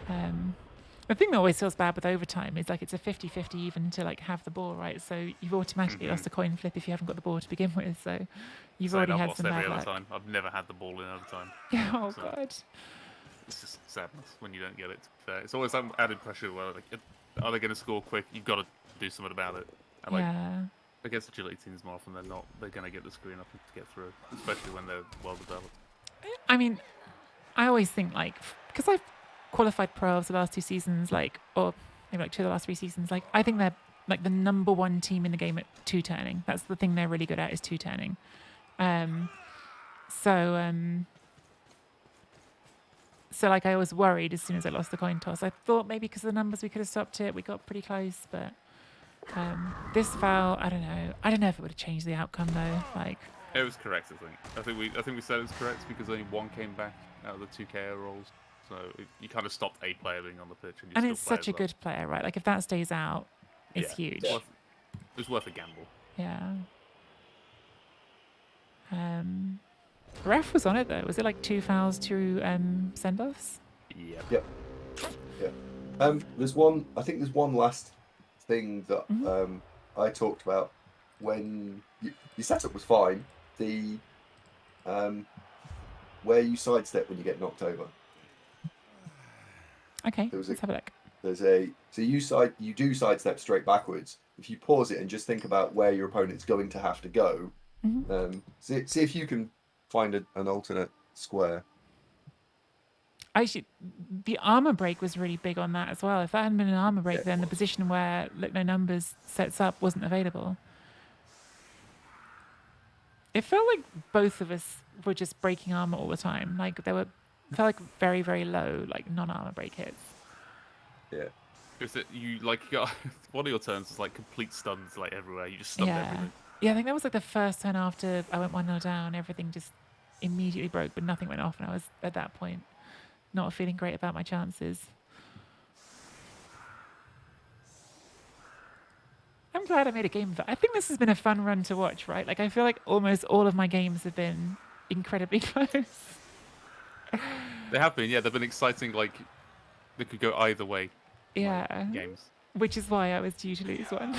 The thing that always feels bad with overtime is like it's a 50-50 even to like have the ball, right? So you've automatically lost a coin flip if you haven't got the ball to begin with. So you've already I've had lost some every bad other luck. time. I've never had the ball in overtime. Yeah, oh So- god. It's just sadness when you don't get it. To be fair, it's always some added pressure where like, are they going to score quick? You've got to do something about it. And like Yeah. against agility teams, more often than not, they're going to get the screen up to get through, especially when they're well developed. I mean, I always think like, because I've qualified pro the last 2 seasons, like, or maybe like 2 of the last 3 seasons, like I think they're like the number 1 team in the game at 2-turning. That's the thing they're really good at, is 2-turning. So like I was worried as soon as I lost the coin toss. I thought maybe because of the numbers we could have stopped it. We got pretty close, but this foul, I don't know. I don't know if it would have changed the outcome though. Like, It was correct, I think we said it was correct because only 1 came back out of the 2 KO rolls, so you kind of stopped a player being on the pitch, and, and it's such a good player, right? Like if that stays out, it's huge. It was worth a gamble. Yeah. Ref was on it though. Was it like 2 fouls, 2 send-offs? Yep. There's one. I think there's one last thing that I talked about when your setup was fine. The where you sidestep when you get knocked over. Okay, let's have a look. You do sidestep straight backwards. If you pause it and just think about where your opponent's going to have to go, see if you can find an alternate square. Actually, the armor break was really big on that as well. If that hadn't been an armor break, then the position where Look No Numbers sets up wasn't available. It felt like both of us were just breaking armor all the time. Like felt like very, very low, like non-armor break hits. Yeah. Is it you like got one of your turns was like complete stuns like everywhere. You just stunned everything. Yeah, I think that was like the first turn after I went 1-0 down. Everything just immediately broke, but nothing went off, and I was at that point not feeling great about my chances. I'm glad I made a game of it. I think this has been a fun run to watch, right? Like I feel like almost all of my games have been incredibly close. They have been, yeah. They've been exciting. Like they could go either way. Yeah. Games. Which is why I was due to lose one.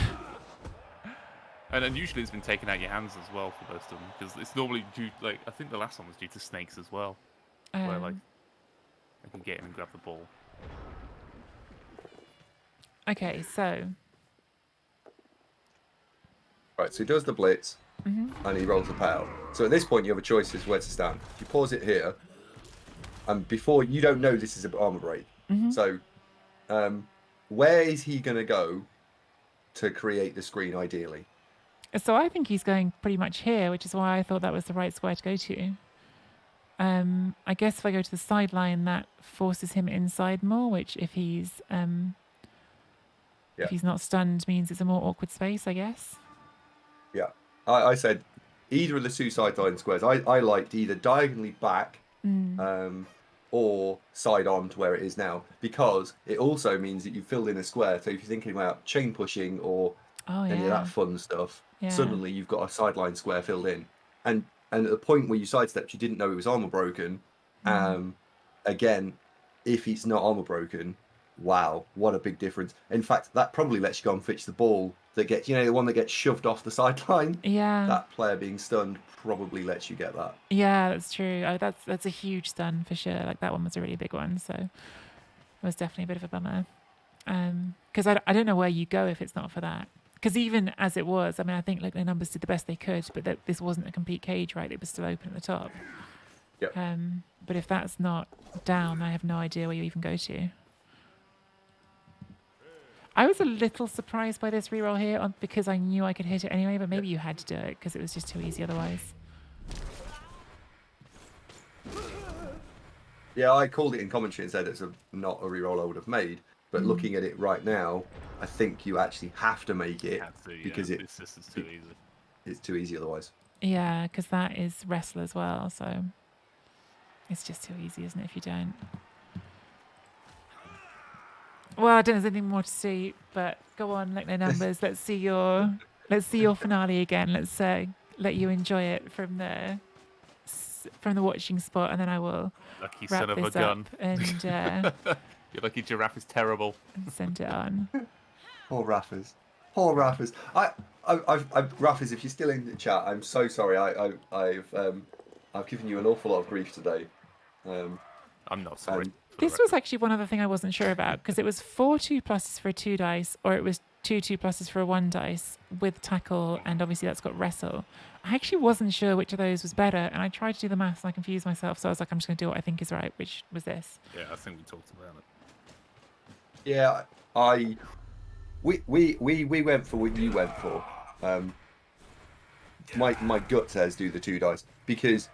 And usually it's been taken out your hands as well for most of them because it's normally due. Like I think the last one was due to snakes as well, where like I can get in and grab the ball. Okay, so Right, so he does the blitz, and he rolls the pow. So at this point, you have a choice as where to stand. If you pause it here, and before you don't know this is an armor break. So, where is he going to go to create the screen ideally? So I think he's going pretty much here, which is why I thought that was the right square to go to. I guess if I go to the sideline, that forces him inside more, which if he's not stunned means it's a more awkward space, I guess. Yeah, I said either of the two sideline squares. I liked either diagonally back or side on to where it is now, because it also means that you filled in a square. So if you're thinking about chain pushing or any of that fun stuff, suddenly you've got a sideline square filled in. And at the point where you sidestepped, you didn't know it was armor broken. Again, if it's not armor broken, wow, what a big difference. In fact, that probably lets you go and fetch the ball that gets, the one that gets shoved off the sideline. Yeah. That player being stunned probably lets you get that. Yeah, that's true. That's a huge stun for sure. Like that one was a really big one, so it was definitely a bit of a bummer. Because I don't know where you go if it's not for that. Because even as it was, I mean, I think like the numbers did the best they could, but this wasn't a complete cage, right? It was still open at the top. Yep. But if that's not down, I have no idea where you even go to. I was a little surprised by this reroll here because I knew I could hit it anyway, but maybe you had to do it because it was just too easy otherwise. Yeah, I called it in commentary and said it's not a reroll I would have made. But looking at it right now, I think you actually have to make it because it's too easy. It's too easy otherwise. Yeah, because that is wrestle as well, so it's just too easy, isn't it, if you don't? Well, I don't know if there's anything more to see, but go on, look at the numbers. Let's see your finale again. Let's let you enjoy it from the watching spot, and then I will Lucky wrap son of a this gun. up and Your lucky giraffe is terrible. and send it on. Poor Raffers. Poor Raffers. Raffers, if you're still in the chat, I'm so sorry. I've given you an awful lot of grief today. I'm not sorry. This was actually one other thing I wasn't sure about because it was 4 2+s for a 2 dice, or it was 2 2+s for a 1 dice with tackle, and obviously that's got wrestle. I actually wasn't sure which of those was better, and I tried to do the maths and I confused myself, so I was like, I'm just going to do what I think is right, which was this. Yeah, I think we talked about it. Yeah, we went for what you went for. My gut says do the 2 dice because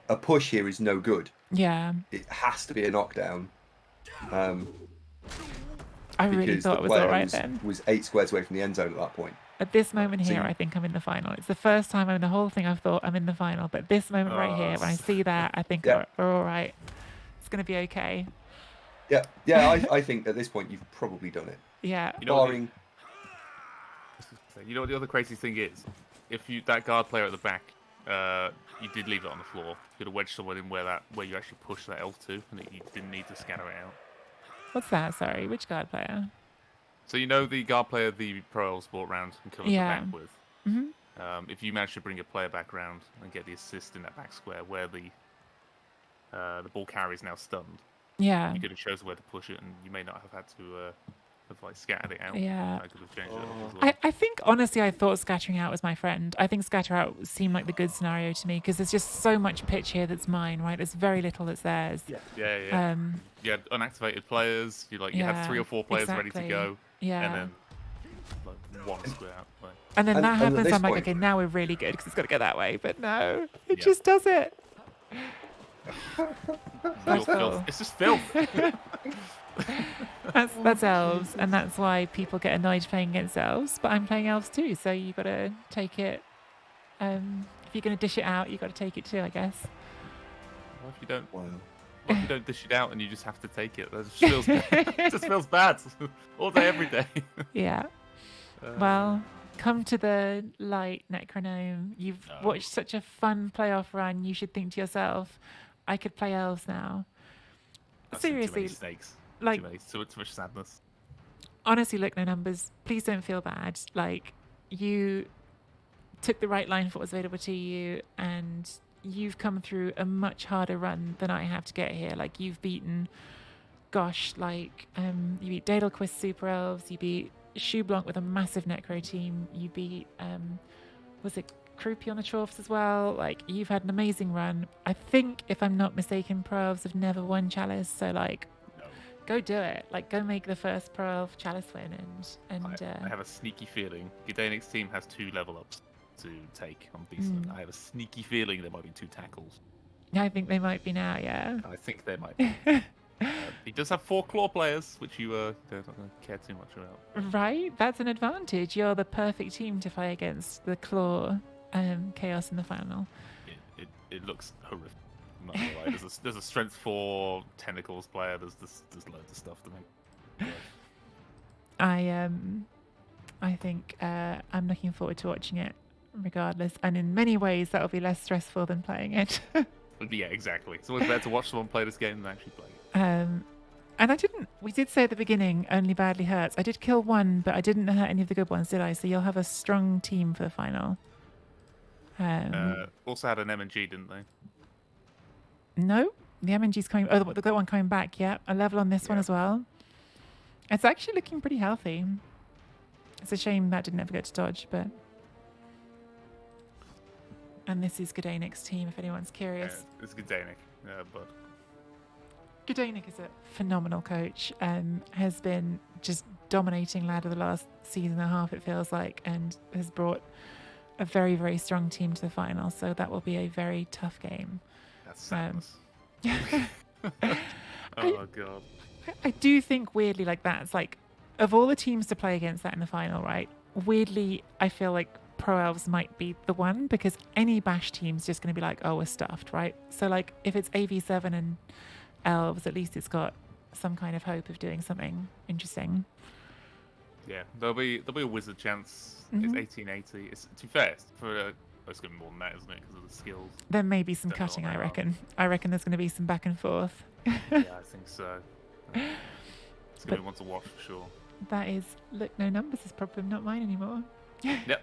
a push here is no good. Yeah. It has to be a knockdown. I really thought it was all right then. Was 8 squares away from the end zone at that point. At this moment here, I think I'm in the final. It's the first time in the whole thing I've thought I'm in the final, but this moment right here, when I see that, I think we're all right. It's going to be okay. Yeah. I think at this point you've probably done it. Yeah. You know what the other crazy thing is? If that guard player at the back, you did leave it on the floor. You could have wedged someone in where you actually pushed that elf to, and you didn't need to scatter it out. What's that? Sorry, which guard player? So you know the guard player the pro elves brought round and covered the back with. Mm-hmm. If you manage to bring a player back round and get the assist in that back square where the ball carrier is now stunned, you could have chosen where to push it, and you may not have had to have like scattered it out. Yeah. I could have changed it as well. I think honestly, I thought scattering out was my friend. I think scatter out seemed like the good scenario to me because there's just so much pitch here that's mine, right? There's very little that's theirs. Yeah. You had unactivated players. You had 3 or 4 players ready to go. Yeah. And then like 1 square out. And then that happens. I'm like, point, okay, now we're really good because it's got to go that way. But no, it just does it. It's just filth. That's elves, and that's why people get annoyed playing against elves. But I'm playing elves too, so you got to take it. If you're going to dish it out, you got to take it too, I guess. What if you don't? What if you don't dish it out and you just have to take it? That just feels bad all day, every day. Yeah. Well, come to the light, Necrognome. You've watched such a fun playoff run. You should think to yourself, I could play elves now. Seriously, too many snakes. Like too much sadness. Honestly, look, no numbers. Please don't feel bad. Like you took the right line for what was available to you, and you've come through a much harder run than I have to get here. Like you've beaten, you beat Daedalquist Super Elves, you beat Shoeblanc with a massive Necro team. You beat, was it Krupi on the Chorfs as well? Like, you've had an amazing run. I think, if I'm not mistaken, Pro Elves have never won Chalice, so, like, No. go do it. Like, go make the first Pro Elf Chalice win, I have a sneaky feeling Gdanik's team has 2 level ups to take on Beastman. I have a sneaky feeling there might be 2 tackles. I think they might be now, yeah. I think there might be. He does have 4 claw players, which you don't care too much about. Right? That's an advantage. You're the perfect team to fight against the Claw Chaos in the final. It looks horrific. I'm not gonna lie. There's a strength 4 tentacles player. There's loads of stuff to make. I think I'm looking forward to watching it regardless. And in many ways, that'll be less stressful than playing it. Yeah, exactly. It's always better to watch someone play this game than actually play it. And we did say at the beginning, only badly hurts. I did kill one, but I didn't hurt any of the good ones, did I? So you'll have a strong team for the final. Also had an M&G, didn't they? No, the MNG's coming. Oh, the good one coming back. Yeah, a level on this one as well. It's actually looking pretty healthy. It's a shame that didn't ever go to dodge, but. And this is Gdanik's team, if anyone's curious. It's Gdanik, but. Gdanik is a phenomenal coach. Has been just dominating ladder the last season and a half, it feels like, and has brought a very, very strong team to the final. So that will be a very tough game. That's sadness. Oh god. I do think weirdly, like, that's like, of all the teams to play against that in the final, right? Weirdly, I feel like Pro Elves might be the one, because any Bash team's just going to be like, oh, we're stuffed, right? So, like, if it's AV7 and Elves, at least it's got some kind of hope of doing something interesting. Yeah, there'll be a wizard chance. It's 1880. It's, to be fair, it's going to be more than that, isn't it? Because of the skills. There may be some Don't know cutting, what I they are. reckon. I reckon there's going to be some back and forth. Yeah, I think so. It's going to be one to watch for sure. That is, look, no numbers is problem, not mine anymore. Yep.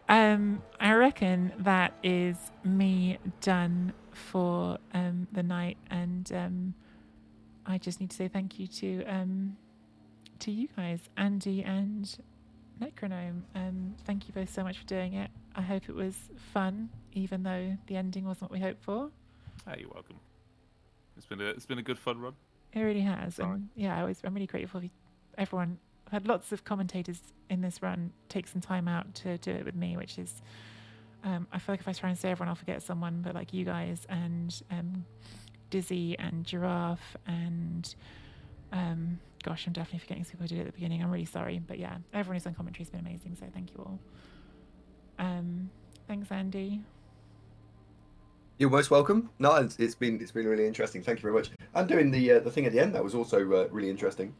I reckon that is me done for the night, and I just need to say thank you to you guys, Andy and Necrognome. Thank you both so much for doing it. I hope it was fun, even though the ending wasn't what we hoped for. You're welcome. It's been a good fun run. It really has. Sorry. And yeah, I'm really grateful for everyone. I've had lots of commentators in this run take some time out to do it with me, which is, I feel like if I try and say everyone, I'll forget someone, but like you guys and Dizzy and Giraffe and, gosh, I'm definitely forgetting some people who did it at the beginning. I'm really sorry. But yeah, everyone who's done commentary has been amazing. So thank you all. Thanks, Andy. You're most welcome. No, it's been really interesting. Thank you very much. And doing the thing at the end, that was also really interesting.